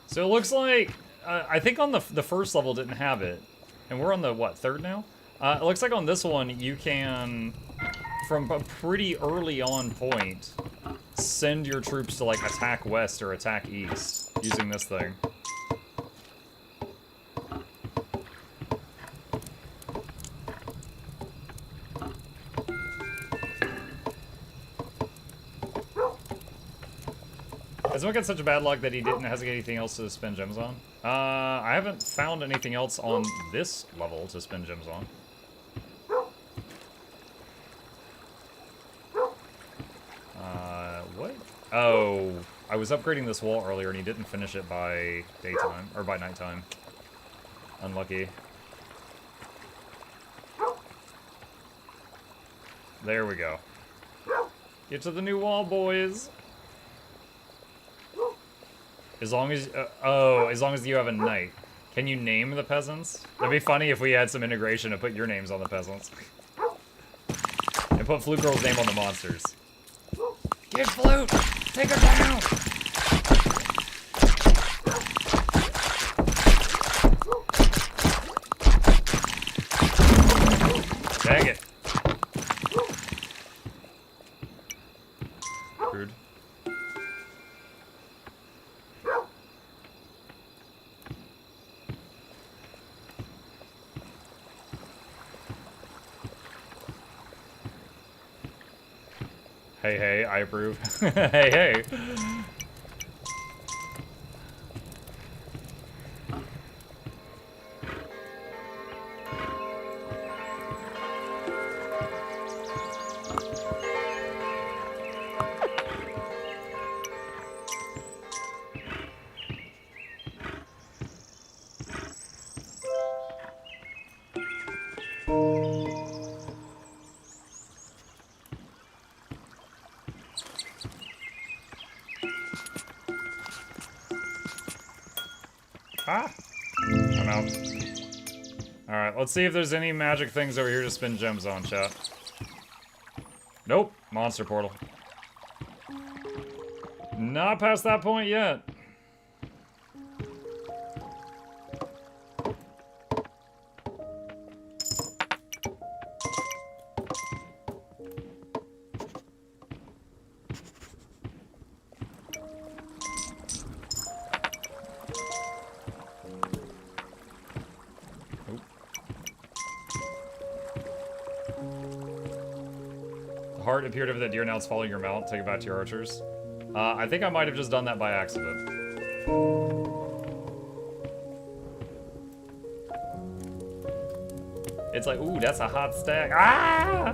So it looks like, I think on the first level didn't have it. And we're on the, what, third now? It looks like on this one, you can, from a pretty early on point, send your troops to, like, attack west or attack east using this thing. Has someone got such a bad luck that he hasn't got anything else to spend gems on? I haven't found anything else on this level to spend gems on. What? Oh, I was upgrading this wall earlier and he didn't finish it by daytime, or by nighttime. Unlucky. There we go. Get to the new wall, boys. As long as, as long as you have a knight. Can you name the peasants? That'd be funny if we had some integration to put your names on the peasants. And put Flute Girl's name on the monsters. Get Flute! Take her down! Dang it. Rude. Hey, hey, I approve. Hey, hey. Ah! I'm out. Alright, let's see if there's any magic things over here to spin gems on, chat. Nope. Monster portal. Not past that point yet. Heart appeared over that deer, now it's following your mount. Take it back to your archers. I think I might have just done that by accident. It's like, ooh, that's a hot stack. Ah!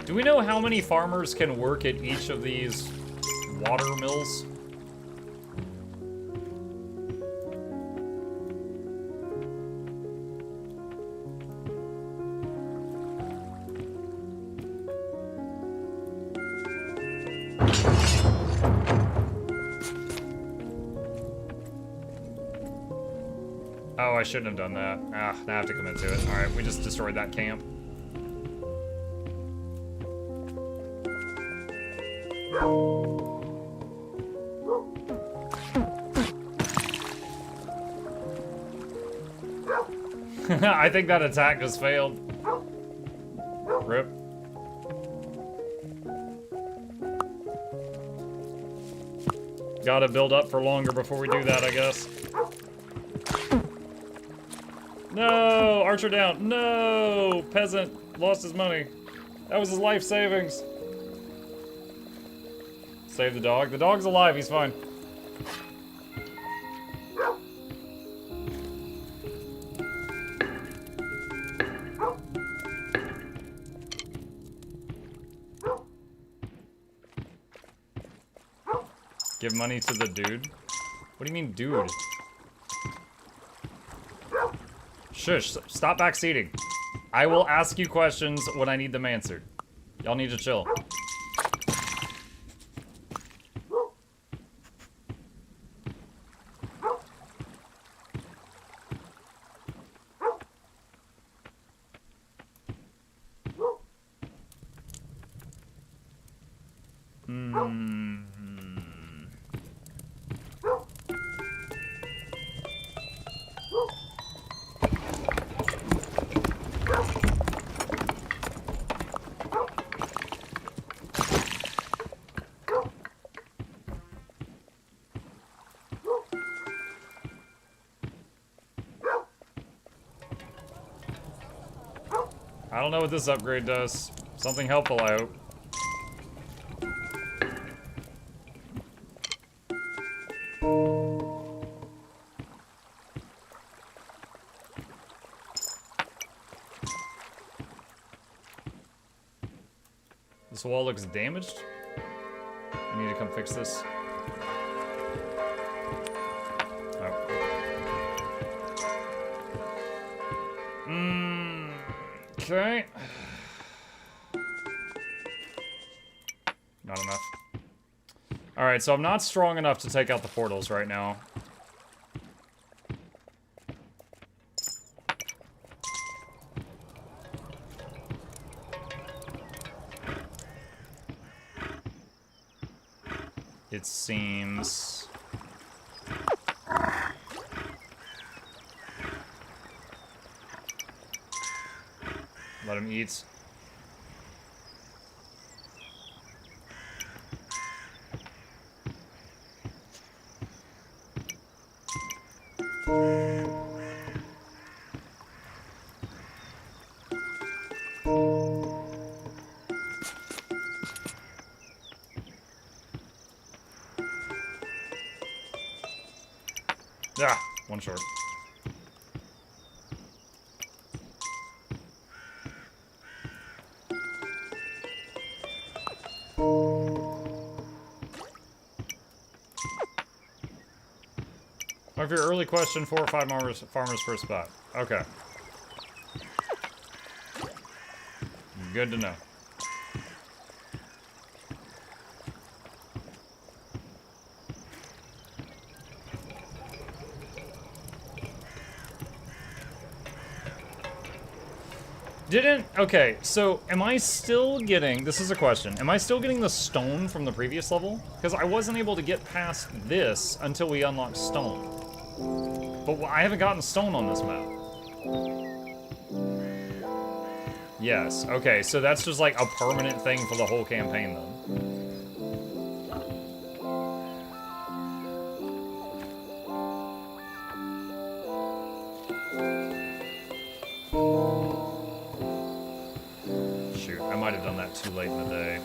Do we know how many farmers can work at each of these water mills? Oh, I shouldn't have done that. Ah, now I have to commit to it. Alright, we just destroyed that camp. I think that attack just failed. Rip. Gotta build up for longer before we do that, I guess. No! Archer down. No! Peasant lost his money. That was his life savings. Save the dog. The dog's alive. He's fine. Give money to the dude? What do you mean, dude? Shush, stop backseating. I will ask you questions when I need them answered. Y'all need to chill. I don't know what this upgrade does. Something helpful, I hope. This wall looks damaged. I need to come fix this. Oh. Okay. Not enough. Alright, so I'm not strong enough to take out the portals right now. It seems... Let him eat. Ah, one short. Of your early question, 4 or 5 farmers per spot. Okay. Good to know. Okay, so am I still getting, this is a question, am I still getting the stone from the previous level? Because I wasn't able to get past this until we unlocked stone. But I haven't gotten stone on this map. Yes, okay, so that's just like a permanent thing for the whole campaign then. Shoot, I might have done that too late in the day.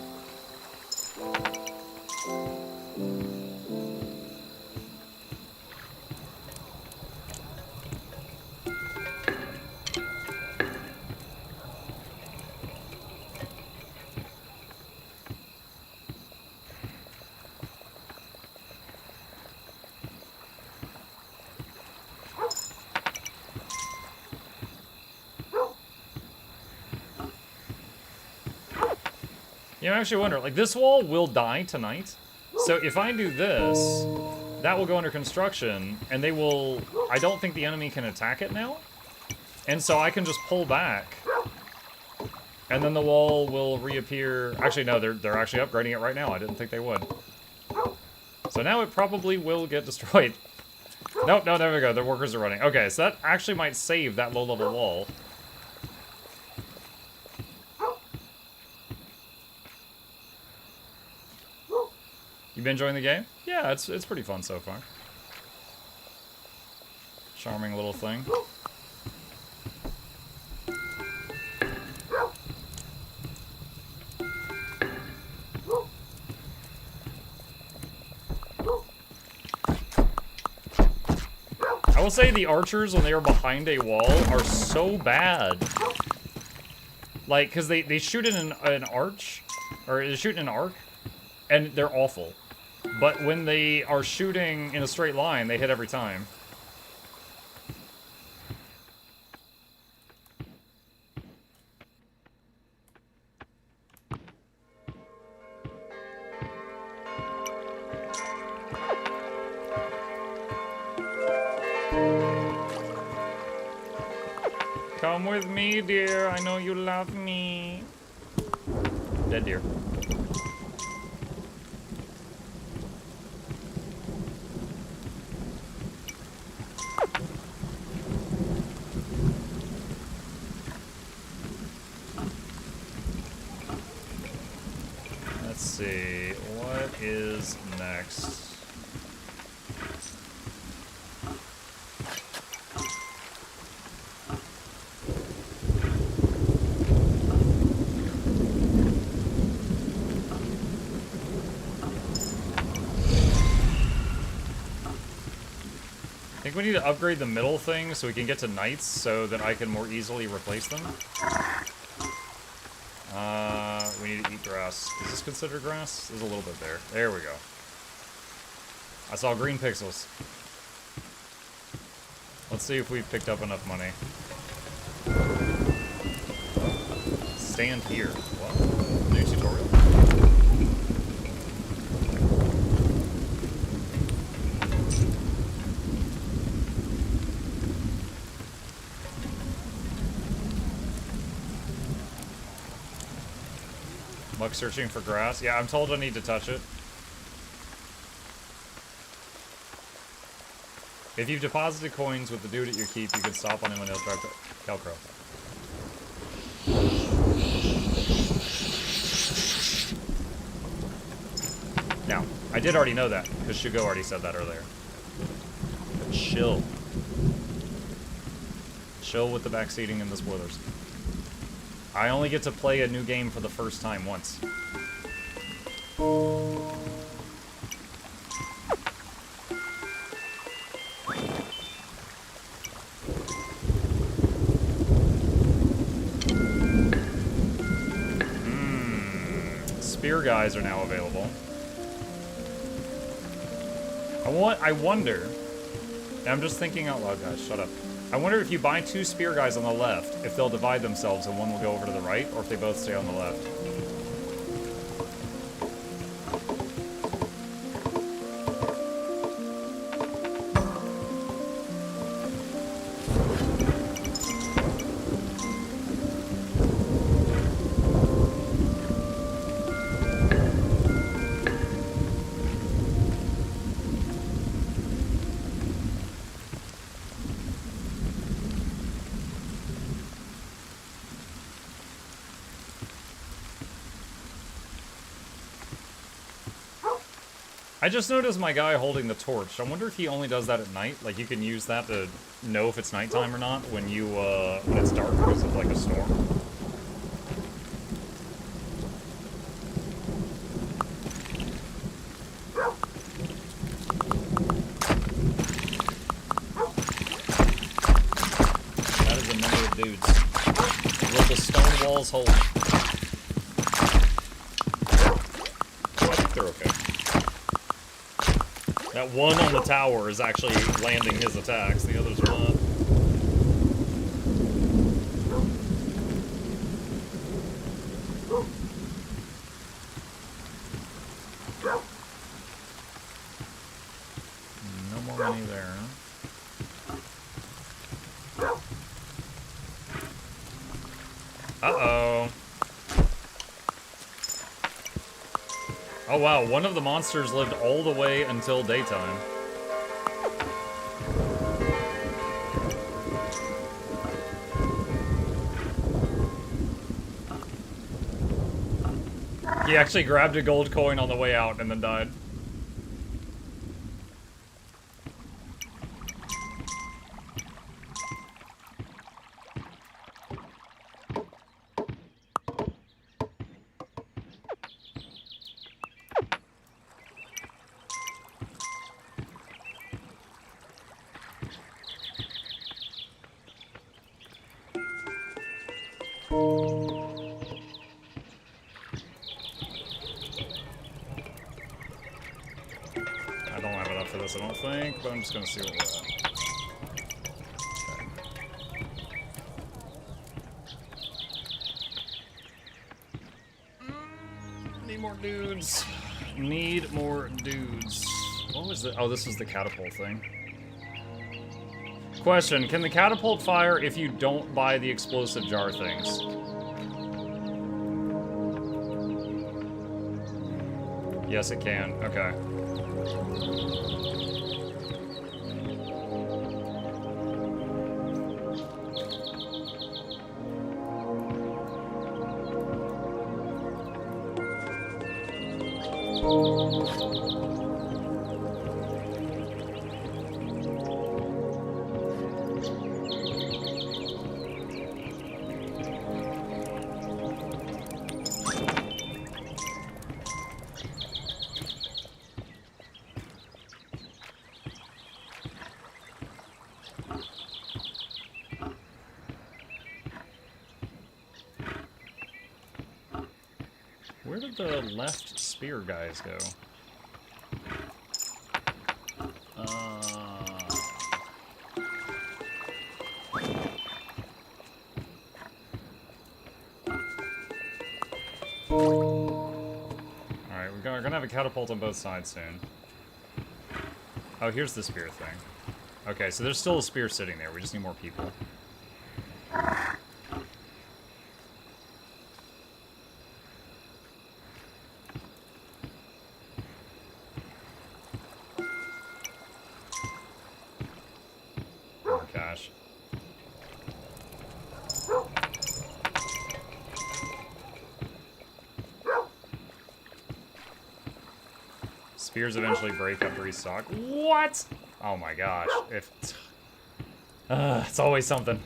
You know, I actually wonder, like, this wall will die tonight. So if I do this, that will go under construction, and they will... I don't think the enemy can attack it now. And so I can just pull back. And then the wall will reappear... Actually, no, they're actually upgrading it right now. I didn't think they would. So now it probably will get destroyed. Nope, no, there we go. The workers are running. Okay, so that actually might save that low-level wall. You been enjoying the game? Yeah, it's pretty fun so far. Charming little thing. I will say the archers, when they are behind a wall, are so bad. Like, because they shoot in an arch, or they shoot in an arc, and they're awful. But when they are shooting in a straight line, they hit every time. Come with me, dear. I know you love me. Dead deer. Let's see, what is next? I think we need to upgrade the middle thing so we can get to knights so that I can more easily replace them. We need to eat grass. Is this considered grass? There's a little bit there. There we go. I saw green pixels. Let's see if we've picked up enough money. Stand here. What? New tutorial? Muck searching for grass. Yeah, I'm told I need to touch it. If you've deposited coins with the dude at your keep, you can stop on him when he'll try to Calcro. Now, I did already know that, because Shugo already said that earlier. But chill. Chill with the backseating and the spoilers. I only get to play a new game for the first time once. Spear guys are now available. I wonder, and I'm just thinking out loud, guys, shut up. I wonder if you buy 2 spear guys on the left, if they'll divide themselves and one will go over to the right, or if they both stay on the left. I just noticed my guy holding the torch. I wonder if he only does that at night. Like, you can use that to know if it's nighttime or not when you, when it's dark because of, like, a storm. That is a number of dudes. Will the stone walls hold? I think they're okay. That one on the tower is actually landing his attacks, the others are not. No more money there. Uh-oh. Oh wow, one of the monsters lived all the way until daytime. He actually grabbed a gold coin on the way out and then died. I don't have enough for this, I don't think, but I'm just gonna see what we're at. Need more dudes. Need more dudes. What was it? Oh, this was the catapult thing. Question, can the catapult fire if you don't buy the explosive jar things? Yes, it can. Okay. Where did the left spear guys go? Alright, we're gonna have a catapult on both sides soon. Oh, here's the spear thing. Okay, so there's still a spear sitting there. We just need more people. Oh, gosh. Spears eventually break up restock. What? Oh my gosh. It's always something.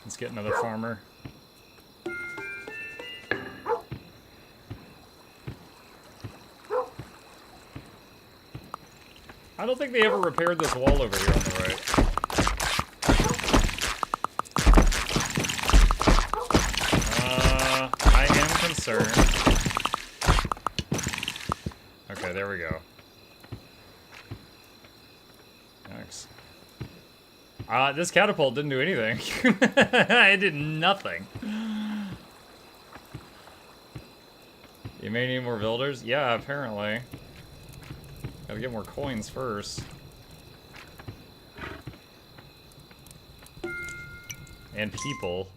Let's get another farmer. I don't think they ever repaired this wall over here on the right. I am concerned. Okay, there we go. Thanks. This catapult didn't do anything. It did nothing. You may need more builders? Yeah, apparently. Gotta get more coins first. And people.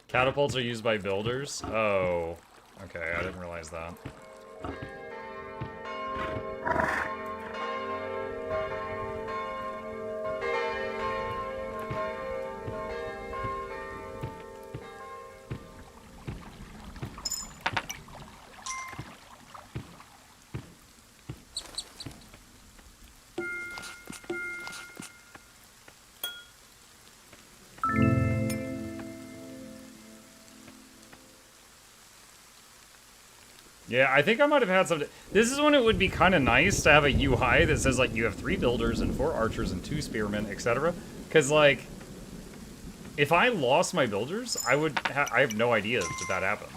Catapults are used by builders? Oh. Okay, I didn't realize that. Yeah, I think I might have had some... This is when it would be kind of nice to have a UI that says, like, you have 3 builders and 4 archers and 2 spearmen, etc. Because, like, if I lost my builders, I have no idea that happened.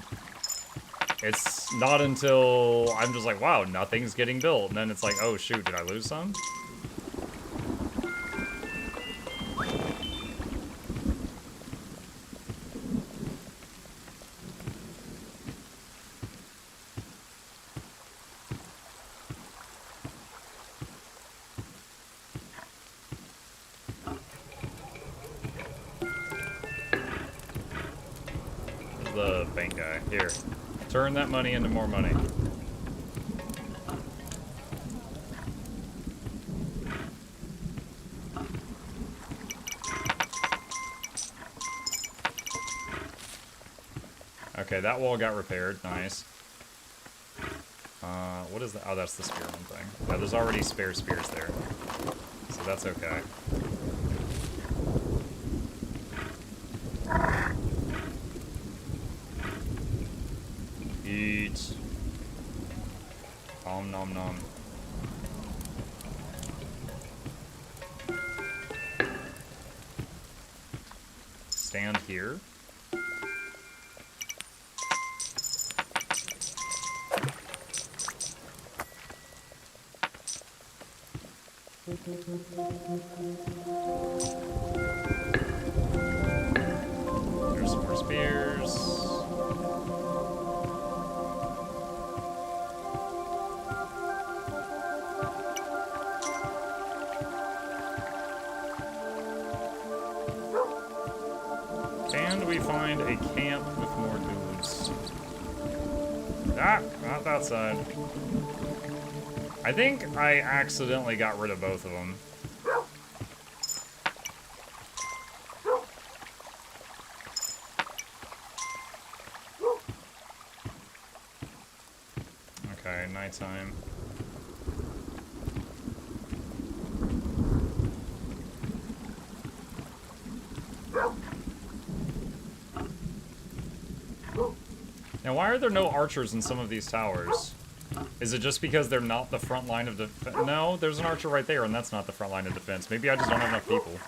It's not until I'm just like, wow, nothing's getting built. And then it's like, oh, shoot, did I lose some? The bank guy. Here. Turn that money into more money. Okay, that wall got repaired. Nice. What is that? Oh, that's the spearman thing. Yeah, there's already spare spears there. So that's okay. Eat. Om nom nom. Stand here. There's some more spears. And we find a camp with more dudes. Ah, not that side. I think I accidentally got rid of both of them. Okay, nighttime. Now, why are there no archers in some of these towers? Is it just because they're not the front line of defense? No, there's an archer right there, and that's not the front line of defense. Maybe I just don't have enough people.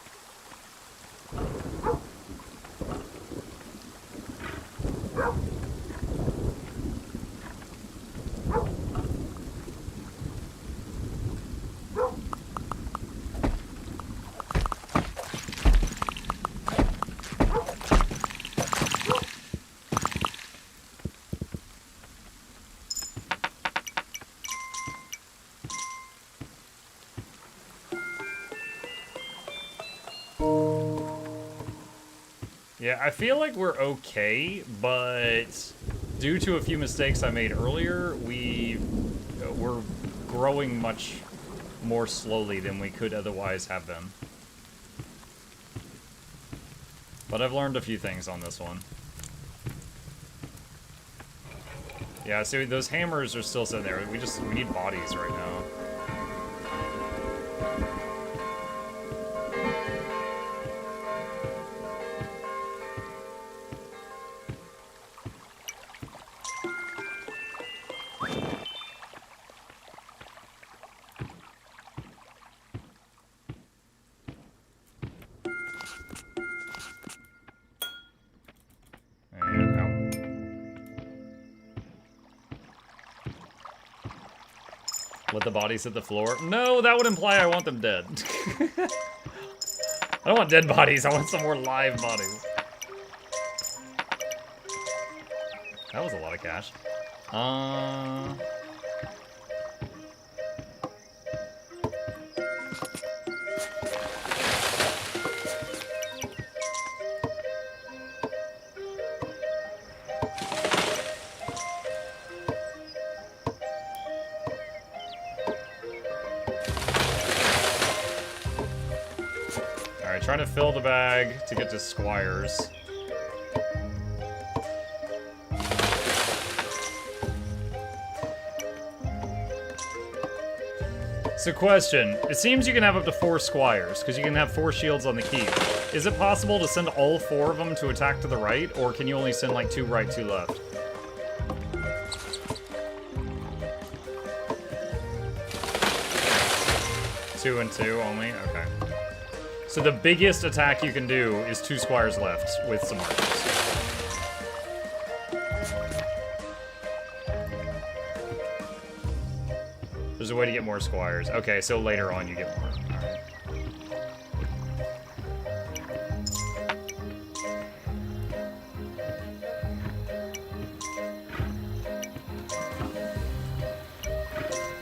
Yeah, I feel like we're okay, but due to a few mistakes I made earlier, we're growing much more slowly than we could otherwise have been. But I've learned a few things on this one. Yeah, see, those hammers are still sitting there. We need bodies right now. Let the bodies hit the floor. No, that would imply I want them dead. I don't want dead bodies. I want some more live bodies. That was a lot of cash. Trying to fill the bag to get to Squires. So question, it seems you can have up to 4 Squires, because you can have 4 shields on the keep. Is it possible to send all 4 of them to attack to the right, or can you only send like 2 right, 2 left? 2 and 2 only? Okay. So the biggest attack you can do is 2 squires left with some archers. There's a way to get more squires. Okay, so later on you get more. Alright.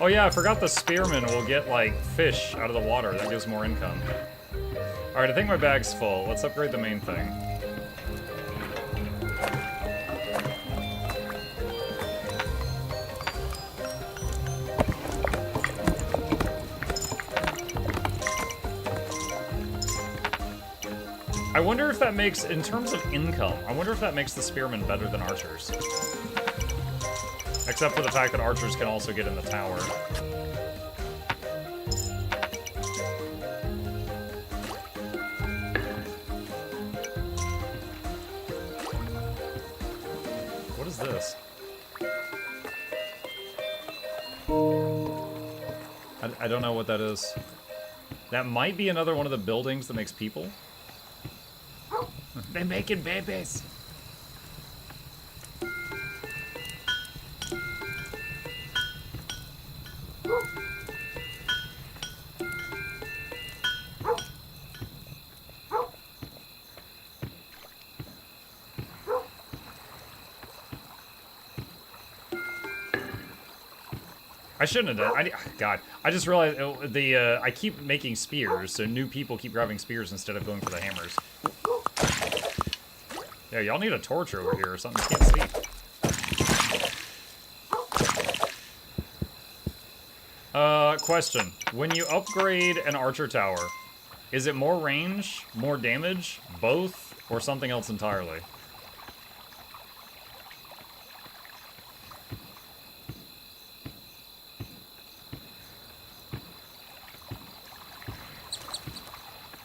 Oh yeah, I forgot the spearmen will get, like, fish out of the water. That gives more income. Alright, I think my bag's full. Let's upgrade the main thing. I wonder if that makes, in terms of income, I wonder if that makes the spearmen better than archers. Except for the fact that archers can also get in the tower. What is this? I don't know what that is. That might be another one of the buildings that makes people. They're making babies. I shouldn't have done. God, I just realized I keep making spears, so new people keep grabbing spears instead of going for the hammers. Yeah, y'all need a torch over here or something. You can't see. Question. When you upgrade an archer tower, is it more range, more damage, both, or something else entirely?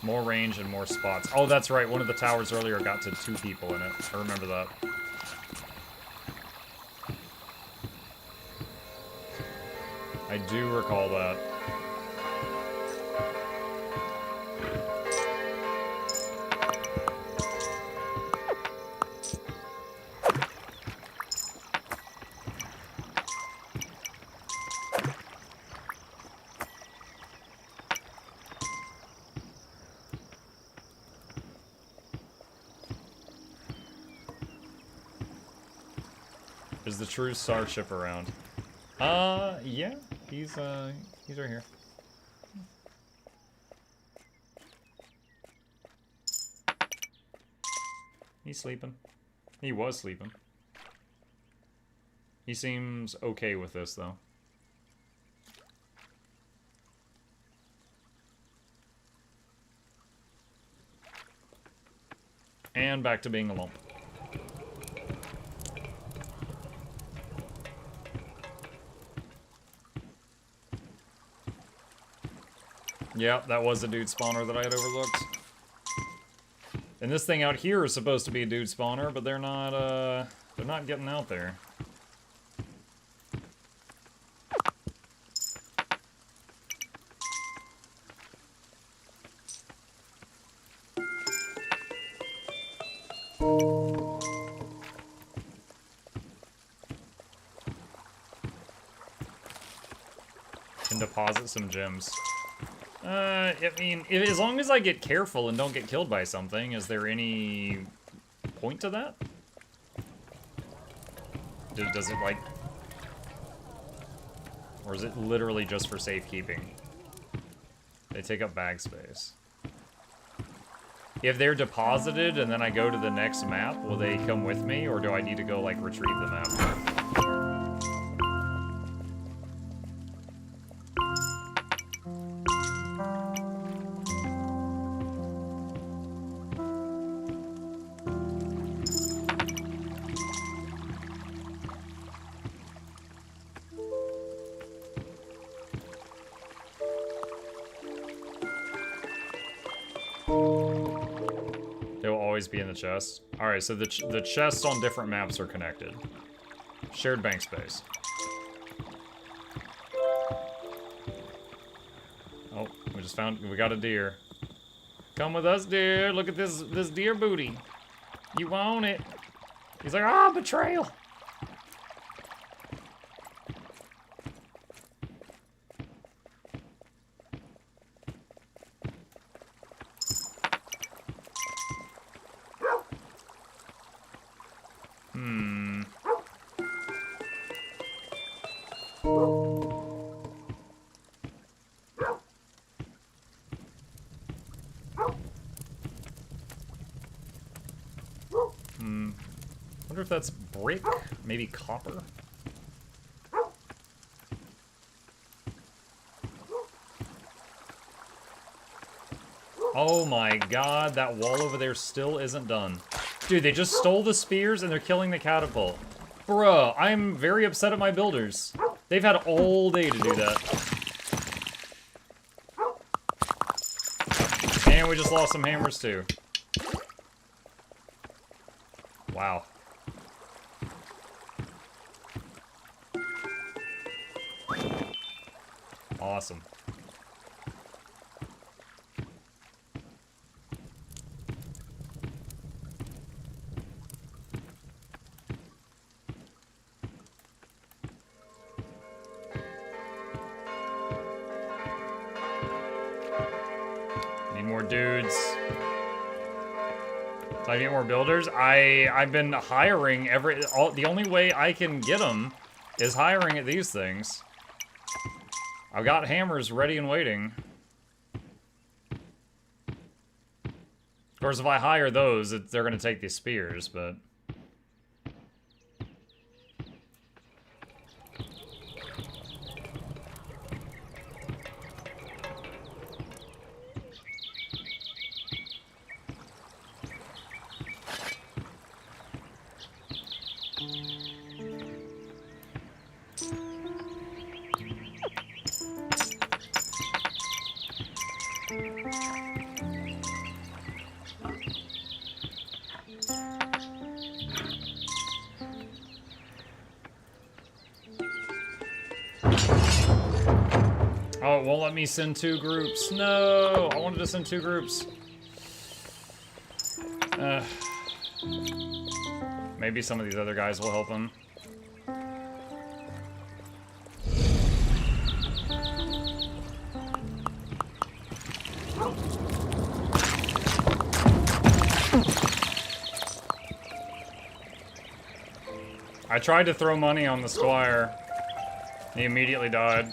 More range and more spots. Oh, that's right. One of the towers earlier got to 2 people in it. I remember that. I do recall that. Is the true star ship around? Yeah. He's right here. He's sleeping. He was sleeping. He seems okay with this, though. And back to being alone. Yep, that was a dude spawner that I had overlooked. And this thing out here is supposed to be a dude spawner, but they're not getting out there. Can deposit some gems. I mean, as long as I get careful and don't get killed by something, is there any point to that? Does it, like... Or is it literally just for safekeeping? They take up bag space. If they're deposited and then I go to the next map, will they come with me, or do I need to go, like, retrieve the map? Be in the chest. Alright, so the chests on different maps are connected. Shared bank space. Oh, just found, we got a deer. Come with us, deer. Look at this deer booty. You want it. He's like, ah, betrayal. Wonder if that's brick, maybe copper. Oh my god, that wall over there still isn't done. Dude, they just stole the spears and they're killing the catapult. Bruh, I'm very upset at my builders. They've had all day to do that. And we just lost some hammers too. Wow. Awesome. Need more dudes. So I need more builders. I've been hiring the only way I can get them is hiring at these things. I've got hammers ready and waiting. Of course, if I hire those, they're going to take these spears, but... Oh, it won't let me send 2 groups. No! I wanted to send 2 groups. Maybe some of these other guys will help him. I tried to throw money on the squire. He immediately died.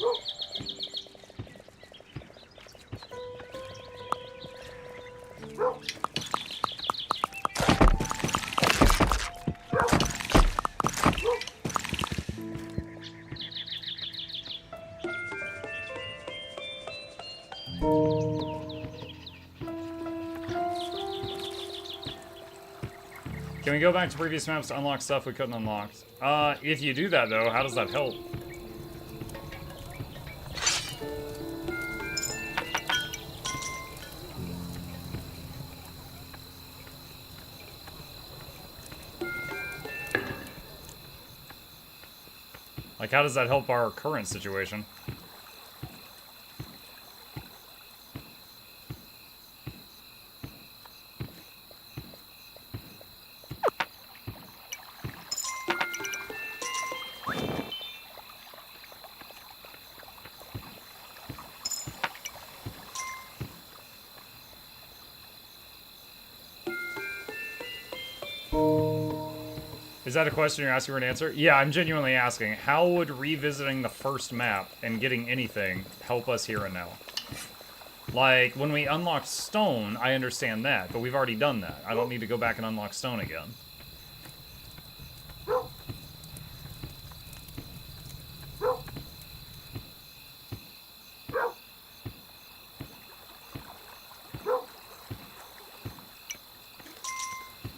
Can we go back to previous maps to unlock stuff we couldn't unlock? If you do that though, how does that help? Like, how does that help our current situation? Is that a question you're asking for an answer? Yeah, I'm genuinely asking. How would revisiting the first map and getting anything help us here and now? Like, when we unlocked stone, I understand that, but we've already done that. I don't need to go back and unlock stone again.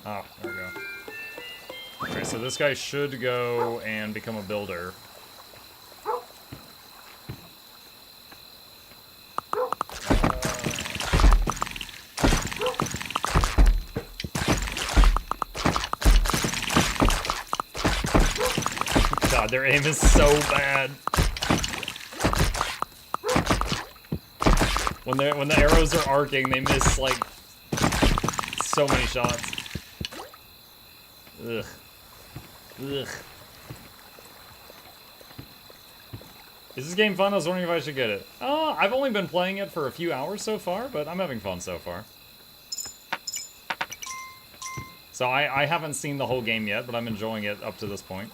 Oh, there we go. Okay, so this guy should go and become a builder. God, their aim is so bad. When the arrows are arcing, they miss like so many shots. Ugh. Ugh. Is this game fun? I was wondering if I should get it. I've only been playing it for a few hours so far, but I'm having fun so far. So I haven't seen the whole game yet, but I'm enjoying it up to this point.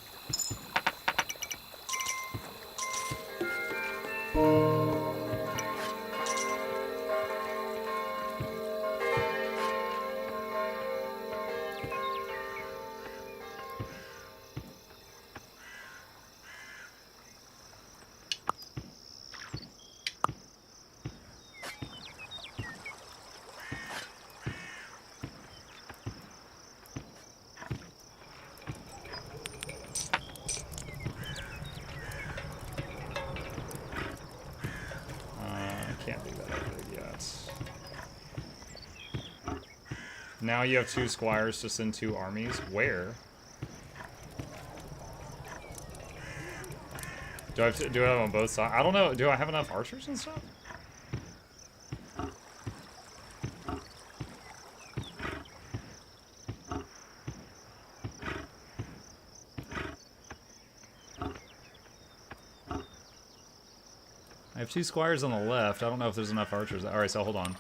Now you have 2 squires to send 2 armies. Where? Do I have it on both sides? I don't know. Do I have enough archers and stuff? I have 2 squires on the left. I don't know if there's enough archers. Alright, so hold on.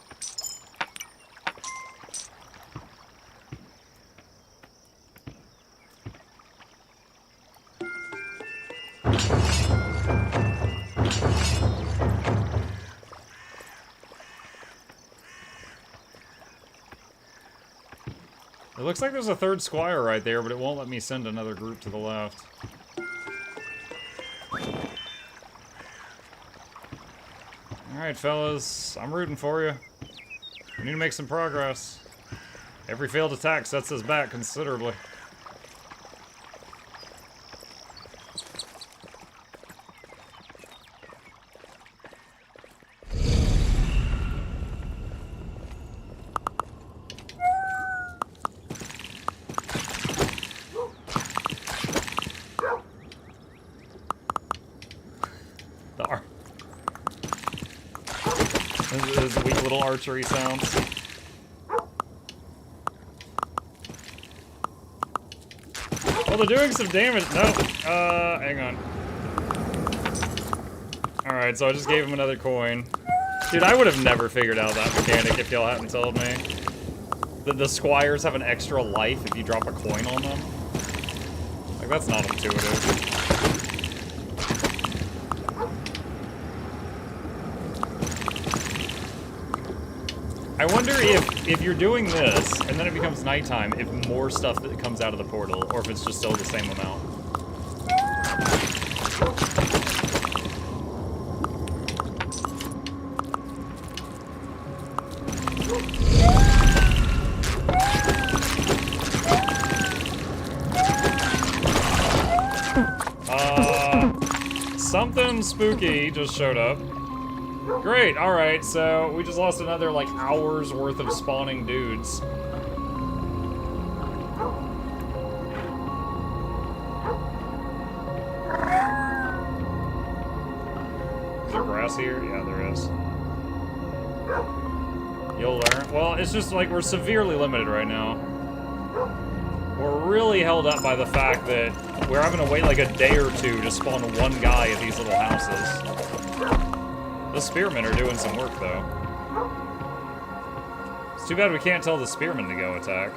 It looks like there's a 3rd squire right there, but it won't let me send another group to the left. Alright, fellas. I'm rooting for you. We need to make some progress. Every failed attack sets us back considerably. Those weak little archery sounds. Well, they're doing some damage. No, hang on. Alright, so I just gave him another coin. Dude, I would have never figured out that mechanic if y'all hadn't told me. The squires have an extra life if you drop a coin on them. Like, that's not intuitive. I wonder if you're doing this, and then it becomes nighttime, if more stuff that comes out of the portal, or if it's just still the same amount. Something spooky just showed up. Great, alright, so we just lost another, like, hour's worth of spawning dudes. Is there grass here? Yeah, there is. You'll learn. Well, it's just like we're severely limited right now. We're really held up by the fact that we're having to wait like a day or two to spawn one guy at these little houses. The spearmen are doing some work, though. It's too bad we can't tell the spearmen to go attack.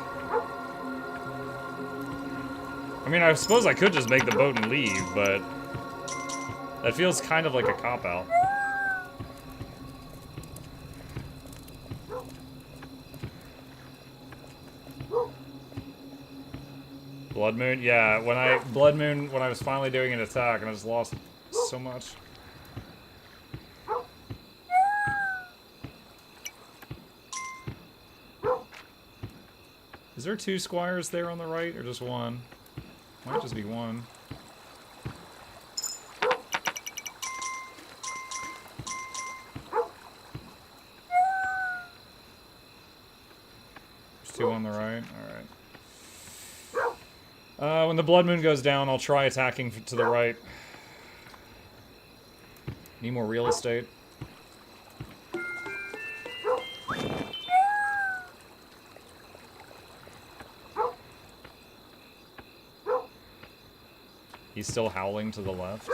I mean, I suppose I could just make the boat and leave, but that feels kind of like a cop-out. Blood Moon? Yeah, Blood Moon, when I was finally doing an attack, and I just lost so much. Is there 2 squires there on the right, or just 1? Might just be 1. There's 2 on the right, alright. When the Blood Moon goes down, I'll try attacking to the right. Need more real estate. He's still howling to the left.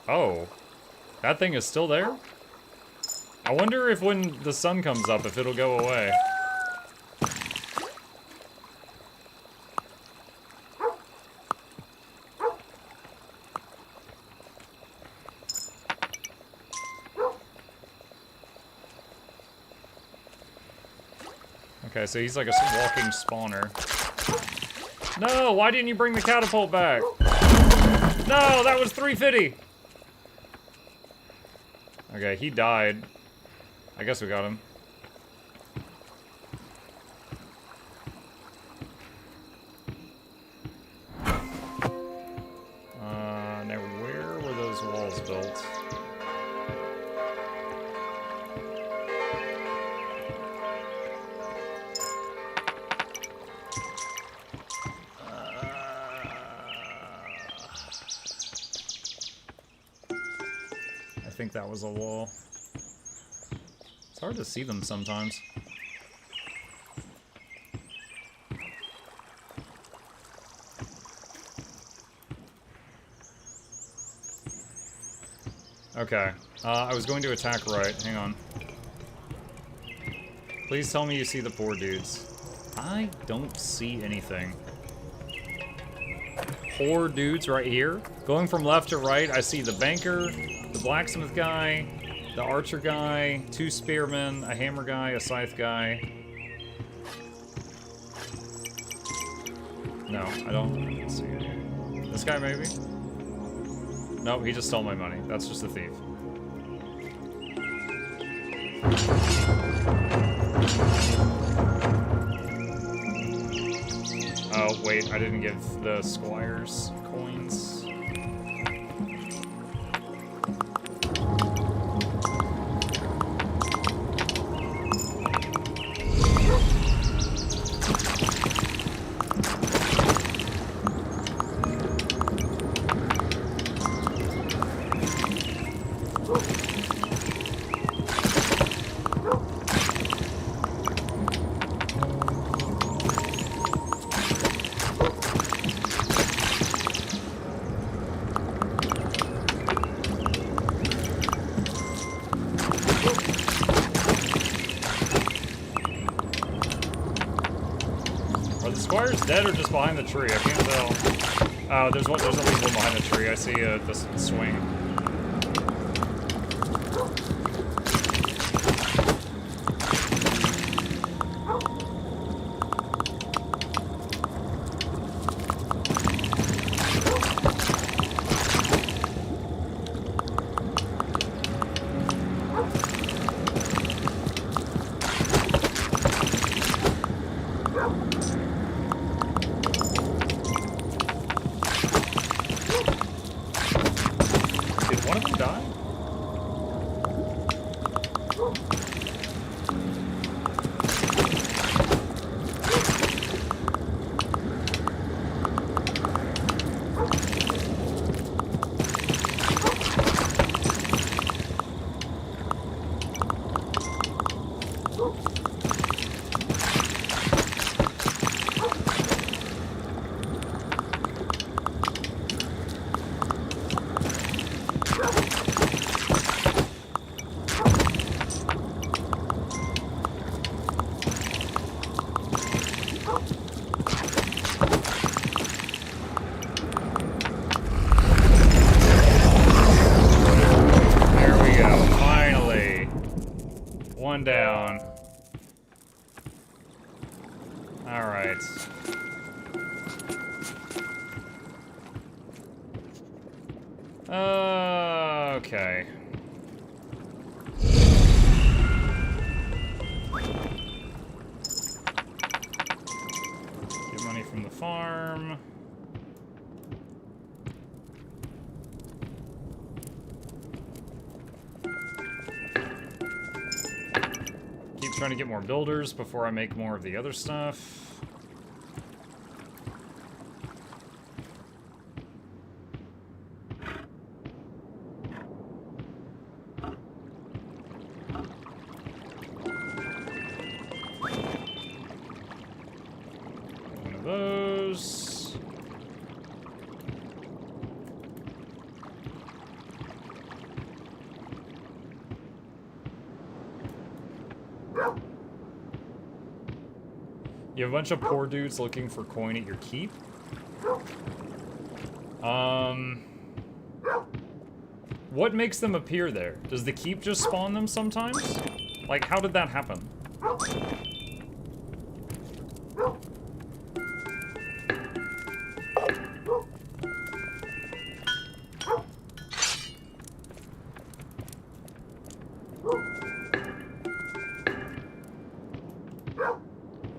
Oh, that thing is still there? I wonder if when the sun comes up, if it'll go away. Okay, so he's like a walking spawner. No, why didn't you bring the catapult back? No, that was 350. Okay, he died. I guess we got him. Now where were those walls built? I think that was a wall. It's hard to see them sometimes. Okay. I was going to attack right. Hang on. Please tell me you see the poor dudes. I don't see anything. Poor dudes right here. Going from left to right, I see the banker, the blacksmith guy, the archer guy, 2 spearmen, a hammer guy, a scythe guy. No, I don't see any. This guy maybe? Nope, he just stole my money. That's just a thief. Oh, wait, I didn't give the squires coins. Dead or just behind the tree? I can't tell. Oh, there's at least one behind the tree. I see the swing. Down. All right. Okay. Get money from the farm. Trying to get more builders before I make more of the other stuff. of those. You have a bunch of poor dudes looking for coin at your keep. What makes them appear there? Does the keep just spawn them sometimes? Like, how did that happen?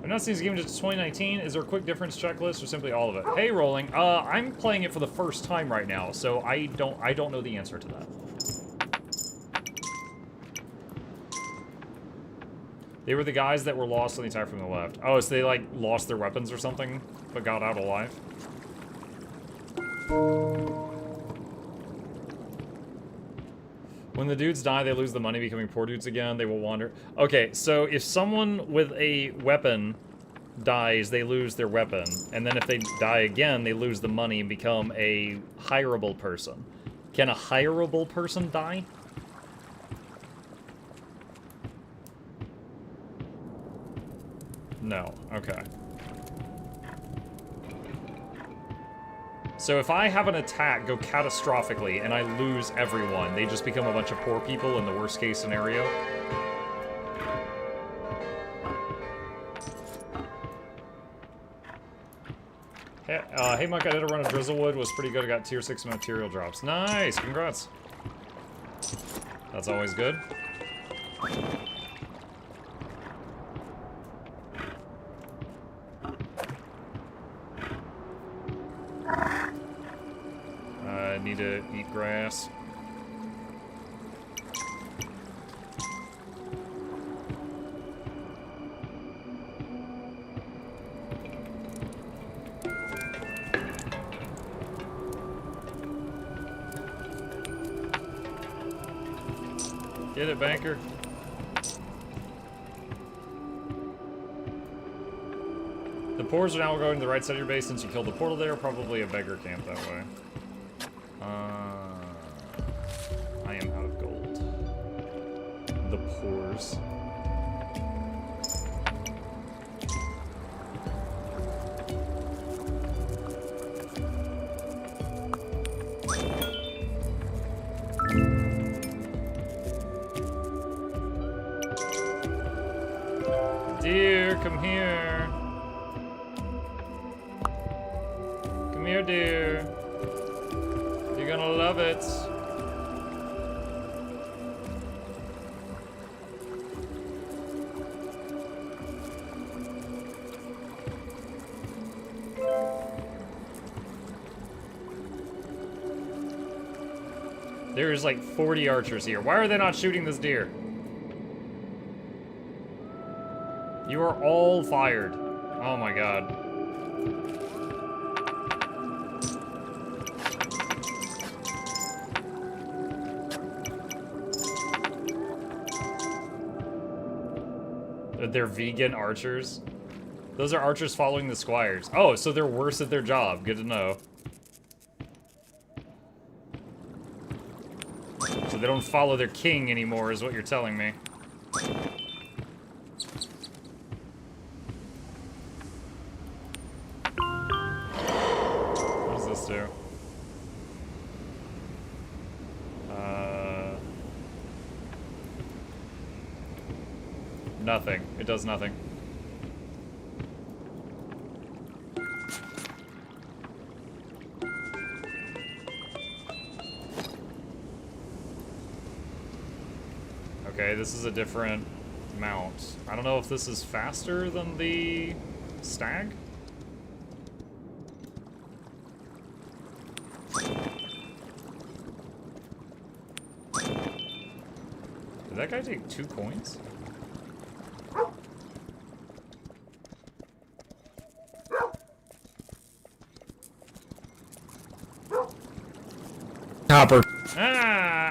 I've not seen this game since 2019. Is there a quick difference checklist or simply all of it? Hey, Rolling. I'm playing it for the first time right now, so I don't know the answer to that. They were the guys that were lost on the attack from the left. Oh, so they, like, lost their weapons or something, but got out alive? When the dudes die, they lose the money, becoming poor dudes again. They will wander. Okay, so if someone with a weapon dies, they lose their weapon. And then if they die again, they lose the money and become a hireable person. Can a hireable person die? No. Okay. So if I have an attack go catastrophically and I lose everyone, they just become a bunch of poor people in the worst case scenario? Hey Monk, I did a run of Drizzlewood, was pretty good. I got tier 6 material drops. Nice, congrats. That's always good. I need to eat grass. Get it, banker. The pores are now going to the right side of your base since you killed the portal there. Probably a beggar camp that way. I am out of gold. The pores. Dear, come here. Come here, dear. You're gonna love it. There's like 40 archers here. Why are they not shooting this deer? You are all fired. Oh my god. They're vegan archers? Those are archers following the squires. Oh, so they're worse at their job. Good to know. So they don't follow their king anymore, is what you're telling me. What does this do? Nothing. It does nothing. Okay, this is a different mount. I don't know if this is faster than the stag? Did that guy take 2 coins? Hopper. Ah!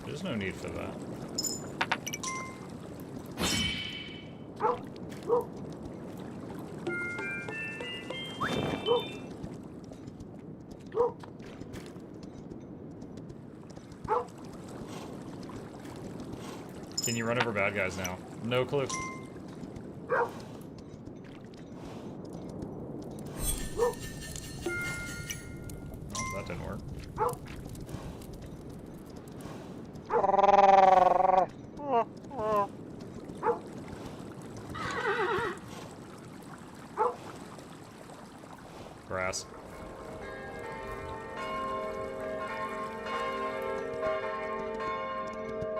There's no need for that. Can you run over bad guys now? No clue. Oh, that didn't work. Grass.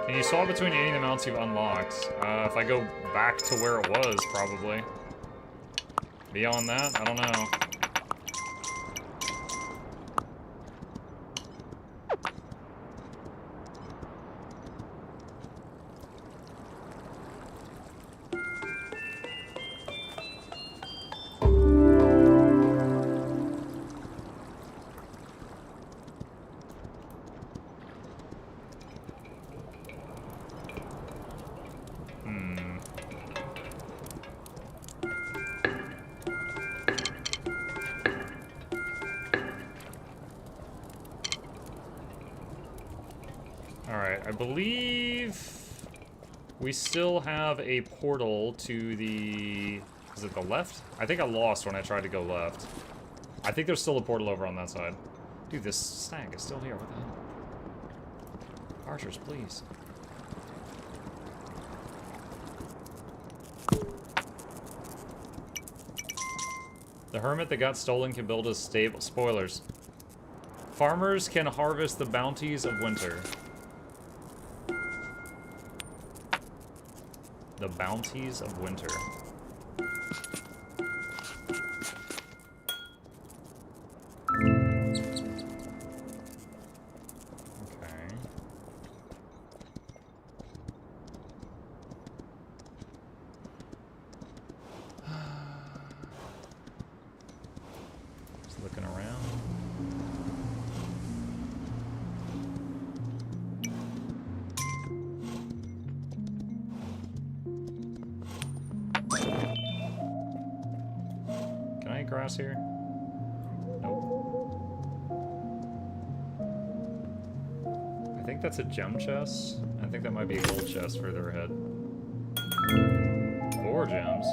Can you swap between any of the mounts you've unlocked? If I go back to where it was, probably. Beyond that, I don't know. Alright, I believe we still have a portal to the... Is it the left? I think I lost when I tried to go left. I think there's still a portal over on that side. Dude, this stag is still here. What the hell? Archers, please. The hermit that got stolen can build a stable... Spoilers. Farmers can harvest the bounties of winter. The bounties of winter. Okay. Just looking around. Grass here? Nope. I think that's a gem chest. I think that might be a gold chest further ahead. 4 gems.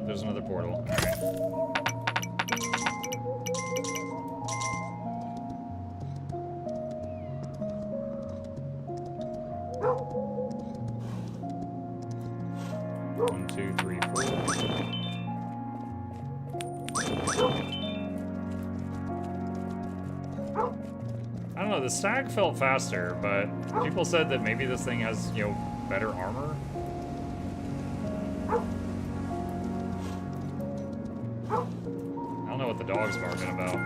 There's another portal. Alright. The stag felt faster, but people said that maybe this thing has, you know, better armor. I don't know what the dog's barking about.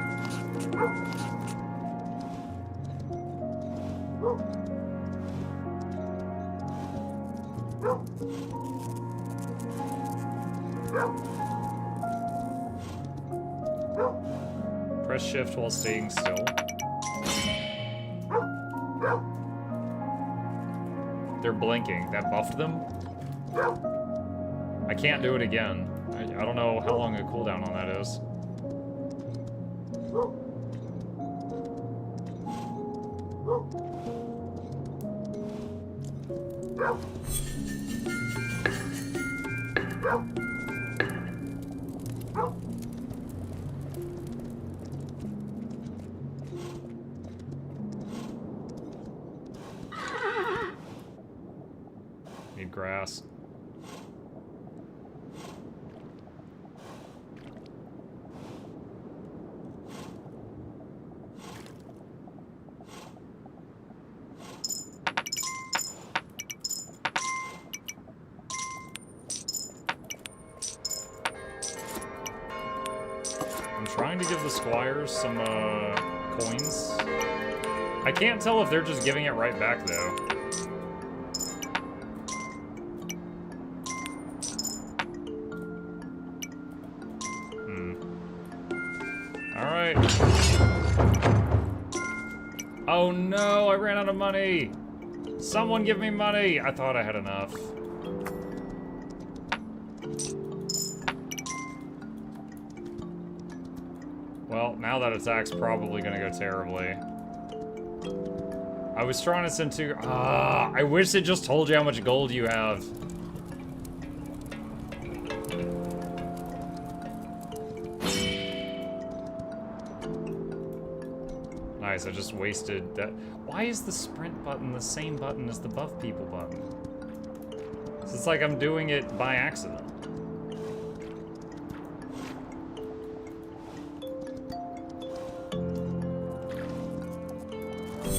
Press shift while staying still. They're blinking. That buffed them? I can't do it again. I don't know how long a cooldown on that is. Need grass. I'm trying to give the squires some coins. I can't tell if they're just giving it right back though. Alright. Oh no, I ran out of money. Someone give me money. I thought I had enough. Well, now that attack's probably gonna go terribly. I was trying to send two. I wish it just told you how much gold you have. Nice, I just wasted that. Why is the sprint button the same button as the buff people button? It's like I'm doing it by accident.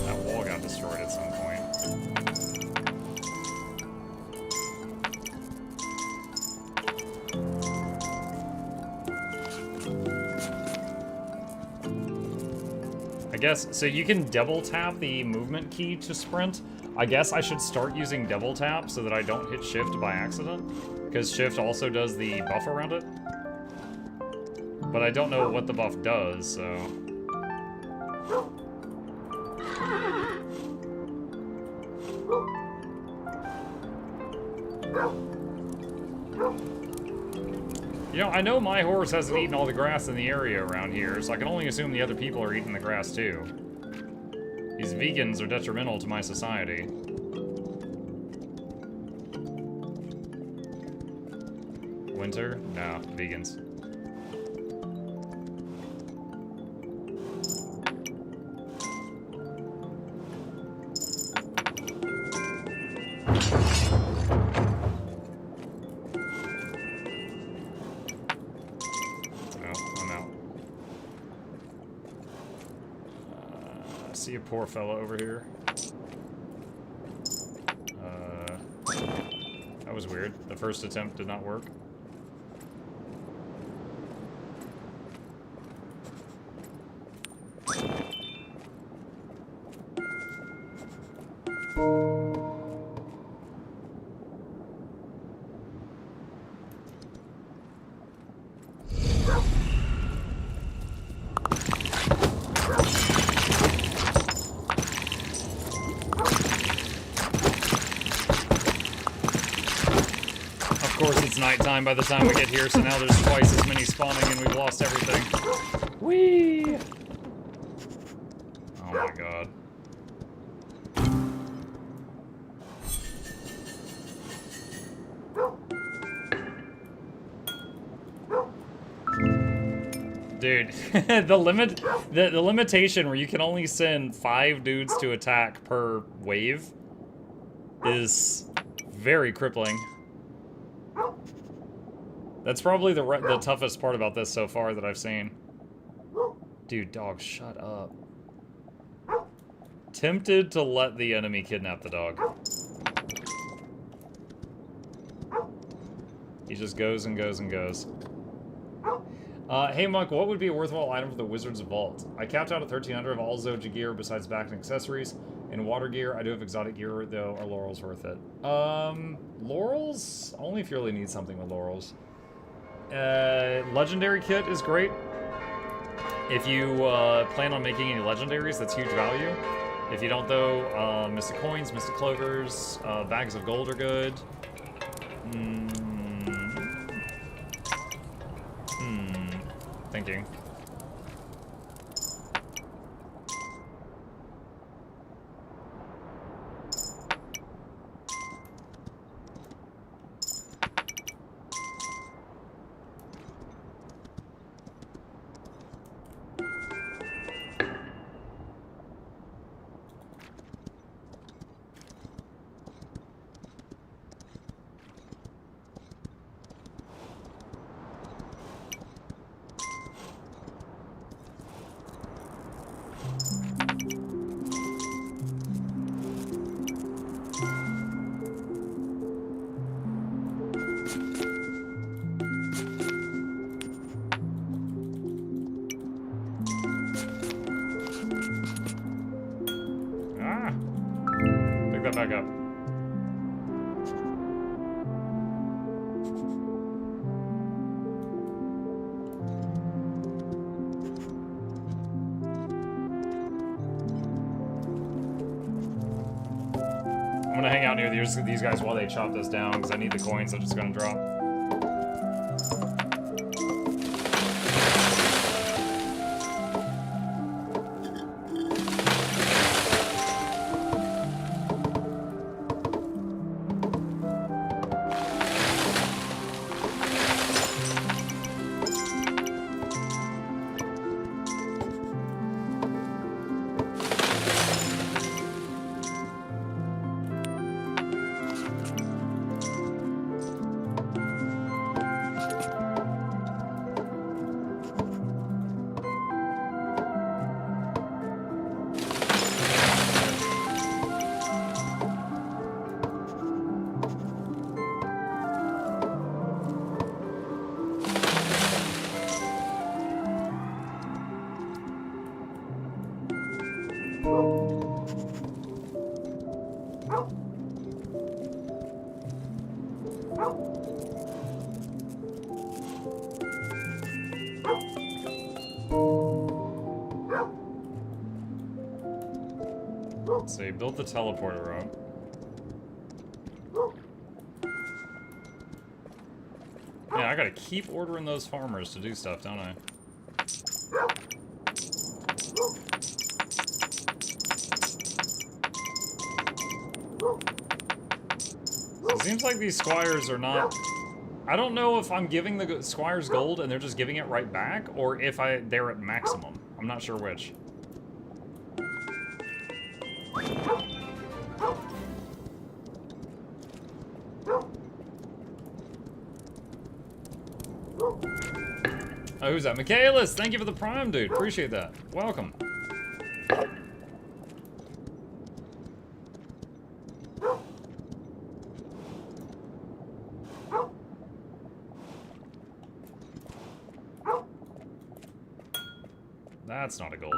That wall got destroyed at some point. I guess, so you can double tap the movement key to sprint. I guess I should start using double tap so that I don't hit shift by accident, because shift also does the buff around it. But I don't know what the buff does, so... You know, I know my horse hasn't eaten all the grass in the area around here, so I can only assume the other people are eating the grass too. These vegans are detrimental to my society. Winter? No, vegans. See a poor fella over here. That was weird. The first attempt did not work. Nighttime by the time we get here, so now there's twice as many spawning and we've lost everything. Whee! Oh my god. Dude, the limitation where you can only send 5 dudes to attack per wave is very crippling. That's probably the toughest part about this so far that I've seen. Dude, dog, shut up. Tempted to let the enemy kidnap the dog. He just goes and goes and goes. Hey Monk, what would be a worthwhile item for the Wizard's Vault? I capped out at 1300 of all Zoja gear besides back and accessories. And water gear, I do have exotic gear though. Are laurels worth it? Laurels? Only if you really need something with laurels. Legendary kit is great. If you plan on making any legendaries, that's huge value. If you don't though, Mystic Coins, Mystic Clovers, bags of gold are good. Thinking. Back up. I'm gonna hang out near these guys while they chop this down because I need the coins that it's gonna drop. Let's see, build the teleporter up. Yeah, I gotta keep ordering those farmers to do stuff, don't I? So it seems like these squires are not... I don't know if I'm giving the squires gold and they're just giving it right back, or if they're at maximum. I'm not sure which. Oh, who's that? Michaelis! Thank you for the prime, dude. Appreciate that. Welcome. That's not a gold.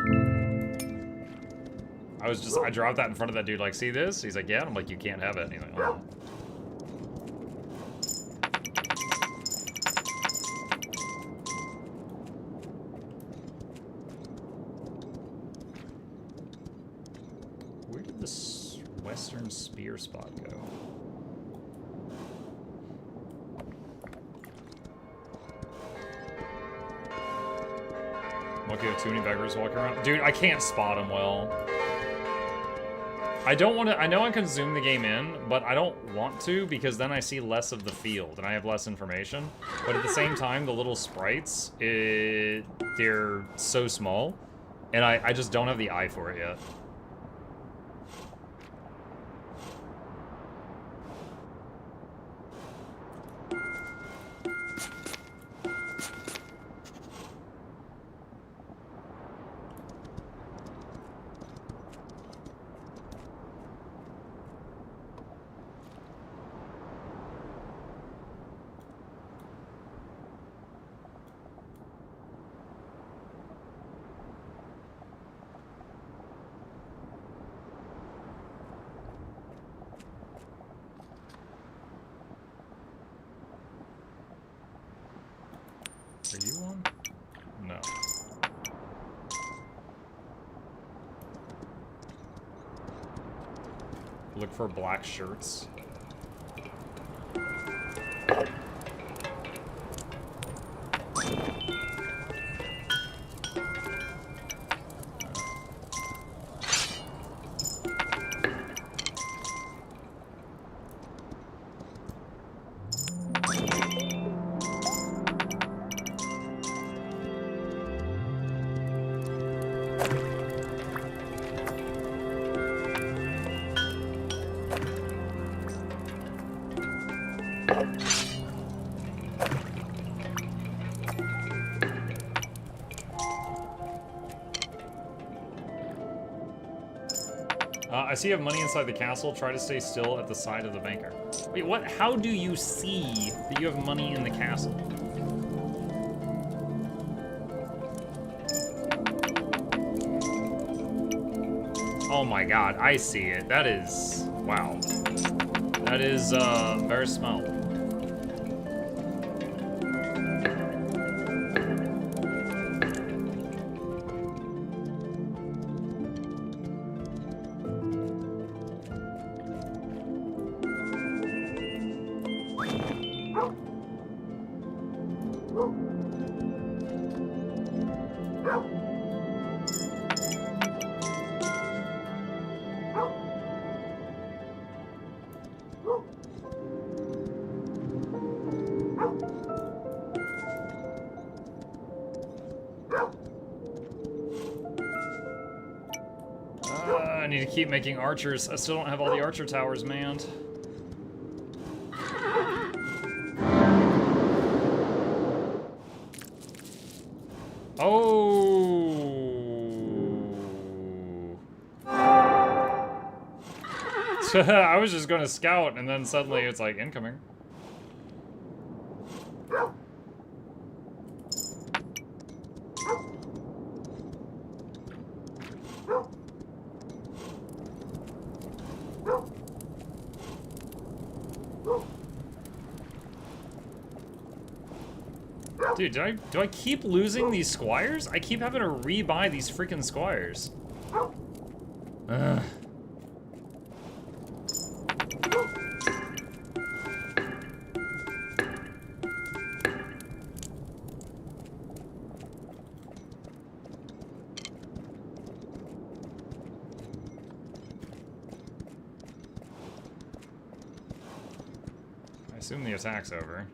I dropped that in front of that dude, like, see this? He's like, yeah. I'm like, you can't have it. And he's like, oh. Where did this western spear spot go? Lucky I have too many beggars walking around. Dude, I can't spot them well. I don't want to... I know I can zoom the game in, but I don't want to because then I see less of the field and I have less information. But at the same time, the little sprites, they're so small. And I just don't have the eye for it yet. Are you on? No. Look for black shirts. I see you have money inside the castle. Try to stay still at the side of the banker. Wait, what? How do you see that you have money in the castle? Oh my god, I see it. That is... wow. That is, very small. I need to keep making archers. I still don't have all the archer towers manned. Oh. I was just going to scout, and then suddenly it's like incoming. Dude, do I keep losing these squires? I keep having to rebuy these freaking squires. Ugh. I assume the attack's over.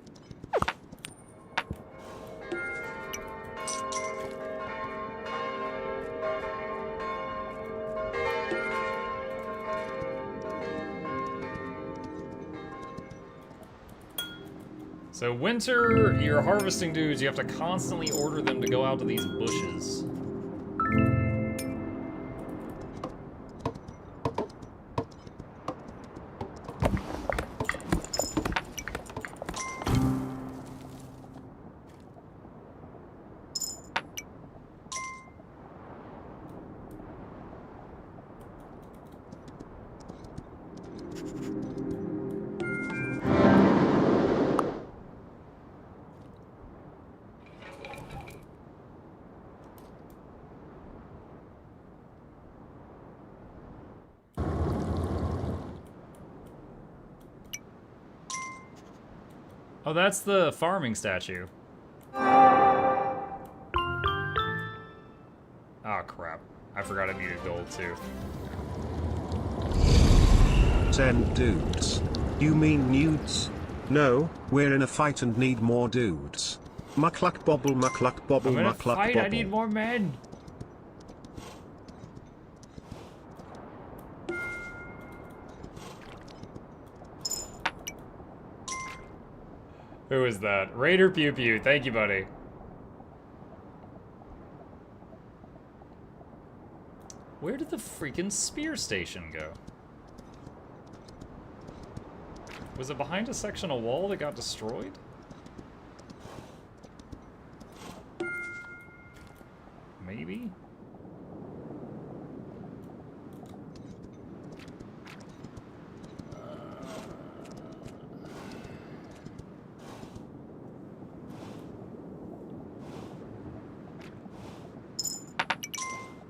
So winter, you're harvesting dudes, you have to constantly order them to go out to these bushes. Oh, that's the farming statue. Oh, crap. I forgot I needed gold, too. Send dudes. You mean nudes? No, we're in a fight and need more dudes. Mukluk bobble, mukluk bobble, I'm in a mukluk fight, bobble. I need more men. Who is that? Raider Pew Pew. Thank you, buddy. Where did the freaking spear station go? Was it behind a section of wall that got destroyed? Maybe?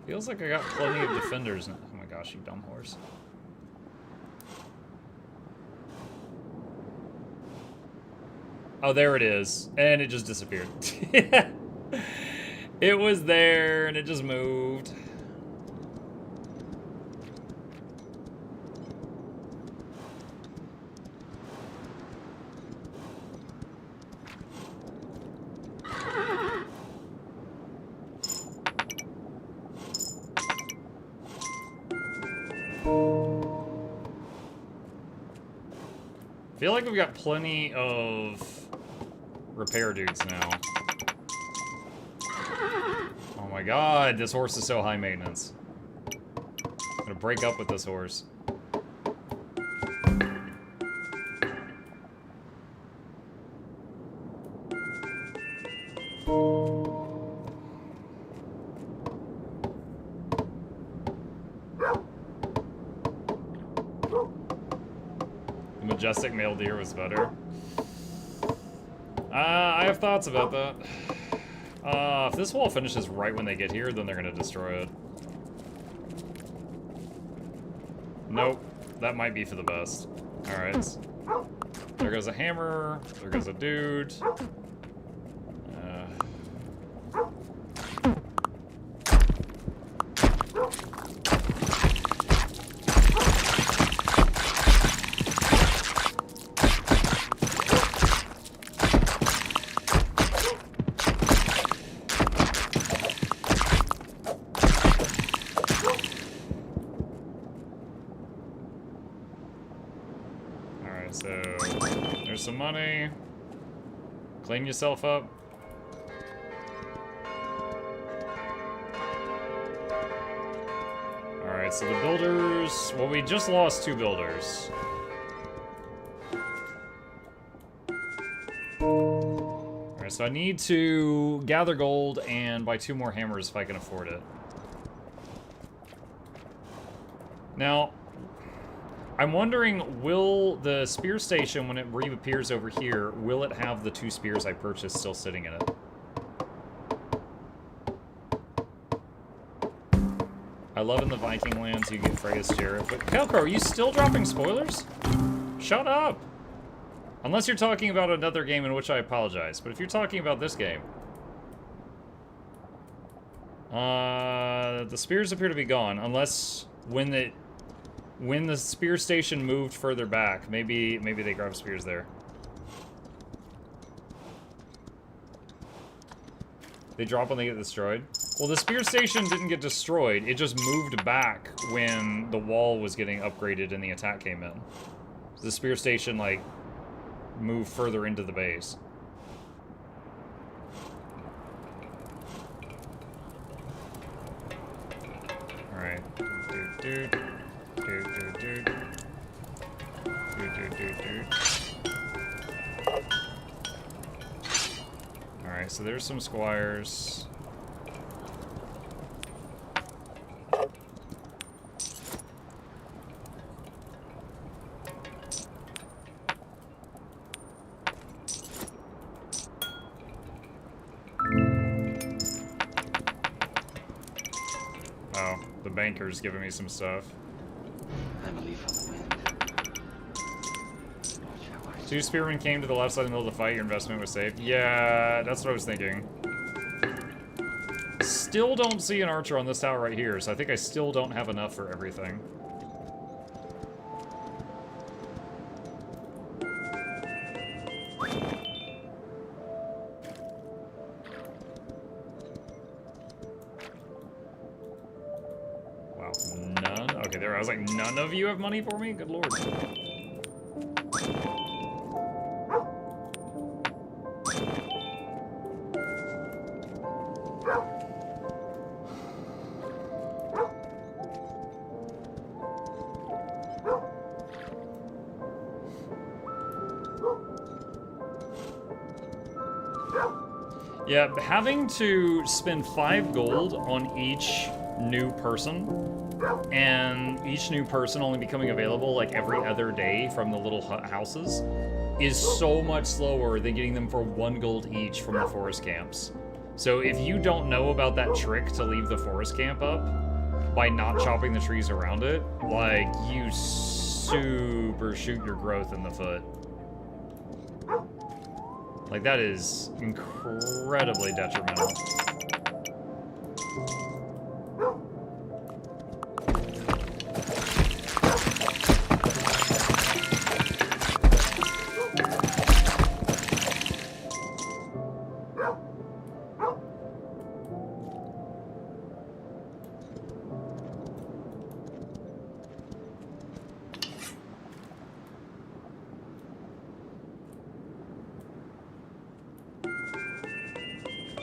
Feels like I got plenty of defenders. Oh my gosh, you dumb horse. Oh, there it is. And it just disappeared. It was there and it just moved. I feel like we've got plenty of repair dudes now. Oh my god, this horse is so high maintenance. I'm gonna break up with this horse. Majestic male deer was better. I have thoughts about that. If this wall finishes right when they get here, then they're gonna destroy it. Nope. That might be for the best. Alright. There goes a hammer. There goes a dude. So, there's some money. Clean yourself up. Alright, so the builders... Well, we just lost 2 builders. Alright, so I need to gather gold and buy 2 more hammers if I can afford it. Now... I'm wondering, will the spear station, when it reappears over here, will it have the 2 spears I purchased still sitting in it? I love in the Viking lands you get Freya's Chariot. But Kelko, are you still dropping spoilers? Shut up! Unless you're talking about another game, in which I apologize. But if you're talking about this game... the spears appear to be gone, unless when the spear station moved further back, maybe they grabbed spears there. They drop when they get destroyed. Well, the spear station didn't get destroyed. It just moved back when the wall was getting upgraded and the attack came in. The spear station, like, moved further into the base. Alright. Alright, so there's some squires. Oh, the banker's giving me some stuff. I believe on the wind. 2 spearmen came to the left side in the middle of the fight. Your investment was safe. Yeah, that's what I was thinking. Still don't see an archer on this tower right here, so I think I still don't have enough for everything. Wow, none? Okay, there, I was like, none of you have money for me? Good lord. Yeah, having to spend 5 gold on each new person, and each new person only becoming available like every other day from the little houses, is so much slower than getting them for 1 gold each from the forest camps. So if you don't know about that trick to leave the forest camp up by not chopping the trees around it, like, you super shoot your growth in the foot. Like, that is incredibly detrimental.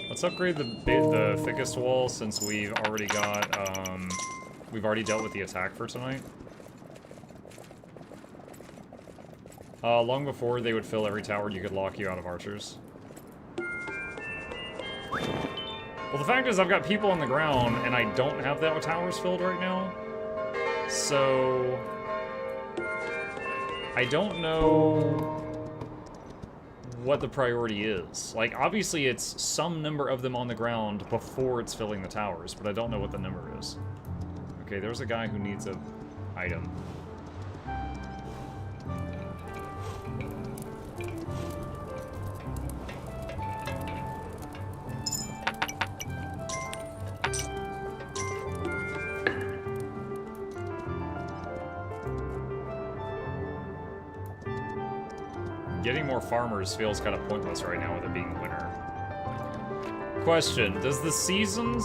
Let's upgrade the thickest wall since we've already got, we've already dealt with the attack for tonight. Long before they would fill every tower, you could lock you out of archers. Well, the fact is I've got people on the ground and I don't have that towers filled right now. So I don't know what the priority is. Like, obviously it's some number of them on the ground before it's filling the towers, but I don't know what the number is. Okay, there's a guy who needs a item. Getting more farmers feels kind of pointless right now with it being winter. Question, does the seasons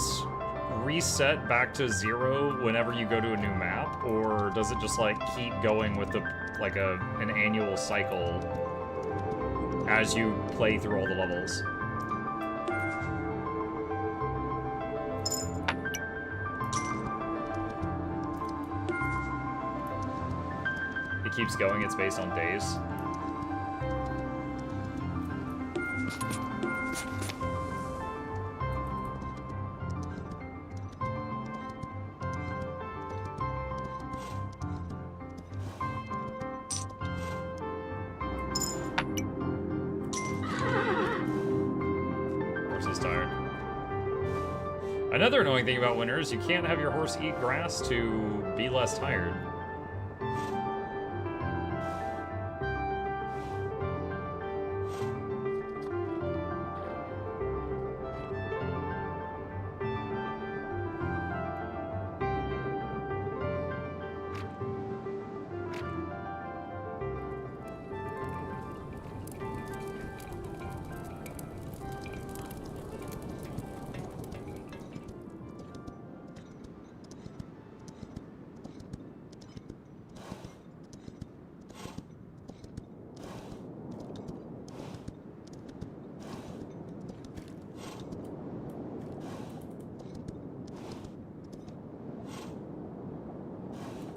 reset back to 0 whenever you go to a new map? Or does it just like keep going with the like an annual cycle as you play through all the levels? It keeps going, it's based on days. Another annoying thing about winter is you can't have your horse eat grass to be less tired.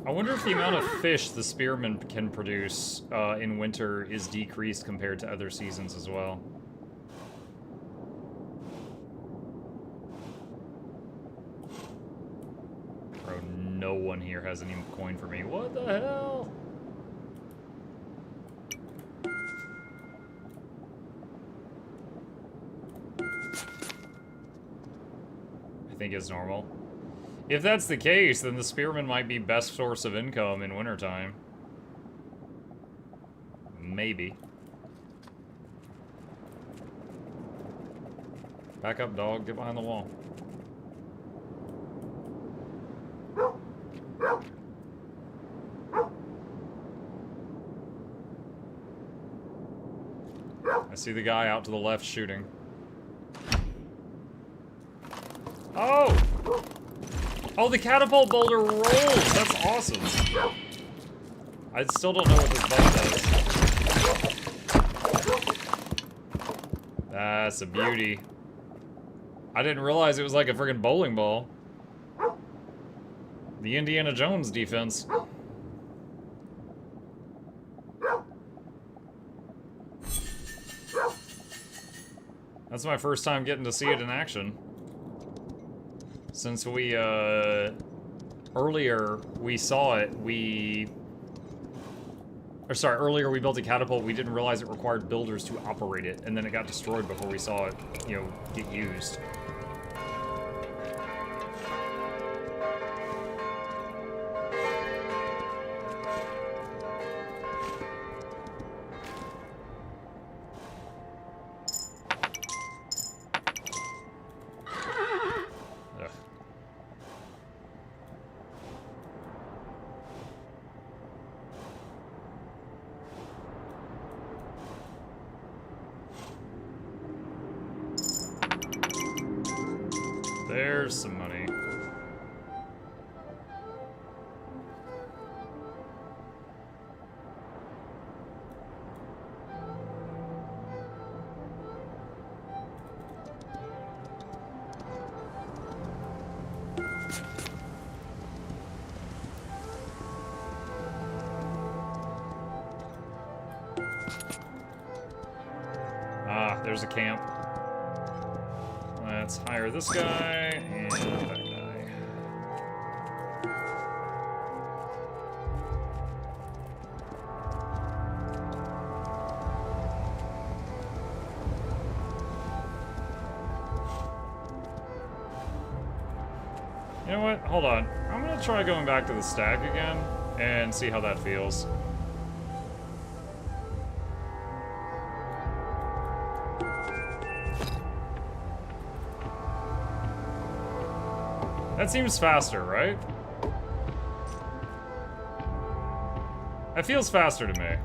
I wonder if the amount of fish the spearman can produce in winter is decreased compared to other seasons as well. Bro, no one here has any coin for me. What the hell? I think it's normal. If that's the case, then the spearman might be best source of income in wintertime. Maybe. Back up, dog. Get behind the wall. I see the guy out to the left shooting. Oh! Oh, the catapult boulder rolls! That's awesome. I still don't know what this button does. That's a beauty. I didn't realize it was like a friggin' bowling ball. The Indiana Jones defense. That's my first time getting to see it in action. Since we, earlier we saw it, earlier we built a catapult, we didn't realize it required builders to operate it, and then it got destroyed before we saw it, you know, get used. There's some money. Ah, there's a camp. Let's hire this guy and that guy. You know what? Hold on. I'm gonna try going back to the stag again and see how that feels. That seems faster, right? That feels faster to me.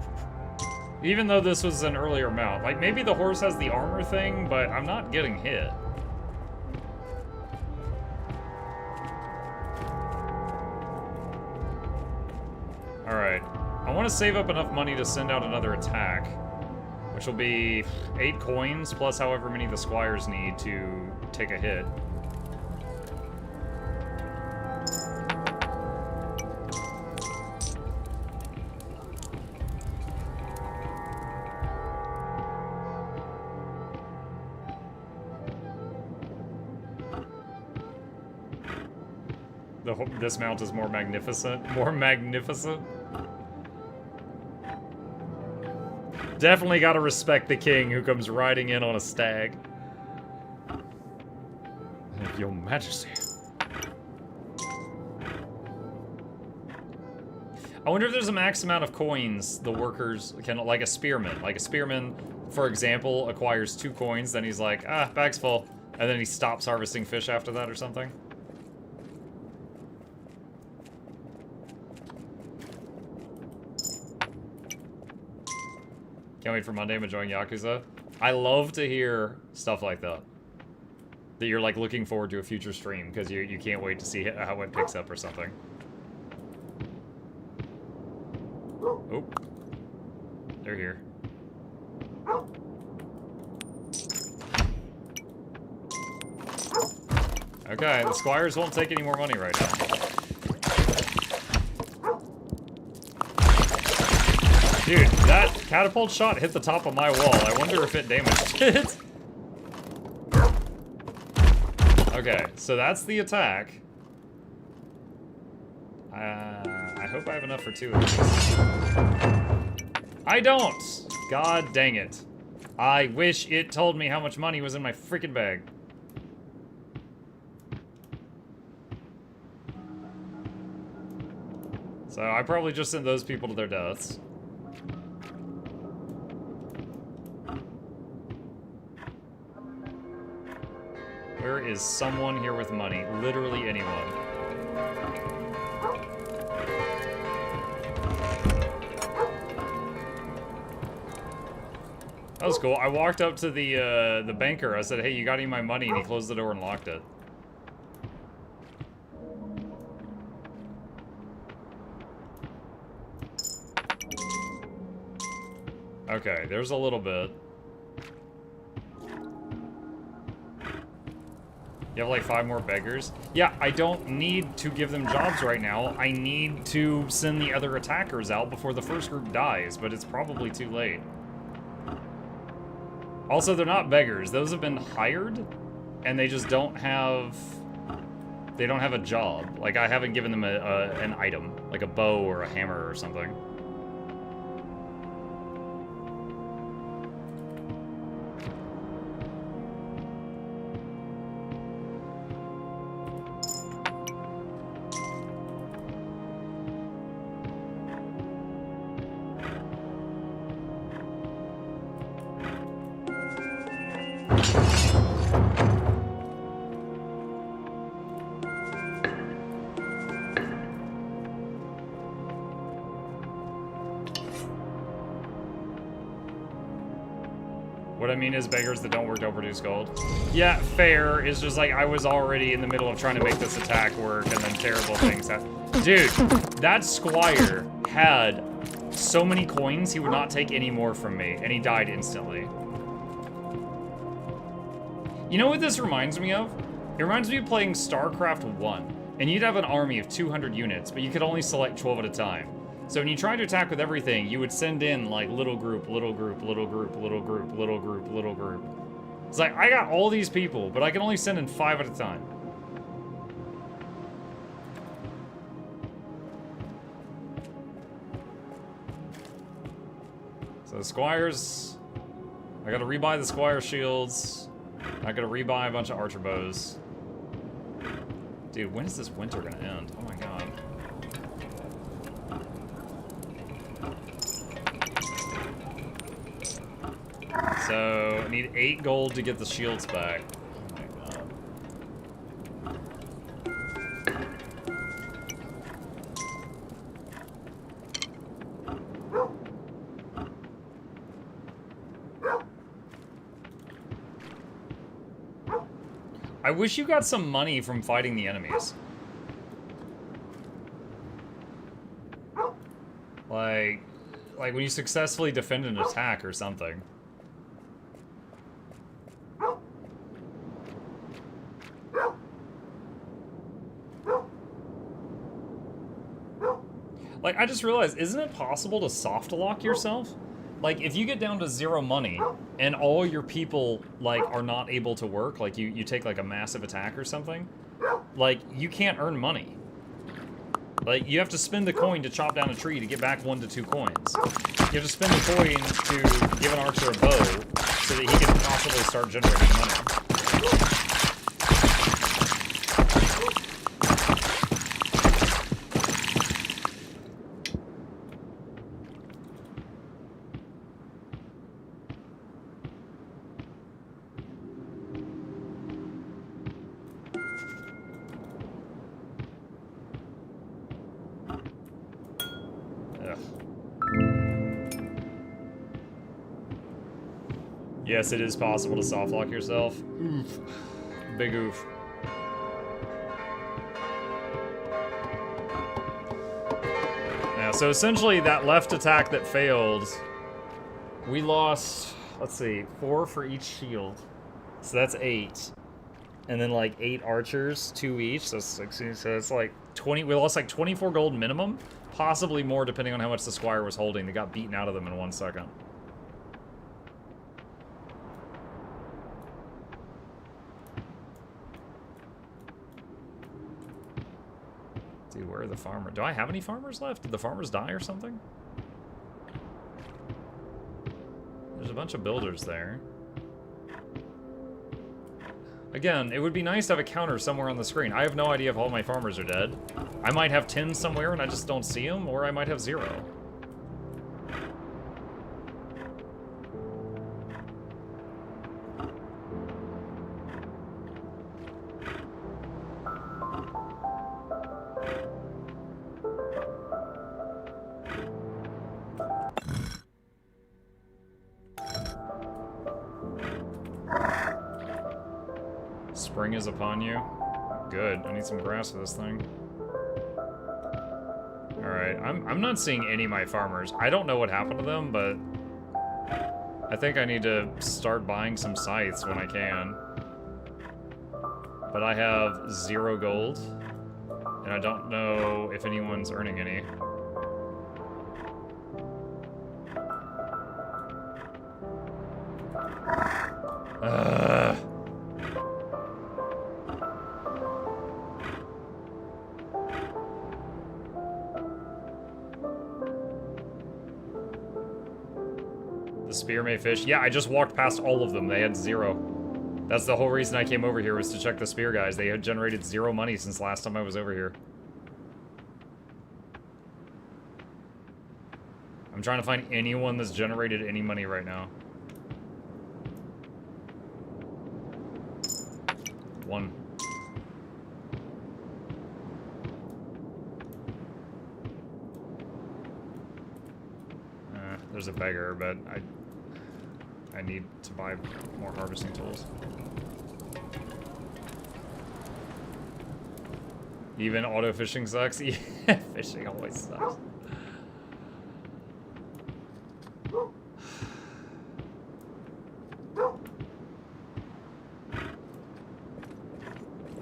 Even though this was an earlier mount. Like, maybe the horse has the armor thing, but I'm not getting hit. Alright. I want to save up enough money to send out another attack. Which will be 8 coins, plus however many the squires need to take a hit. This mount is more magnificent. More magnificent? Definitely gotta respect the king who comes riding in on a stag. Your Majesty. I wonder if there's a max amount of coins the workers can, like a spearman. Like a spearman, for example, acquires 2 coins, then he's like, ah, bag's full. And then he stops harvesting fish after that or something. Can't wait for Monday, I'm enjoying Yakuza. I love to hear stuff like that. That you're like looking forward to a future stream because you can't wait to see how it picks up or something. Oh. They're here. Okay, the squires won't take any more money right now. Dude, that catapult shot hit the top of my wall. I wonder if it damaged it. Okay, so that's the attack. I hope I have enough for 2 of these. I don't! God dang it. I wish it told me how much money was in my freaking bag. So I probably just sent those people to their deaths. Where is someone here with money? Literally anyone. That was cool. I walked up to the banker. I said, hey, you got any of my money? And he closed the door and locked it. Okay, there's a little bit. You have like 5 more beggars? Yeah, I don't need to give them jobs right now. I need to send the other attackers out before the first group dies, but it's probably too late. Also, they're not beggars. Those have been hired, and they just don't have... They don't have a job. Like, I haven't given them an item, like a bow or a hammer or something. What I mean is beggars that don't work don't produce gold. Yeah, fair. It's just like I was already in the middle of trying to make this attack work and then terrible things happen. Dude, that squire had so many coins he would not take any more from me and he died instantly. You know what this reminds me of? It reminds me of playing StarCraft 1 and you'd have an army of 200 units but you could only select 12 at a time. So when you try to attack with everything, you would send in like little group, little group, little group, little group, little group, little group. It's like, I got all these people, but I can only send in 5 at a time. So the squires, I gotta rebuy the squire shields. I gotta rebuy a bunch of archer bows. Dude, when is this winter gonna end? Oh my god. So, I need 8 gold to get the shields back. Oh my god. I wish you got some money from fighting the enemies. Like when you successfully defend an attack or something. Like, I just realized, isn't it possible to soft lock yourself? Like, if you get down to 0 money, and all your people, like, are not able to work, like, you take, like, a massive attack or something, like, you can't earn money. Like, you have to spend the coin to chop down a tree to get back 1 to 2 coins. You have to spend the coin to give an archer a bow, so that he can possibly start generating money. Yes, it is possible to soft lock yourself. Oof. Big oof. Yeah, so essentially that left attack that failed, we lost, let's see, 4 for each shield. So that's 8. And then like 8 archers, 2 each, so 16, so it's like 20, we lost like 24 gold minimum, possibly more depending on how much the squire was holding. They got beaten out of them in 1 second. Dude, where are the farmers? Do I have any farmers left? Did the farmers die or something? There's a bunch of builders there. Again, it would be nice to have a counter somewhere on the screen. I have no idea if all my farmers are dead. I might have 10 somewhere and I just don't see them, or I might have 0. Spring is upon you. Good. I need some grass for this thing. Alright, I'm not seeing any of my farmers. I don't know what happened to them, but I think I need to start buying some scythes when I can. But I have 0 gold, and I don't know if anyone's earning any. The spear may fish. Yeah, I just walked past all of them. They had 0. That's the whole reason I came over here, was to check the spear guys. They had generated 0 money since last time I was over here. I'm trying to find anyone that's generated any money right now. 1. There's a beggar, but I need to buy more harvesting tools. Even auto fishing sucks. Yeah, fishing always sucks.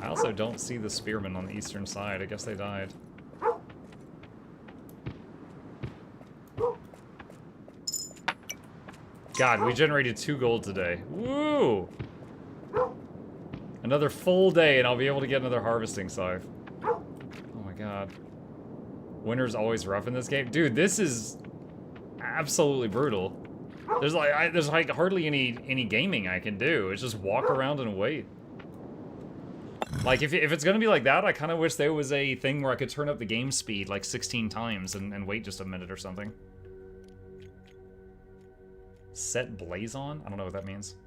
I also don't see the spearmen on the eastern side. I guess they died. God, we generated 2 gold today. Woo! Another full day and I'll be able to get another harvesting scythe. Oh my god. Winter's always rough in this game. Dude, this is absolutely brutal. There's like hardly any gaming I can do. It's just walk around and wait. Like, if it's gonna be like that, I kind of wish there was a thing where I could turn up the game speed like 16 times and wait just a minute or something. Set blaze on? I don't know what that means.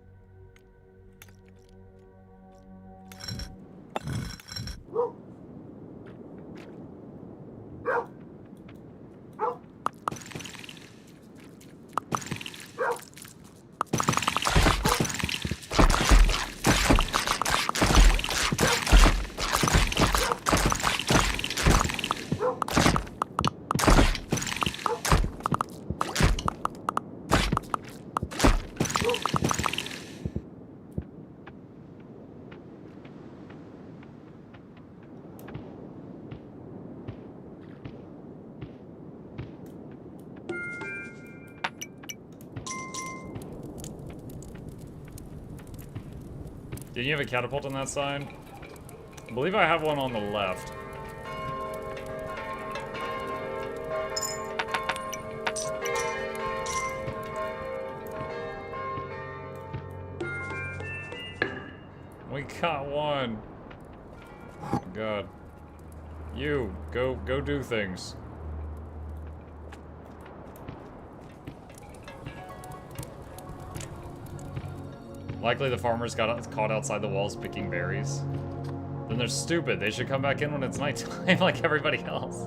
Did you have a catapult on that side? I believe I have one on the left. We got one. Oh god. You, go do things. Likely the farmers got caught outside the walls picking berries. Then they're stupid. They should come back in when it's nighttime like everybody else.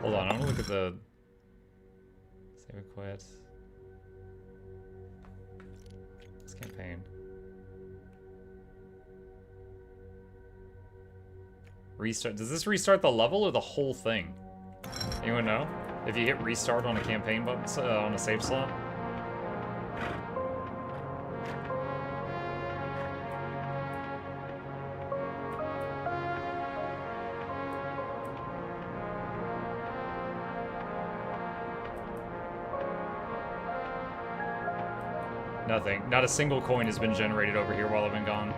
Hold on, I want to look at the... Save and quit. This campaign. Restart. Does this restart the level or the whole thing? Anyone know? If you hit restart on a campaign button, on a save slot? Nothing. Not a single coin has been generated over here while I've been gone.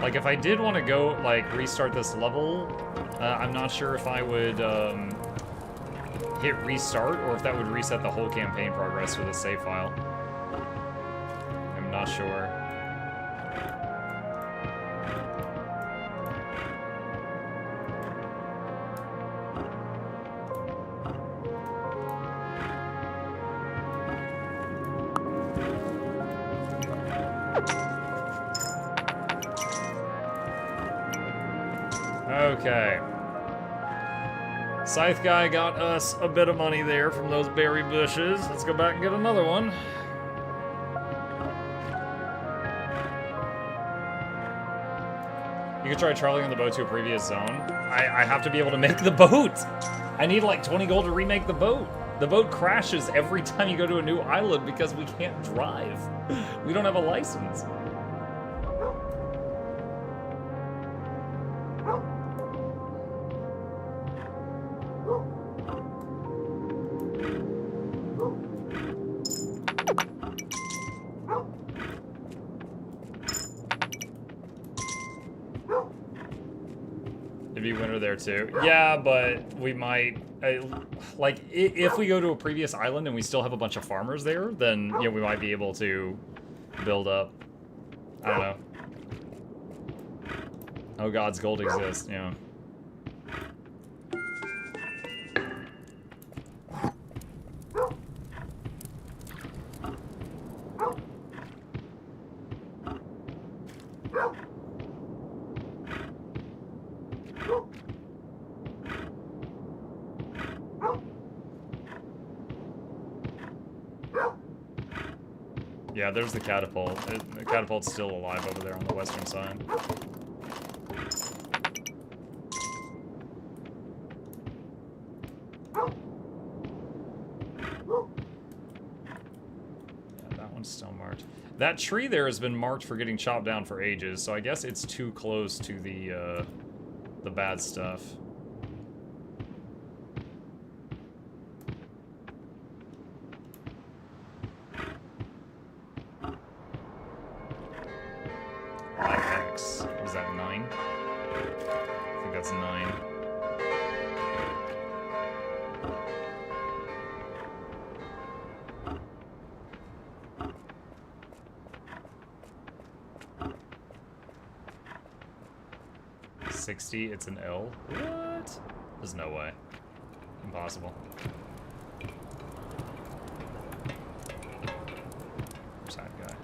Like, if I did want to go, like, restart this level, I'm not sure if I would hit restart or if that would reset the whole campaign progress for the save file. I'm not sure. Okay. Scythe guy got us a bit of money there from those berry bushes. Let's go back and get another one. You could try traveling on the boat to a previous zone. I have to be able to make the boat. I need like 20 gold to remake the boat. The boat crashes every time you go to a new island because we can't drive. We don't have a license. There too. Yeah, but we might like if we go to a previous island and we still have a bunch of farmers there, then yeah, we might be able to build up. I don't know. Oh, God's gold exists. Yeah. Yeah, there's the catapult. The catapult's still alive over there on the western side. Yeah, that one's still marked. That tree there has been marked for getting chopped down for ages, so I guess it's too close to the bad stuff. Was that 9? I think that's 9. $60, it's an L. What? There's no way. Impossible. Where's that guy?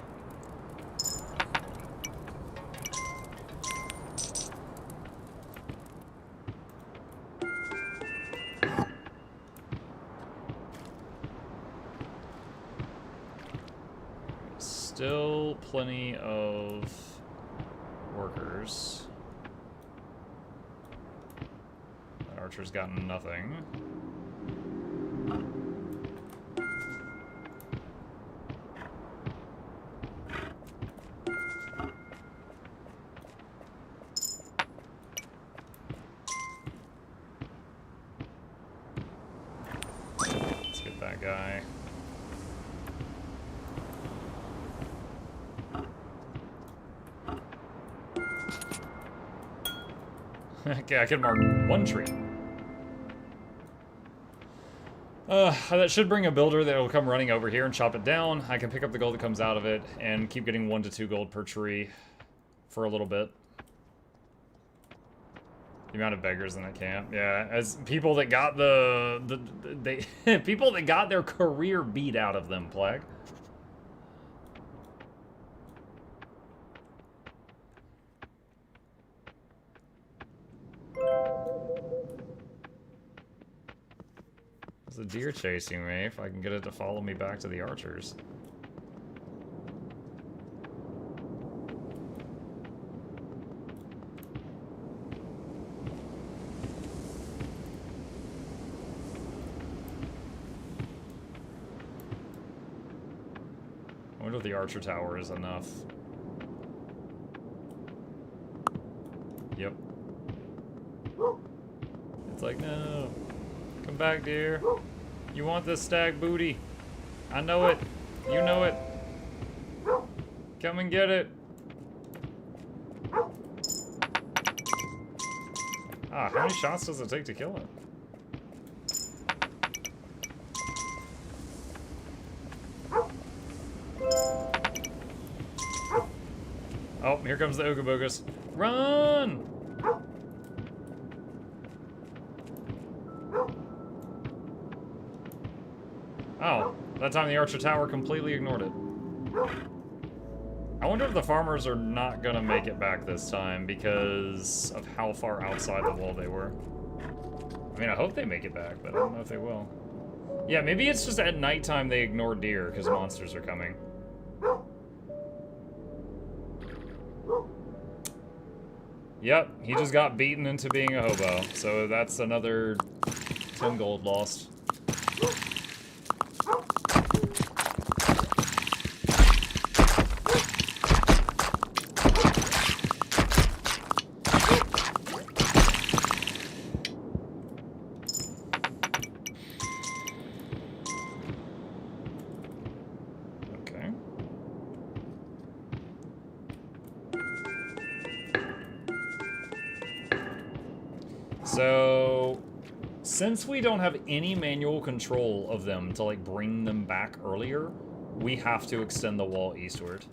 Still plenty of workers. That archer's gotten nothing. Let's get that guy. Okay, I can mark one tree. That should bring a builder that will come running over here and chop it down. I can pick up the gold that comes out of it and keep getting 1 to 2 gold per tree for a little bit. The amount of beggars in that camp, yeah. As people that got people that got their career beat out of them, Plague. There's a deer chasing me. If I can get it to follow me back to the archers. I wonder if the archer tower is enough. Yep. It's like, no. Come back, dear. You want this stag booty. I know it. You know it. Come and get it. Ah, how many shots does it take to kill it? Oh, here comes the Ooga Boogas. Run! Oh, that time the Archer Tower completely ignored it. I wonder if the farmers are not gonna make it back this time because of how far outside the wall they were. I mean, I hope they make it back, but I don't know if they will. Yeah, maybe it's just at nighttime they ignore deer because monsters are coming. Yep, he just got beaten into being a hobo, so that's another 10 gold lost. So, since we don't have any manual control of them to, like, bring them back earlier, we have to extend the wall eastward.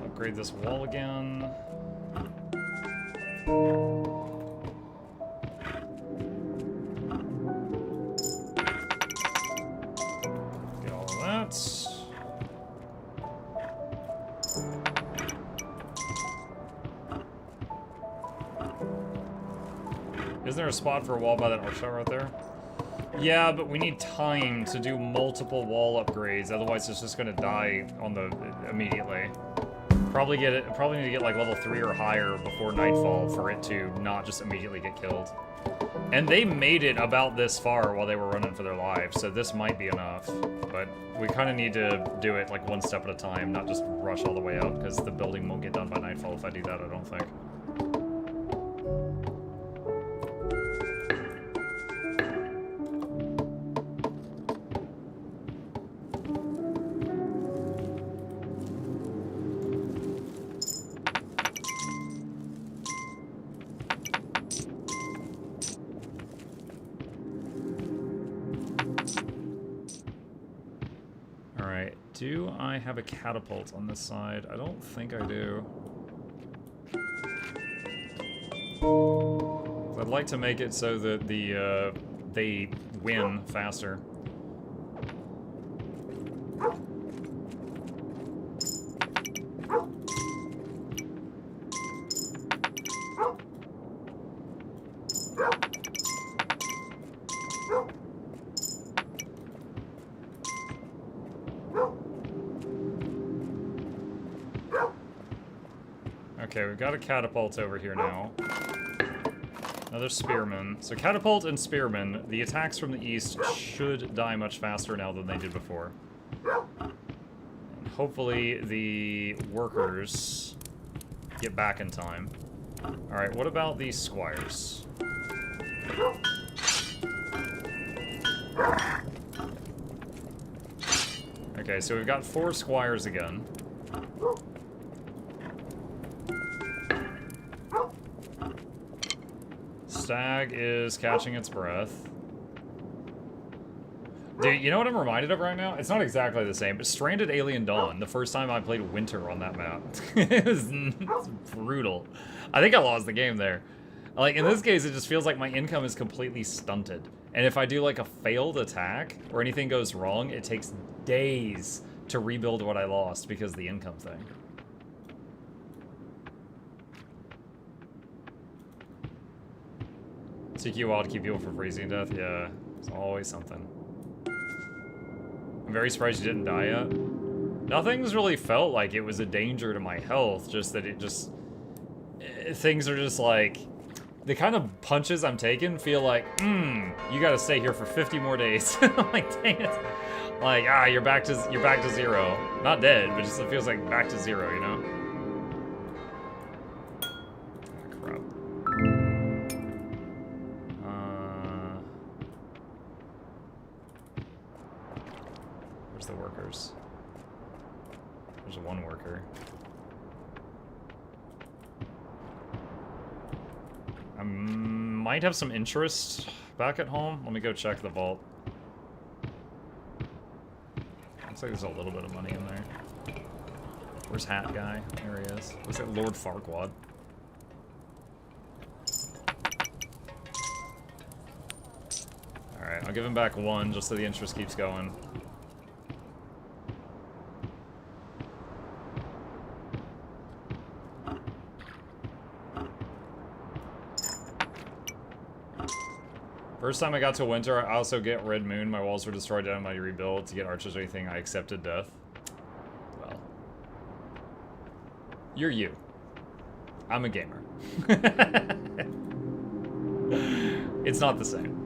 Upgrade this wall again. Get all of that. Isn't there a spot for a wall by that arch tower right there? Yeah, but we need time to do multiple wall upgrades, otherwise it's just gonna die on the immediately. Probably need to get like level 3 or higher before nightfall for it to not just immediately get killed. And they made it about this far while they were running for their lives, so this might be enough. But we kind of need to do it like one step at a time, not just rush all the way out, because the building won't get done by nightfall if I do that, I don't think. Do I have a catapult on this side? I don't think I do. I'd like to make it so that they win faster. Okay, we've got a catapult over here now. Another spearman. So catapult and spearman, the attacks from the east should die much faster now than they did before. And hopefully the workers get back in time. Alright, what about these squires? Okay, so we've got 4 squires again. Stag is catching its breath. Dude, you know what I'm reminded of right now? It's not exactly the same, but Stranded Alien Dawn, the first time I played Winter on that map. It's brutal. I think I lost the game there. Like, in this case, it just feels like my income is completely stunted. And if I do, like, a failed attack, or anything goes wrong, it takes days to rebuild what I lost because of the income thing. CQ wild to keep people from freezing to death? Yeah, it's always something. I'm very surprised you didn't die yet. Nothing's really felt like it was a danger to my health, just that it just... Things are just like... The kind of punches I'm taking feel like, you gotta stay here for 50 more days. I'm like, dang it. Like, you're back to 0. Not dead, but just it feels like back to 0, you know? Crap. Where's the workers? There's one worker. I might have some interest back at home. Let me go check the vault. Looks like there's a little bit of money in there. Where's Hat Guy? There he is. Looks like Lord Farquaad. Alright, I'll give him back 1 just so the interest keeps going. First time I got to Winter, I also get Red Moon. My walls were destroyed, dynamite rebuild. To get archers or anything, I accepted death. Well. You're you. I'm a gamer. It's not the same.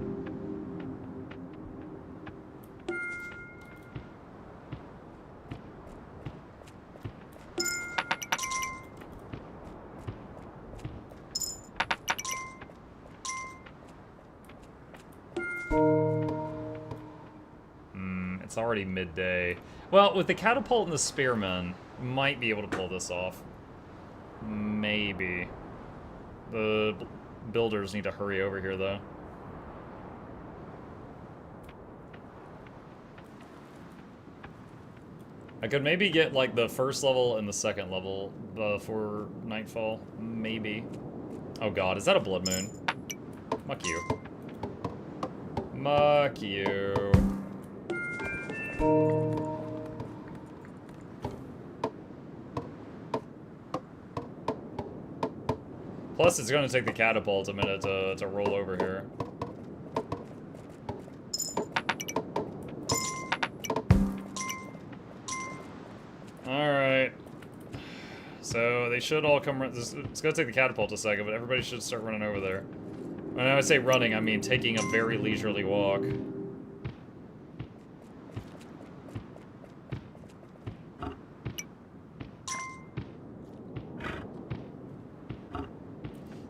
It's already midday. Well, with the catapult and the spearmen, might be able to pull this off. Maybe. The builders need to hurry over here, though. I could maybe get, like, the first level and the second level before nightfall. Maybe. Oh god, is that a blood moon? Muck you. Muck you. Plus, it's going to take the catapult a minute to roll over here. Alright. So, they should all come... It's going to take the catapult a second, but everybody should start running over there. When I say running, I mean taking a very leisurely walk.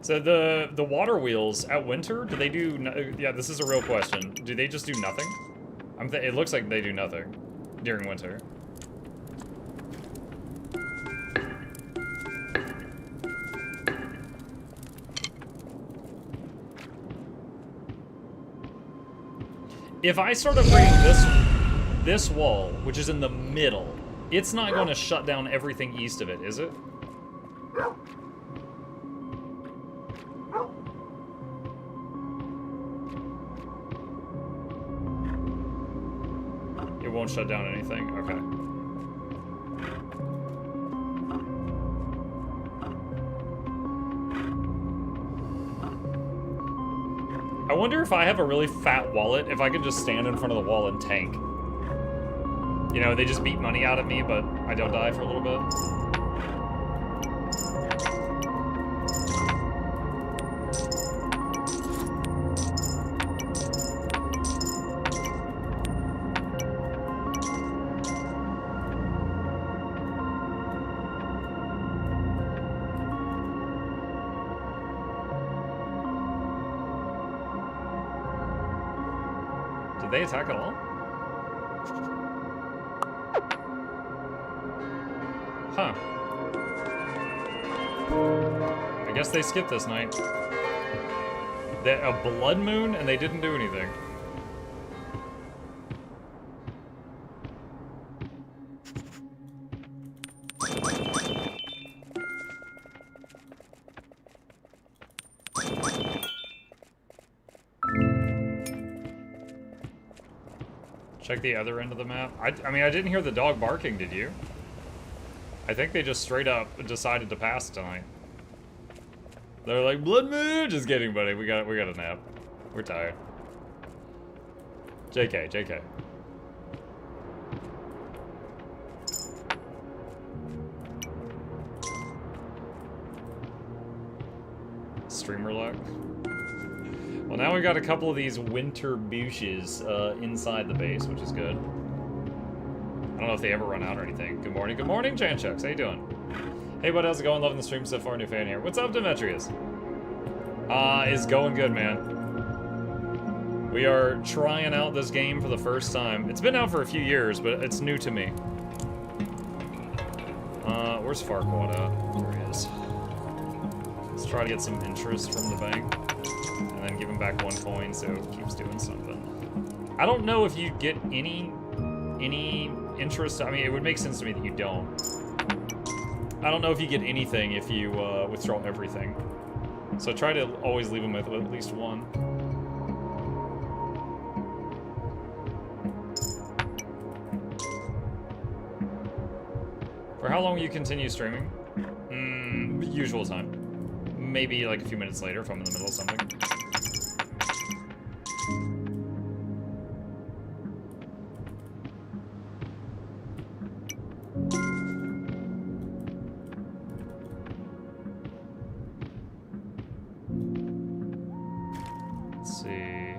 So the water wheels at Winter, do they do... yeah, this is a real question. Do they just do nothing? It looks like they do nothing during Winter. If I start upgrading this wall, which is in the middle, it's not going to shut down everything east of it, is it? It won't shut down anything? Okay. I wonder if I have a really fat wallet, if I could just stand in front of the wall and tank. You know, they just beat money out of me, but I don't die for a little bit. Did they attack at all? Huh. I guess they skipped this night. A blood moon and they didn't do anything. Check the other end of the map. I mean, I didn't hear the dog barking, did you? I think they just straight up decided to pass tonight. They're like, blood moon! Just kidding, buddy. We got a nap. We're tired. JK, JK. Streamer luck. Well, now we got a couple of these winter bushes inside the base, which is good. I don't know if they ever run out or anything. Good morning, Janchucks. How you doing? Hey, bud, how's it going? Loving the stream so far. New fan here. What's up, Demetrius? It's going good, man. We are trying out this game for the first time. It's been out for a few years, but it's new to me. Where's Farquaad at? There he is. Let's try to get some interest from the bank. And then give him back 1 coin so it keeps doing something. I don't know if you get any interest. I mean, it would make sense to me that you don't. I don't know if you get anything if you withdraw everything. So try to always leave them with at least one. For how long will you continue streaming? Usual time. Maybe like a few minutes later if I'm in the middle of something. Let's see.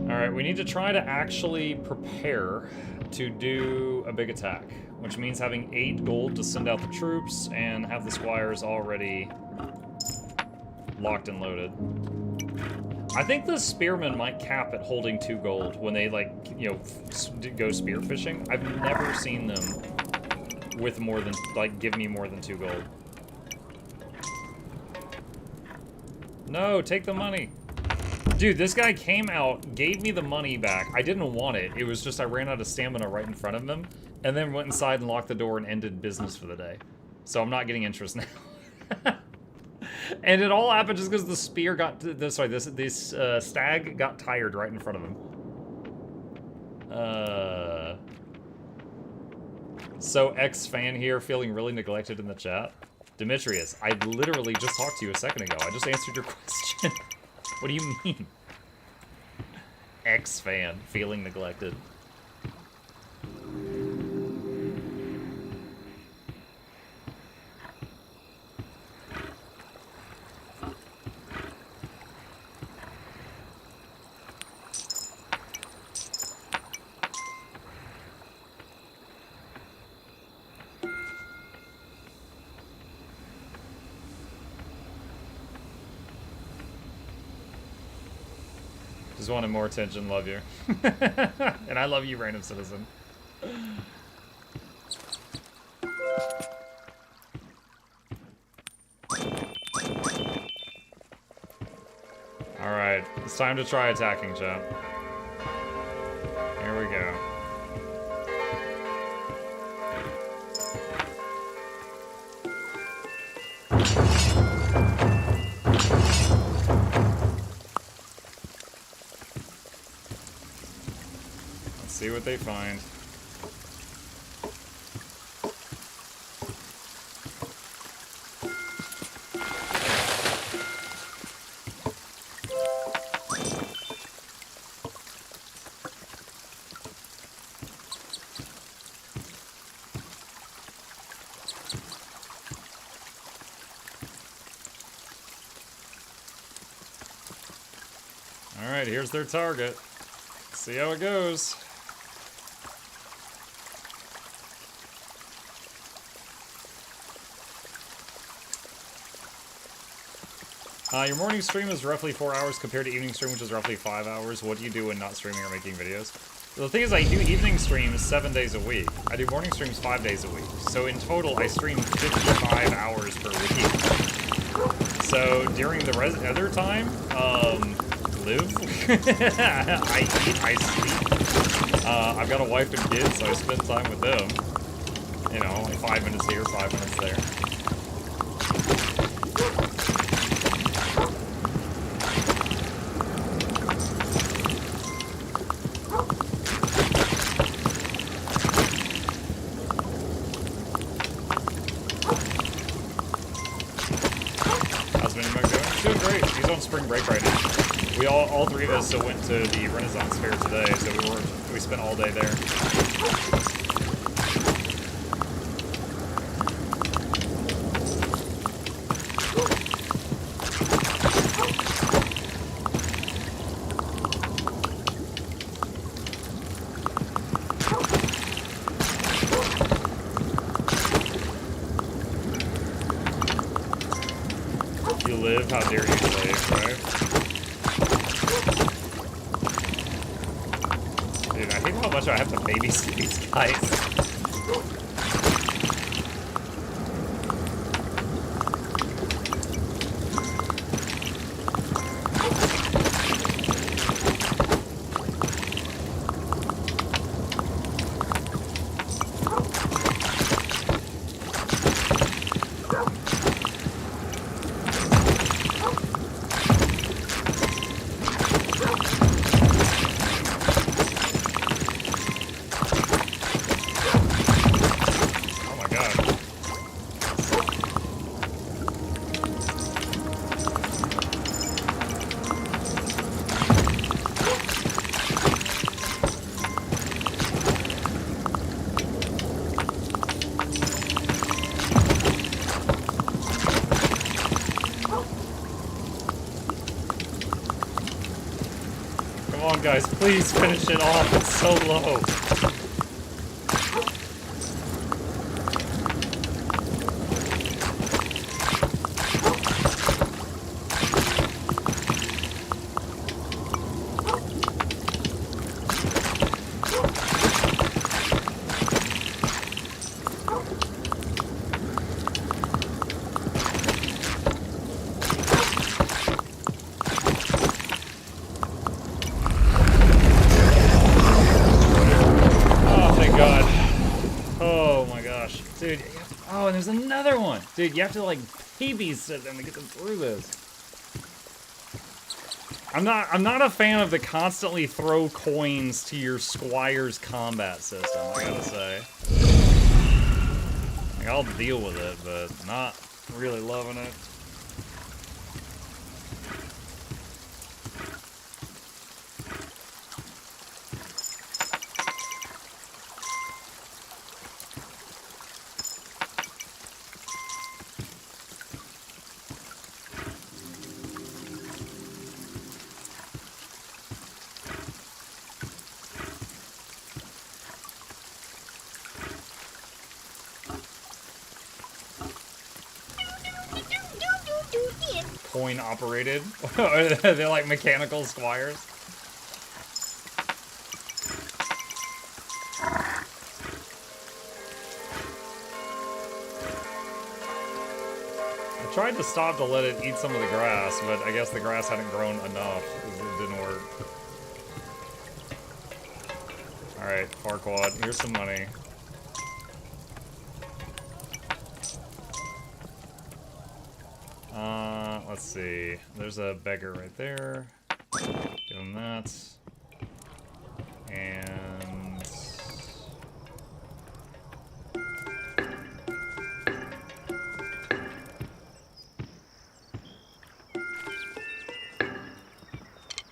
Alright, we need to try to actually prepare to do a big attack, which means having 8 gold to send out the troops and have the squires already locked and loaded. I think the spearmen might cap at holding 2 gold when they, like, you know, go spear fishing. I've never seen them with more than, like, give me more than 2 gold. No, take the money. Dude, this guy came out, gave me the money back. I didn't want it. It was just I ran out of stamina right in front of him, and then went inside and locked the door and ended business for the day. So I'm not getting interest now. And it all happened just because the spear got, this stag got tired right in front of him. So ex-fan here feeling really neglected in the chat. Demetrius, I literally just talked to you a second ago. I just answered your question. What do you mean? Ex-fan feeling neglected. Just wanted more attention, love you. And I love you, random citizen. Alright, it's time to try attacking, chat. Here we go. See what they find. All right, here's their target. See how it goes. Your morning stream is roughly 4 hours compared to evening stream, which is roughly 5 hours. What do you do when not streaming or making videos? The thing is, I do evening streams 7 days a week. I do morning streams 5 days a week. So in total, I stream 55 hours per week. So during the other time, live. I eat, I sleep. I've got a wife and kids, so I spend time with them. You know, like 5 minutes here, 5 minutes there. Doing great. He's on spring break right now. We all three of us went to the Renaissance Fair today, so we spent all day there. You live, how dare you slave, right? Dude, I hate how much I have to babysit these guys. Come on, guys, please finish it off. It's so low. Dude, you have to, like, babysit them to get them through this. I'm not a fan of the constantly throw coins to your squire's combat system, I gotta say. Like, I'll deal with it, but not really loving it. Coin operated? They're like mechanical squires. I tried to stop to let it eat some of the grass, but I guess the grass hadn't grown enough. It didn't work. Alright, Farquaad, here's some money. Let's see. There's a beggar right there. Give him that. And...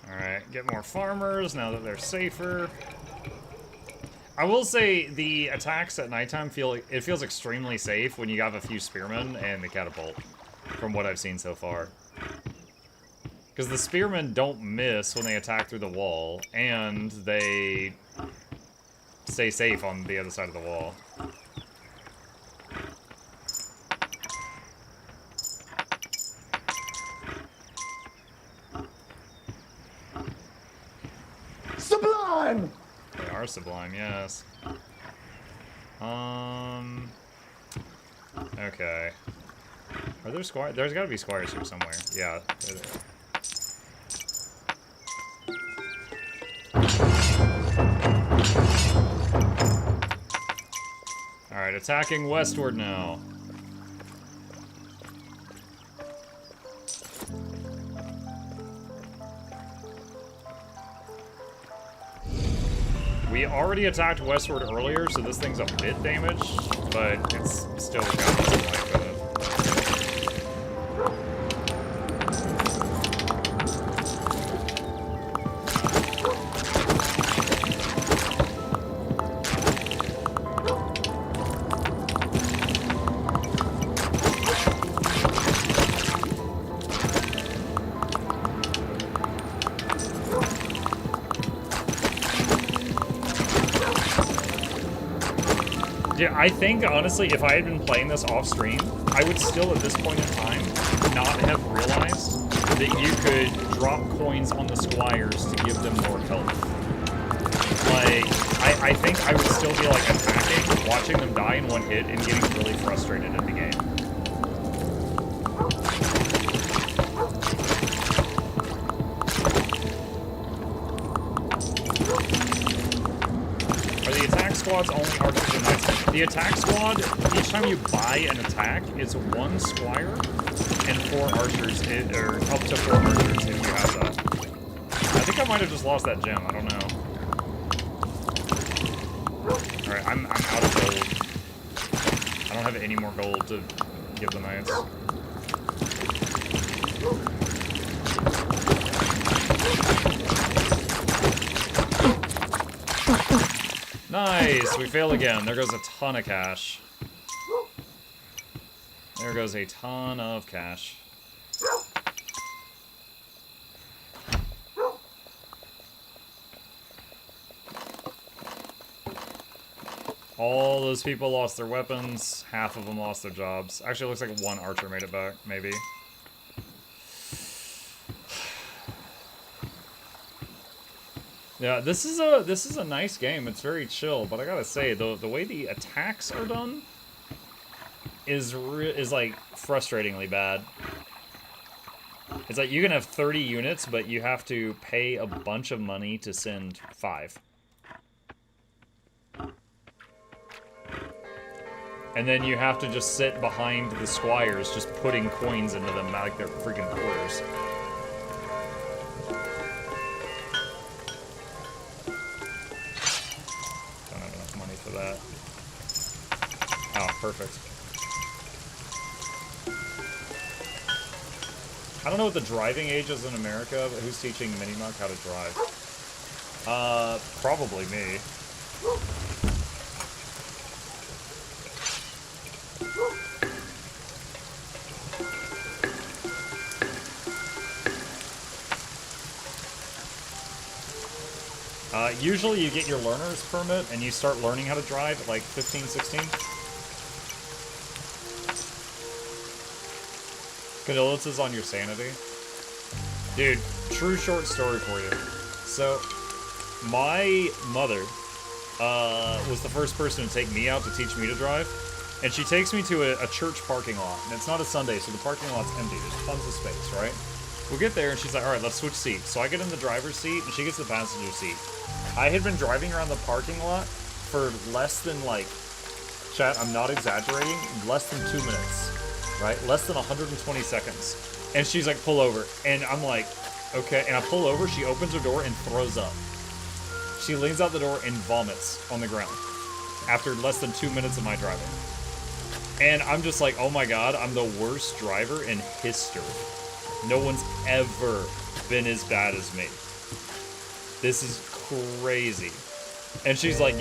Alright, get more farmers now that they're safer. I will say the attacks at nighttime feels extremely safe when you have a few spearmen and the catapult. From what I've seen so far. Because the spearmen don't miss when they attack through the wall, and they stay safe on the other side of the wall. sublime! They are sublime, yes. Okay. Are there squires? There's gotta be squires here somewhere. Yeah, they're there. Alright, attacking westward now. We already attacked westward earlier, so this thing's a bit damaged, but it's still got some life in it. Yeah, I think, honestly, if I had been playing this off-stream, I would still, at this point in time, not have realized that you could drop coins on the squires to give them more health. Like, I think I would still be, like, attacking, watching them die in one hit, and getting really frustrated in the game. Squad's only archers and knights. The attack squad, each time you buy an attack, it's 1 squire and 4 archers, or up to 4 archers if you have that. I think I might have just lost that gem, I don't know. Alright, I'm out of gold. I don't have any more gold to give the knights. Nice! We fail again. There goes a ton of cash. There goes a ton of cash. All those people lost their weapons. Half of them lost their jobs. Actually, it looks like 1 archer made it back, maybe. Yeah, this is a nice game. It's very chill, but I gotta say the way the attacks are done is like frustratingly bad. It's like you can have 30 units, but you have to pay a bunch of money to send 5. And then you have to just sit behind the squires, just putting coins into them like they're freaking quarters. That. Oh, perfect. I don't know what the driving age is in America, but who's teaching Minimuk how to drive? Probably me. Usually you get your learner's permit and you start learning how to drive at like 15, 16. Condolences on your sanity. Dude, true short story for you. So, my mother was the first person to take me out to teach me to drive. And she takes me to a church parking lot. And it's not a Sunday, so the parking lot's empty. There's tons of space, right? We'll get there and she's like, alright, let's switch seats. So I get in the driver's seat and she gets the passenger seat. I had been driving around the parking lot for less than, like, chat, I'm not exaggerating, less than 2 minutes, right? Less than 120 seconds. And she's like, pull over. And I'm like, okay. And I pull over, she opens her door and throws up. She leans out the door and vomits on the ground after less than 2 minutes of my driving. And I'm just like, oh my god, I'm the worst driver in history. No one's ever been as bad as me. This is crazy. And she's like,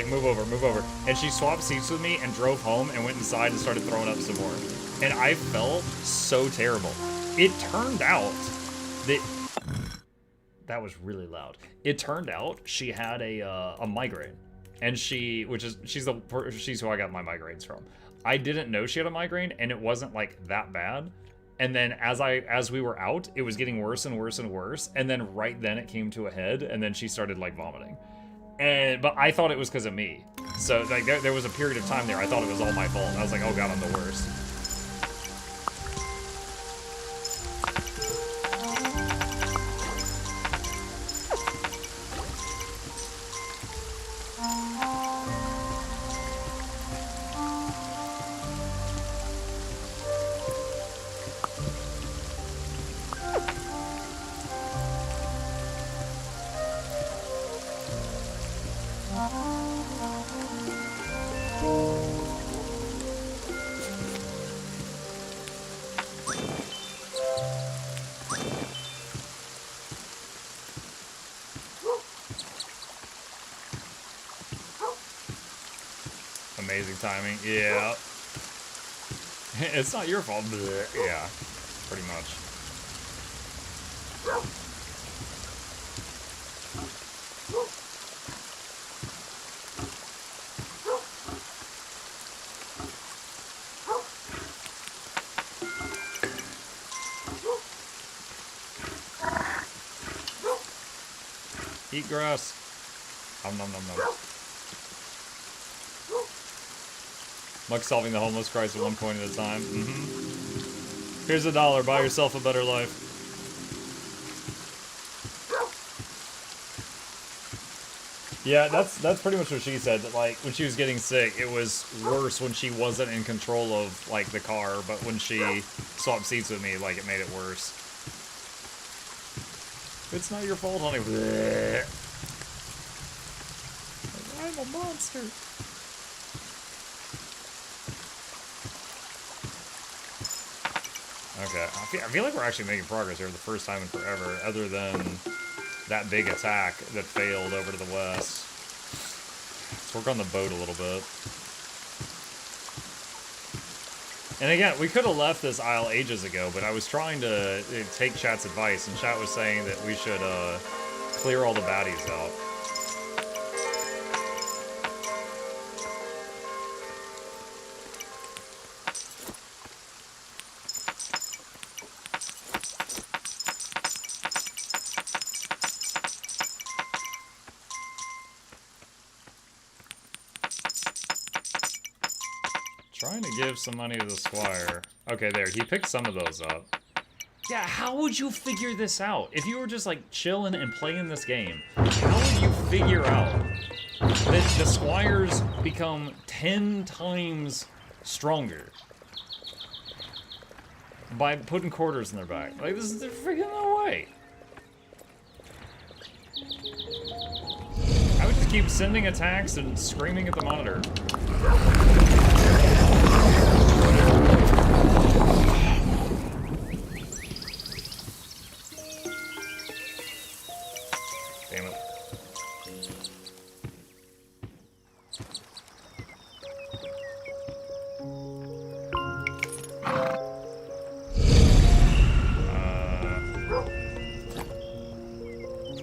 move over, move over. And she swapped seats with me and drove home and went inside and started throwing up some more. And I felt so terrible. It turned out that... That was really loud. It turned out she had a migraine. And she's who I got my migraines from. I didn't know she had a migraine, and it wasn't, like, that bad. And then as we were out, it was getting worse and worse and worse. And then right then it came to a head, and then she started like vomiting. But I thought it was because of me. So like there was a period of time there I thought it was all my fault. And I was like, oh god, I'm the worst. Amazing timing. Yeah. It's not your fault. Yeah, pretty much. Eat grass. Nom nom nom nom. Muck solving the homeless crisis 1 coin at a time. Here's $1. Buy yourself a better life. Yeah, that's pretty much what she said. That like when she was getting sick, it was worse when she wasn't in control of like the car, but when she swapped seats with me, like it made it worse. It's not your fault, honey. I'm a monster. Okay, I feel like we're actually making progress here for the first time in forever, other than that big attack that failed over to the west. Let's work on the boat a little bit. And again, we could have left this isle ages ago, but I was trying to take chat's advice, and chat was saying that we should clear all the baddies out. Trying to give some money to the squire. Okay, there. He picked some of those up. Yeah, how would you figure this out? If you were just, like, chilling and playing this game, how would you figure out that the squires become 10 times stronger by putting quarters in their back? Like, this is freaking no way. I would just keep sending attacks and screaming at the monitor. Damn it.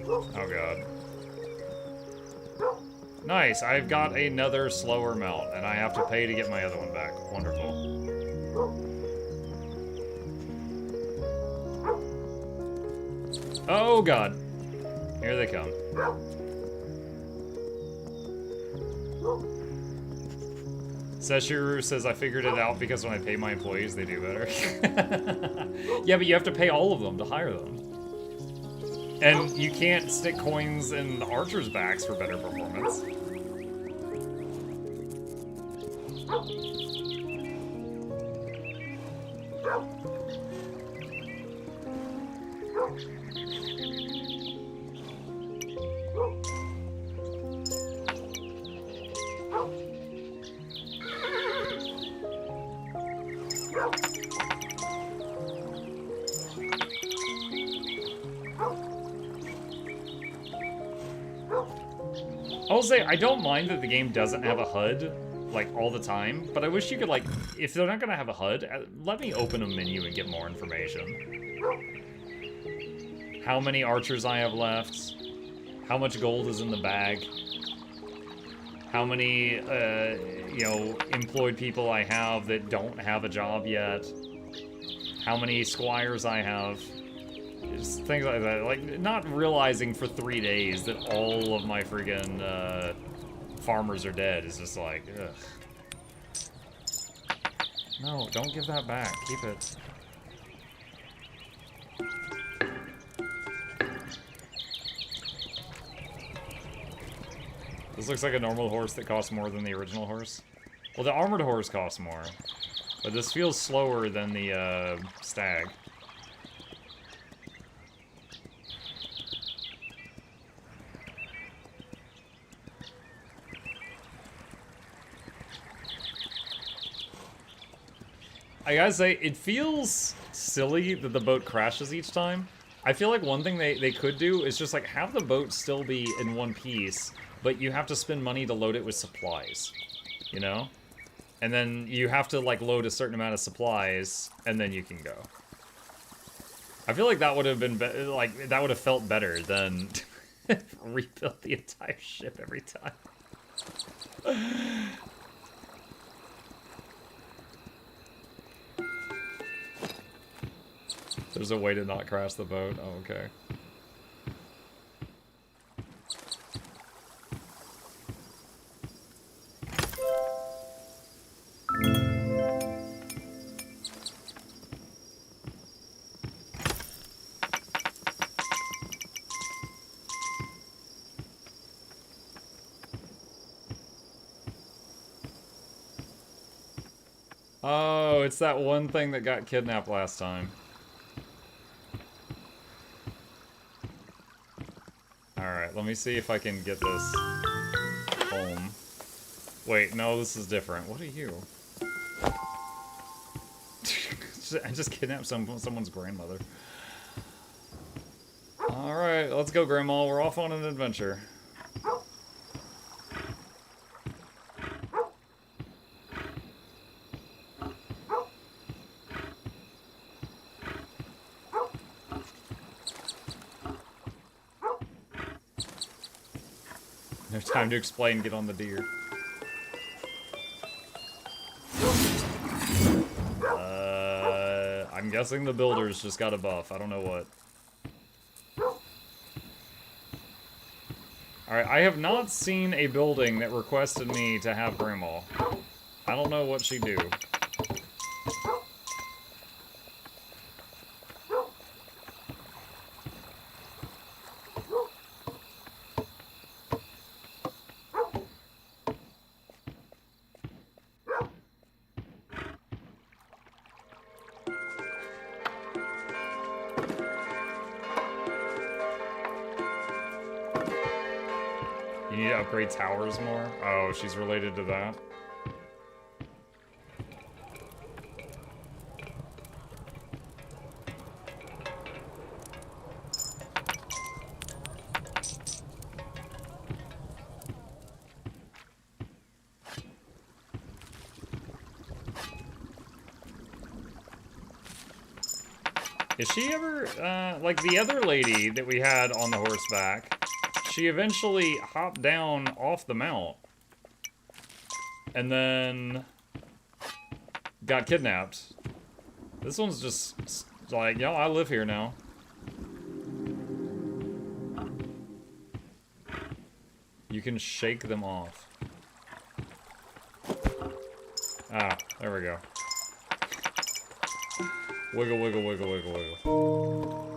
Oh god. Nice, I've got another slower mount, and I have to pay to get my other one back. Wonderful. Oh god. Here they come. Seshiru says, I figured it out because when I pay my employees, they do better. Yeah, but you have to pay all of them to hire them. And you can't stick coins in the archers' backs for better performance. I'll say, I don't mind that the game doesn't have a HUD, like, all the time, but I wish you could, like, if they're not gonna have a HUD, let me open a menu and get more information. How many archers I have left, how much gold is in the bag, how many, you know, employed people I have that don't have a job yet, how many squires I have. Just things like that. Like, not realizing for 3 days that all of my friggin' farmers are dead is just like, ugh. No, don't give that back. Keep it. This looks like a normal horse that costs more than the original horse. Well, the armored horse costs more. But this feels slower than the stag. I gotta say, it feels silly that the boat crashes each time. I feel like one thing they could do is just like have the boat still be in one piece, but you have to spend money to load it with supplies, you know? And then you have to like load a certain amount of supplies, and then you can go. I feel like that would have been like that would have felt better than rebuild the entire ship every time. There's a way to not crash the boat. Oh, okay. Oh, it's that one thing that got kidnapped last time. Alright, let me see if I can get this home. Wait, no, this is different. What are you? I just kidnapped someone's grandmother. Alright, let's go, Grandma. We're off on an adventure. No time to explain, get on the deer. I'm guessing the builders just got a buff. I don't know what. Alright, I have not seen a building that requested me to have Grandma. I don't know what she'd do. You need to upgrade towers more? Oh, she's related to that? Is she ever, like the other lady that we had on the horseback, she eventually hopped down off the mount and then got kidnapped. This one's just like, yo, I live here now. You can shake them off. Ah, there we go. Wiggle, wiggle, wiggle, wiggle, wiggle.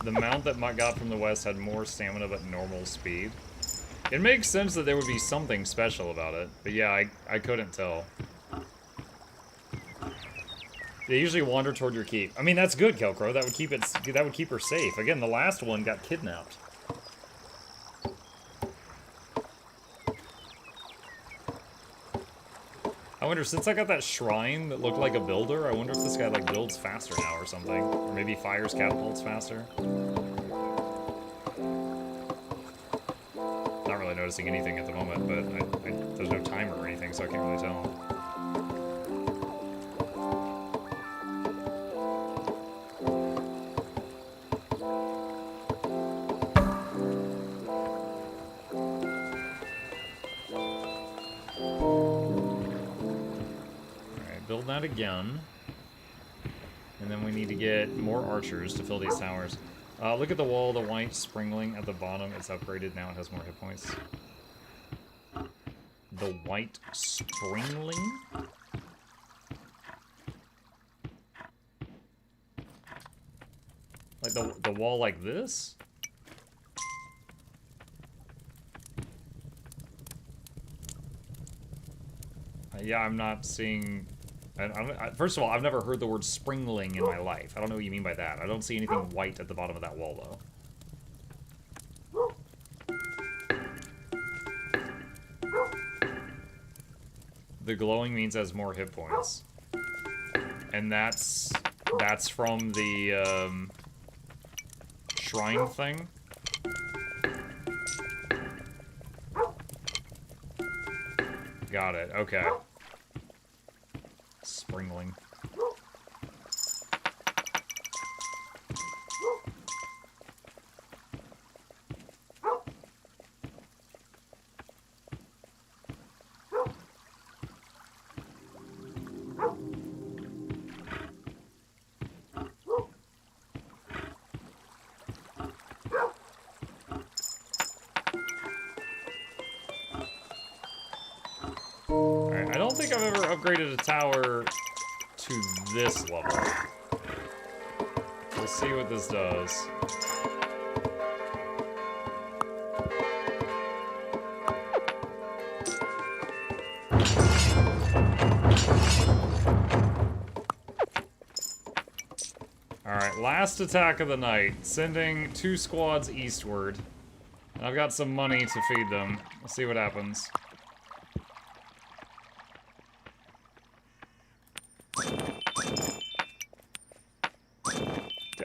The mount that Mutt got from the west had more stamina but normal speed. It makes sense that there would be something special about it, but yeah, I couldn't tell. They usually wander toward your keep. I mean, that's good, Kelcro. That would keep her safe. Again, the last one got kidnapped. I wonder, since I got that shrine that looked like a builder, I wonder if this guy, like, builds faster now or something. Or maybe fires catapults faster. Not really noticing anything at the moment, but there's no timer or anything, so I can't really tell. Build that again. And then we need to get more archers to fill these towers. Look at the wall, the white springling at the bottom. It's upgraded now, it has more hit points. The white springling? Like the wall like this? Yeah, I'm not seeing... first of all, I've never heard the word springling in my life. I don't know what you mean by that. I don't see anything white at the bottom of that wall, though. The glowing means it has more hit points. And that's from the, shrine thing. Got it, okay. Springling. Alright, I don't think I've ever upgraded a tower to this level. Let's see what this does. Alright, last attack of the night. Sending 2 squads eastward. And I've got some money to feed them. We'll see what happens.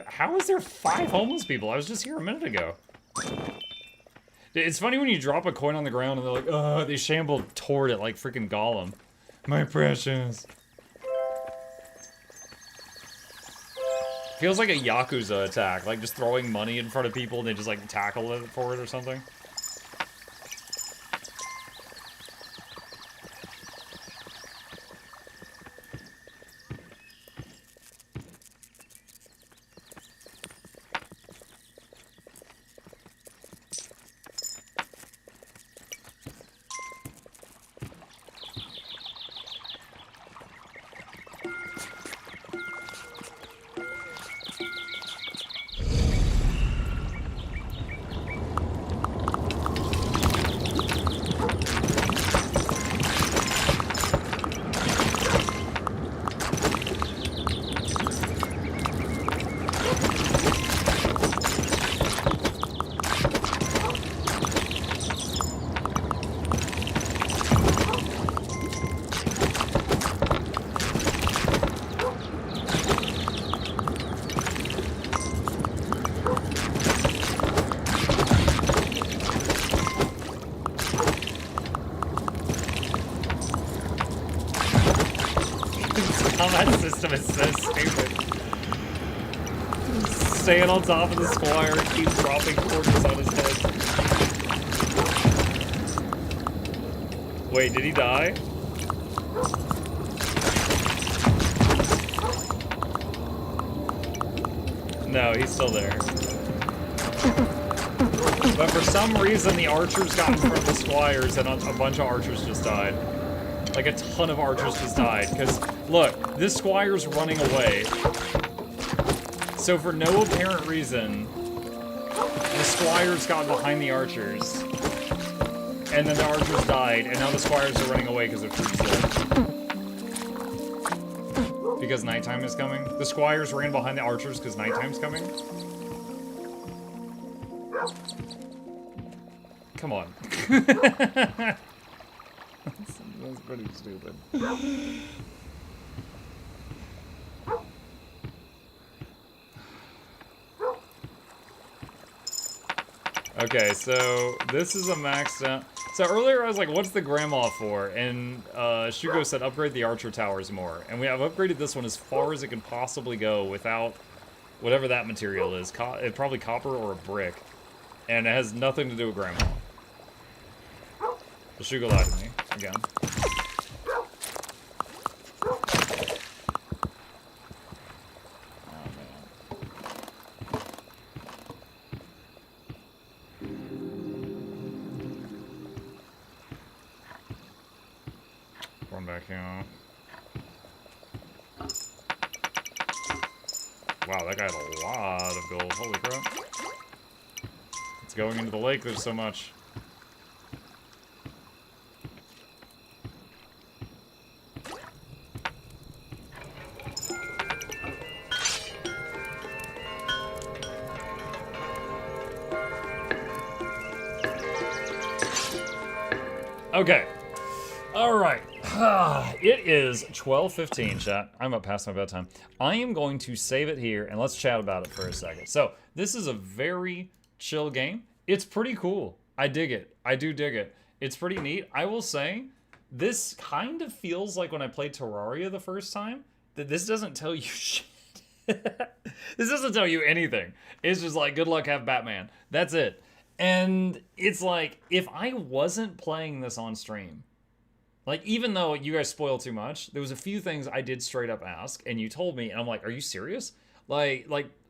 How is there 5 homeless people? I was just here a minute ago. It's funny when you drop a coin on the ground and they're like, oh, they shamble toward it like freaking Gollum. My precious. Feels like a Yakuza attack, like just throwing money in front of people and they just like tackle it for it or something. That system is so stupid. Staying on top of the squire and keeps dropping quarters on his head. Wait, did he die? No, he's still there. But for some reason, the archers got in front of the squires and a bunch of archers just died. Like, a ton of archers just died. Because, look, this squire's running away. So for no apparent reason, the squires got behind the archers. And then the archers died, and now the squires are running away because they're freezing. Because nighttime is coming? The squires ran behind the archers because nighttime's coming? Come on. That's pretty stupid. Okay, so this is a maxed out. So earlier I was like, what's the grandma for? And Shugo said upgrade the archer towers more. And we have upgraded this one as far as it can possibly go without whatever that material is. Probably copper or a brick. And it has nothing to do with grandma. The Shugo lied to me, again. Run back here. Wow, that guy had a lot of gold. Holy crap. It's going into the lake, there's so much. Okay. All right. It is 12:15, chat. I'm up past my bedtime. I am going to save it here, and let's chat about it for a second. So, this is a very chill game. It's pretty cool. I dig it. I do dig it. It's pretty neat. I will say, this kind of feels like when I played Terraria the first time, that this doesn't tell you shit. This doesn't tell you anything. It's just like, good luck, have Batman. That's it. And it's like, if I wasn't playing this on stream, like, even though you guys spoil too much, there was a few things I did straight up ask, and you told me, and I'm like, are you serious? Like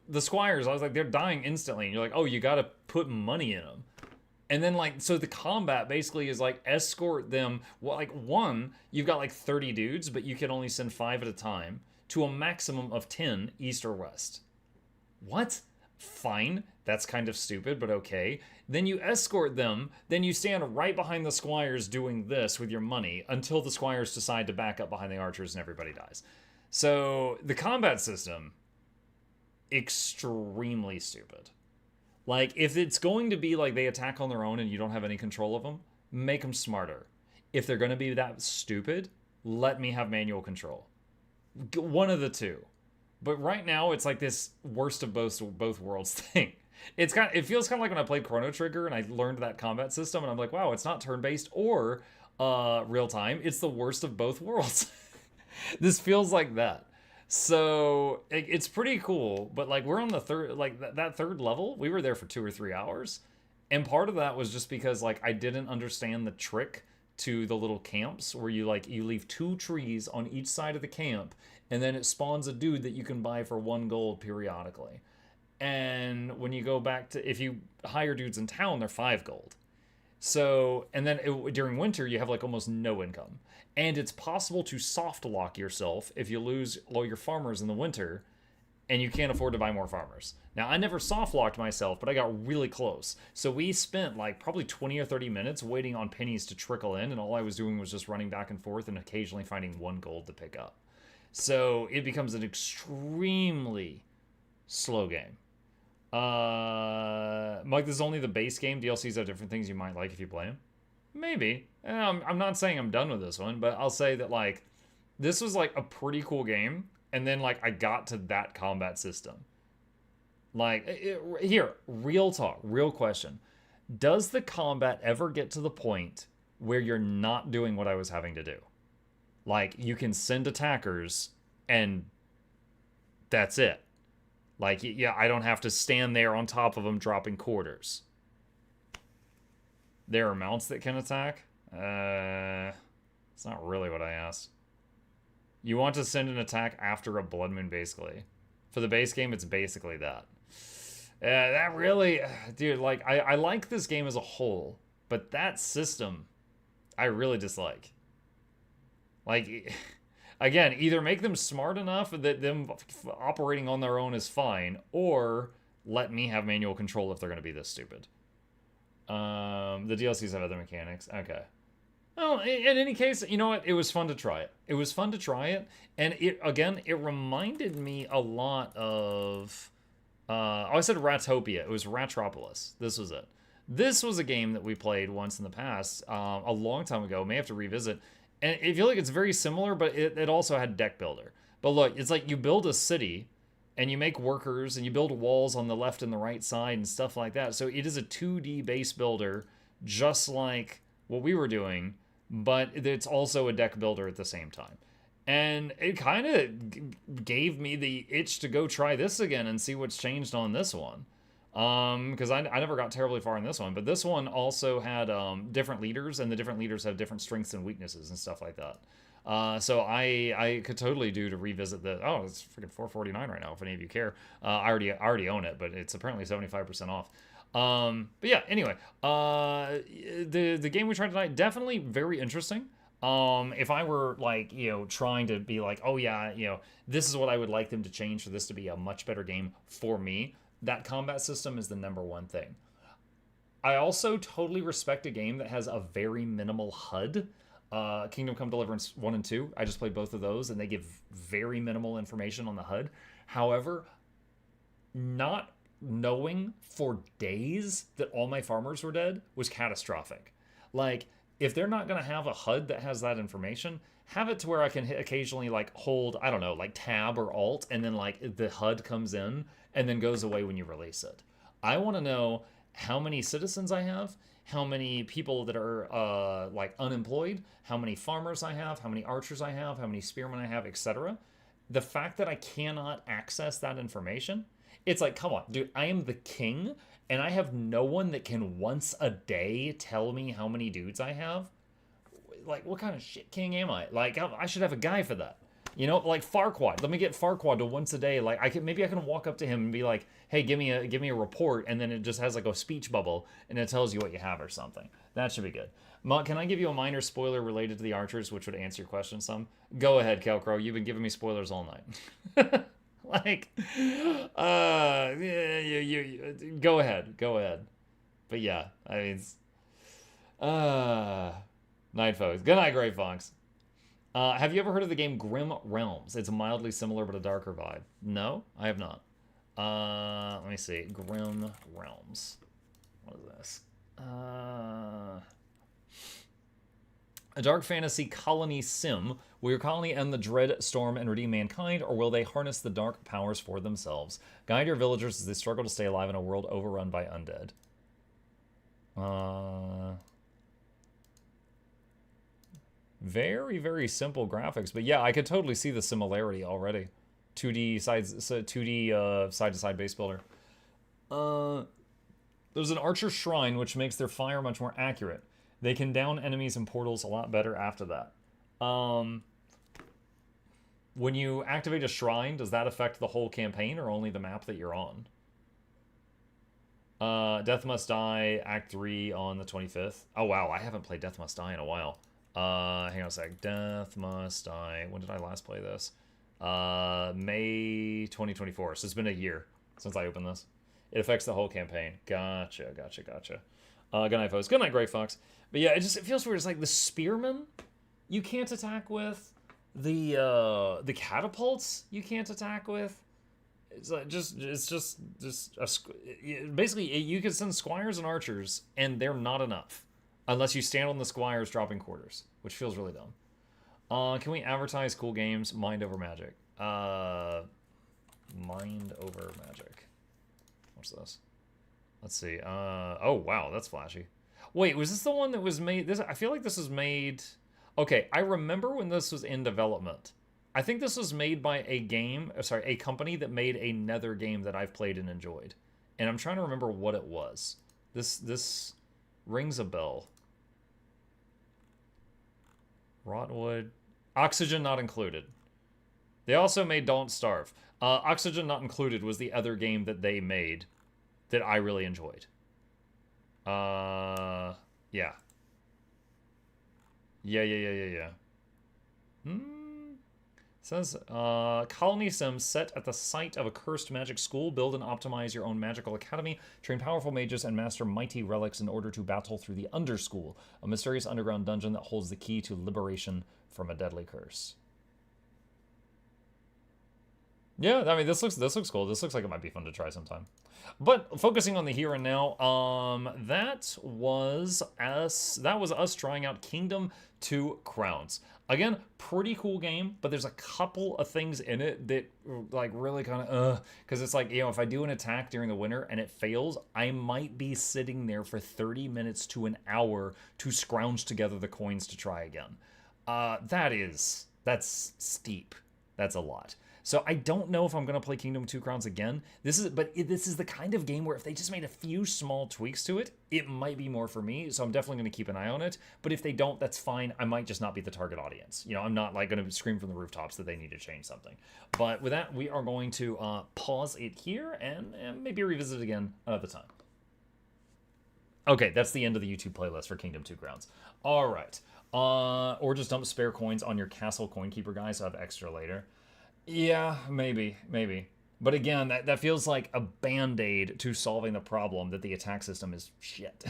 the squires, I was like, they're dying instantly, and you're like, oh, you gotta put money in them. And then, like, so the combat basically is like, escort them, well, like, one, you've got like 30 dudes, but you can only send 5 at a time, to a maximum of 10 east or west. What? Fine, that's kind of stupid, but okay. Then you escort them, then you stand right behind the squires doing this with your money until the squires decide to back up behind the archers and everybody dies. So, the combat system, extremely stupid. Like, if it's going to be like they attack on their own and you don't have any control of them, make them smarter. If they're going to be that stupid, let me have manual control. One of the two. But right now, it's like this worst of both worlds thing. It feels kind of like when I played Chrono Trigger and I learned that combat system, and I'm like, wow, it's not turn-based or real-time. It's the worst of both worlds. This feels like that. So it's pretty cool, but like we're on the third, like that third level, we were there for 2 or 3 hours. And part of that was just because like I didn't understand the trick to the little camps where you leave 2 trees on each side of the camp, and then it spawns a dude that you can buy for 1 gold periodically. And when you go back to, if you hire dudes in town, they're 5 gold. So, and then during winter, you have like almost no income. And it's possible to soft lock yourself if you lose all your farmers in the winter and you can't afford to buy more farmers. Now, I never soft locked myself, but I got really close. So we spent like probably 20 or 30 minutes waiting on pennies to trickle in, and all I was doing was just running back and forth and occasionally finding 1 gold to pick up. So it becomes an extremely slow game. Mike, this is only the base game. DLCs have different things you might like if you play them. Maybe. I'm not saying I'm done with this one, but I'll say that like this was like a pretty cool game, and then like I got to that combat system. Like here, real talk, real question. Does the combat ever get to the point where you're not doing what I was having to do? Like you can send attackers and that's it. Like, yeah, I don't have to stand there on top of them dropping quarters. There are mounts that can attack? It's not really what I asked. You want to send an attack after a blood moon, basically. For the base game, it's basically that. That really... Dude, like, I like this game as a whole, but that system, I really dislike. Like... Again, either make them smart enough that them operating on their own is fine, or let me have manual control if they're going to be this stupid. The DLCs have other mechanics. Okay. Well, in any case, you know what? It was fun to try it. It was fun to try it, and it reminded me a lot of... I said Ratopia. It was Ratropolis. This was it. This was a game that we played once in the past, a long time ago. May have to revisit. And I feel like it's very similar, but it also had deck builder. But look, it's like you build a city and you make workers and you build walls on the left and the right side and stuff like that. So it is a 2D base builder, just like what we were doing, but it's also a deck builder at the same time. And it kind of gave me the itch to go try this again and see what's changed on this one. Because I never got terribly far in this one, but this one also had different leaders, and the different leaders have different strengths and weaknesses and stuff like that. So I could totally do to revisit the. Oh, it's freaking $4.49 right now. If any of you care, I already own it, but it's apparently 75% off. But yeah, anyway, the game we tried tonight, definitely very interesting. If I were like, trying to be like, oh yeah, this is what I would like them to change for this to be a much better game for me, that combat system is the #1 thing. I also totally respect a game that has a very minimal HUD. Kingdom Come Deliverance 1 and 2, I just played both of those, and they give very minimal information on the HUD. However, not knowing for days that all my farmers were dead was catastrophic. Like, if they're not going to have a HUD that has that information, have it to where I can occasionally like hold, I don't know, like tab or alt, and then like the HUD comes in and then goes away when you release it. I want to know how many citizens I have, how many people that are like unemployed, how many farmers I have, how many archers I have, how many spearmen I have, etc. The fact that I cannot access that information, it's like, come on, dude, I am the king, and I have no one that can once a day tell me how many dudes I have. Like, what kind of shit king am I? Like, I should have a guy for that. Like Farquaad. Let me get Farquaad to once a day. Like, maybe I can walk up to him and be like, "Hey, give me a report," and then it just has like a speech bubble and it tells you what you have or something. That should be good. Can I give you a minor spoiler related to the archers, which would answer your question some? Go ahead, Kelcrow. You've been giving me spoilers all night. Like, go ahead. But yeah, I mean, night folks. Good night, Great Fox. Have you ever heard of the game Grim Realms? It's mildly similar, but a darker vibe. No, I have not. Let me see. Grim Realms. What is this? A dark fantasy colony sim. Will your colony end the dread storm and redeem mankind, or will they harness the dark powers for themselves? Guide your villagers as they struggle to stay alive in a world overrun by undead. Very, very simple graphics, but yeah, I could totally see the similarity already. 2D side-to-side base builder. There's an archer shrine which makes their fire much more accurate. They can down enemies in portals a lot better after that. When you activate a shrine, does that affect the whole campaign or only the map that you're on? Death Must Die, Act 3 on the 25th. Oh wow, I haven't played Death Must Die in a while. Hang on a sec. Death Must Die. When did I last play this? May 2024. So it's been a year since I opened this. It affects the whole campaign. Gotcha. Good night, folks. Good night, Great Fox. But yeah, it feels weird. It's like the spearmen you can't attack with. The catapults you can't attack with. It's like basically you can send squires and archers, and they're not enough unless you stand on the squires dropping quarters, which feels really dumb. Can we advertise cool games? Mind over magic. Mind over magic. What's this? Let's see. Oh wow, that's flashy. Wait, was this the one that was made? I feel like this was made. Okay, I remember when this was in development. I think this was made by a company that made a Nether game that I've played and enjoyed. And I'm trying to remember what it was. This rings a bell. Rotwood. Oxygen Not Included. They also made Don't Starve. Oxygen Not Included was the other game that they made that I really enjoyed. Yeah. Yeah. Says, colony sim set at the site of a cursed magic school. Build and optimize your own magical academy. Train powerful mages and master mighty relics in order to battle through the Underschool, a mysterious underground dungeon that holds the key to liberation from a deadly curse. Yeah, I mean, this looks cool. This looks like it might be fun to try sometime. But focusing on the here and now, that was us trying out Kingdom 2 Crowns. Again, pretty cool game, but there's a couple of things in it that like really kind of because it's like, if I do an attack during the winter and it fails, I might be sitting there for 30 minutes to an hour to scrounge together the coins to try again. That's steep. That's a lot. So I don't know if I'm going to play Kingdom 2 Crowns again. This is the kind of game where if they just made a few small tweaks to it, it might be more for me. So I'm definitely going to keep an eye on it. But if they don't, that's fine. I might just not be the target audience. I'm not like going to scream from the rooftops that they need to change something. But with that, we are going to pause it here and maybe revisit it again another time. Okay, that's the end of the YouTube playlist for Kingdom 2 Crowns. All right. Or just dump spare coins on your castle coin keeper, guys. So I have extra later. Yeah, maybe. But again, that feels like a band-aid to solving the problem that the attack system is shit.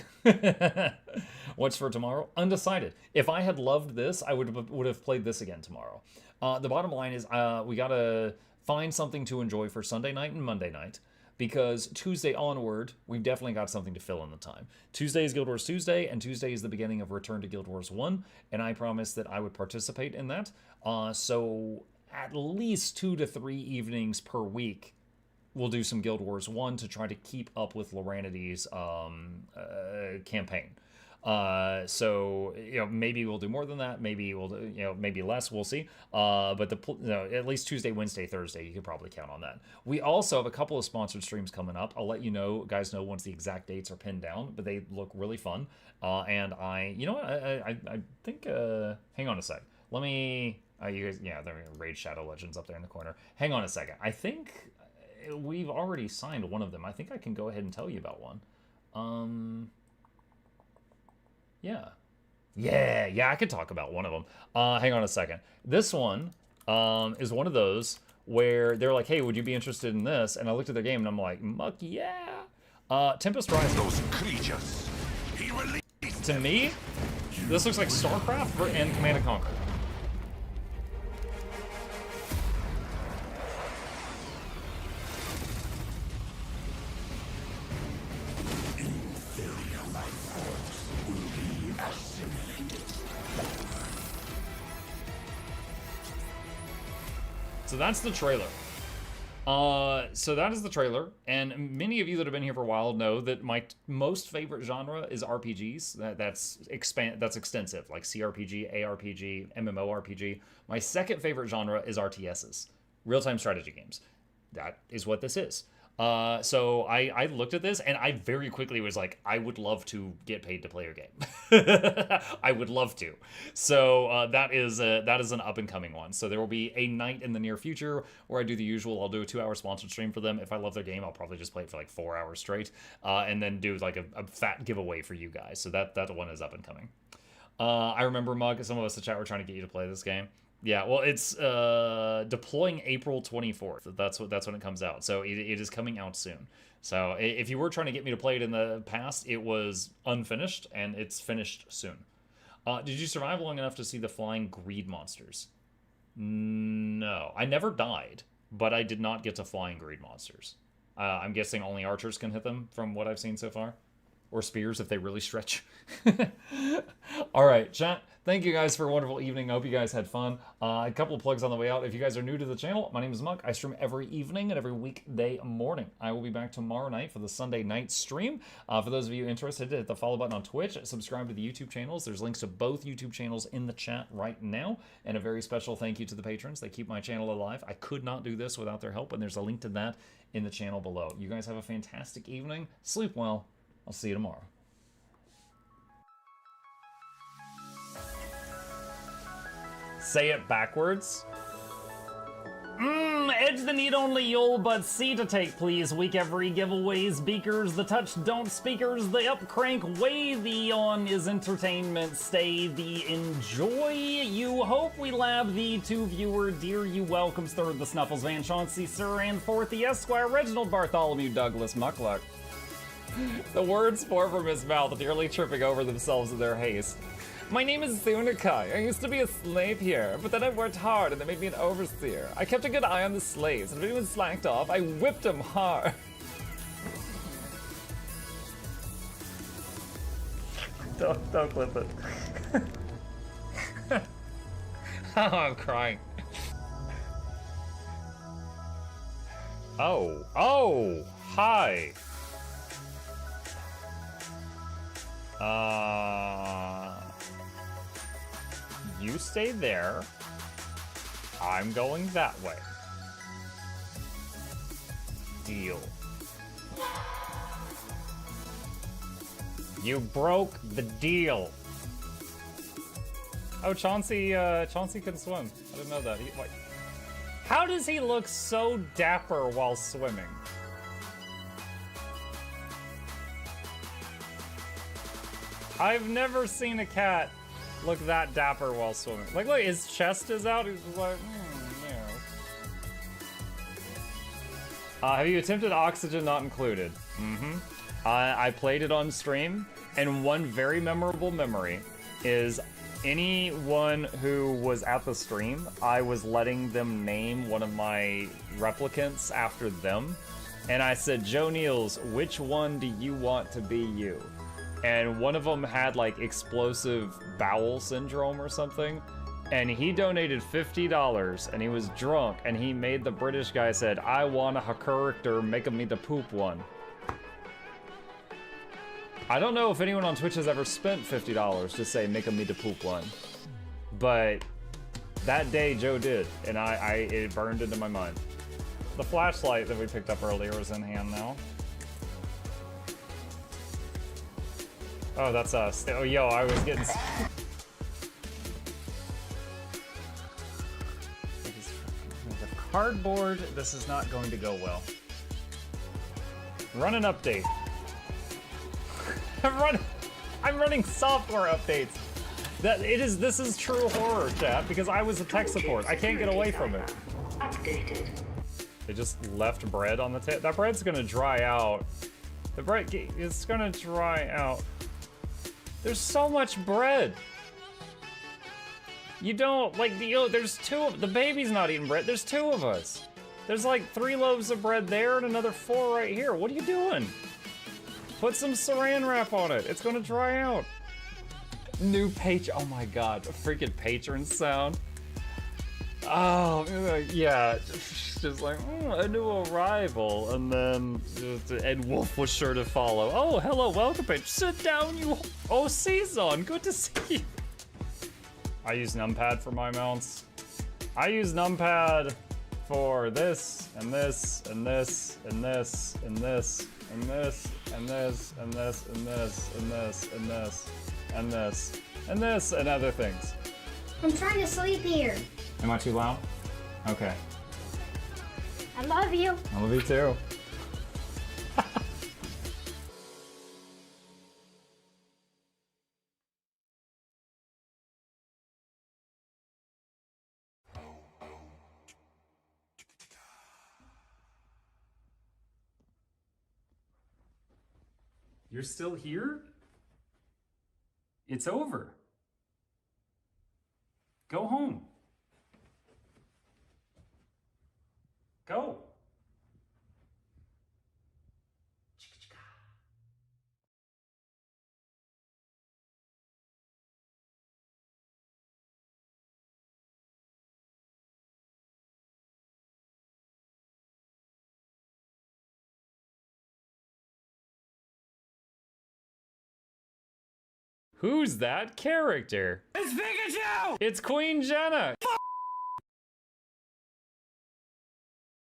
What's for tomorrow? Undecided. If I had loved this, I would have played this again tomorrow. The bottom line is we gotta find something to enjoy for Sunday night and Monday night. Because Tuesday onward, we've definitely got something to fill in the time. Tuesday is Guild Wars Tuesday, and Tuesday is the beginning of Return to Guild Wars 1, and I promised that I would participate in that. So at least 2 to 3 evenings per week, we'll do some Guild Wars 1 to try to keep up with Loranity's campaign. So maybe we'll do more than that. Maybe we'll do, maybe less. We'll see. But at least Tuesday, Wednesday, Thursday, you could probably count on that. We also have a couple of sponsored streams coming up. I'll let guys know once the exact dates are pinned down. But they look really fun. And I think. Hang on a sec. Let me. You guys, there are Raid Shadow Legends up there in the corner. Hang on a second. I think we've already signed one of them. I think I can go ahead and tell you about one. Yeah, I could talk about one of them. Hang on a second. This one is one of those where they're like, hey, would you be interested in this? And I looked at their game and I'm like, muck, yeah. Tempest Rising. Those creatures. To me, this looks like StarCraft and Command & Conquer. So that's the trailer. So that is the trailer, and many of you that have been here for a while know that my most favorite genre is RPGs. That's extensive, like CRPG, ARPG, MMORPG. My second favorite genre is RTSs, real-time strategy games. That is what this is. So I looked at this and I very quickly was like, I would love to get paid to play your game. I would love to. So that is an up and coming one. So there will be a night in the near future where I do the usual. I'll do a 2-hour sponsored stream for them. If I love their game, I'll probably just play it for like 4 hours straight, and then do like a fat giveaway for you guys. So that one is up and coming. I remember, Mug, some of us in the chat were trying to get you to play this game. Yeah, well, it's deploying April 24th. That's when it comes out. So it is coming out soon. So if you were trying to get me to play it in the past, it was unfinished, and it's finished soon. Did you survive long enough to see the flying greed monsters? No, I never died, but I did not get to flying greed monsters. I'm guessing only archers can hit them from what I've seen so far. Or spears if they really stretch. All right, chat. Thank you guys for a wonderful evening. I hope you guys had fun. A couple of plugs on the way out. If you guys are new to the channel, my name is Muck. I stream every evening and every weekday morning. I will be back tomorrow night for the Sunday night stream. For those of you interested, hit the follow button on Twitch. Subscribe to the YouTube channels. There's links to both YouTube channels in the chat right now. And a very special thank you to the patrons. They keep my channel alive. I could not do this without their help, and there's a link to that in the channel below. You guys have a fantastic evening. Sleep well. I'll see you tomorrow. Say it backwards. Edge the need only you'll but see to take, please. Week every giveaways, beakers, the touch don't speakers, the up crank way, the on is entertainment, stay the enjoy. You hope we lab the two viewer, dear you welcomes, third the Snuffles, Van Chauncey, Sir, and fourth the Esquire, Reginald Bartholomew, Douglas, Mukluk. The words pour from his mouth, nearly tripping over themselves in their haste. My name is Zunikai. I used to be a slave here, but then I worked hard and they made me an overseer. I kept a good eye on the slaves, and if anyone slacked off, I whipped them hard. Don't clip it. Oh, I'm crying. Oh, hi. You stay there. I'm going that way. Deal. You broke the deal. Oh, Chauncey can swim. I didn't know that. How does he look so dapper while swimming? I've never seen a cat look that dapper while swimming. Like, look, his chest is out. He's just like, yeah. Have you attempted Oxygen Not Included? Mm-hmm. I played it on stream, and one very memorable memory is anyone who was at the stream, I was letting them name one of my replicants after them. And I said, Joe Niels, which one do you want to be you? And one of them had like explosive bowel syndrome or something. And he donated $50 and he was drunk and he made the British guy said, I want a character, make me the poop one. I don't know if anyone on Twitch has ever spent $50 to say, make me the poop one. But that day Joe did, and it burned into my mind. The flashlight that we picked up earlier is in hand now. Oh, that's us. Oh, yo, I was getting... The cardboard, this is not going to go well. Run an update. I'm running software updates. This is true horror, chat, because I was a tech support. I can't get away from it. Updated. They just left bread on the table. That bread's gonna dry out. The bread is gonna dry out. There's so much bread. You don't, like, there's the baby's not eating bread. There's 2 of us. There's like 3 loaves of bread there and another 4 right here. What are you doing? Put some saran wrap on it. It's gonna dry out. New patron. Oh my god, a freaking patron sound. Oh, yeah. Just like, a new arrival. And then Ed Wolf was sure to follow. Oh, hello, welcome, patron. Sit down, you. Oh, Season, good to see you. I use numpad for my mounts. I use numpad for this, and this, and this, and this, and this, and this, and this, and this, and this, and this, and this, and this, and this, and other things. I'm trying to sleep here. Am I too loud? Okay. I love you. I love you too. You're still here? It's over. Go home. Go. Who's that character? It's Pikachu! It's Queen Jenna!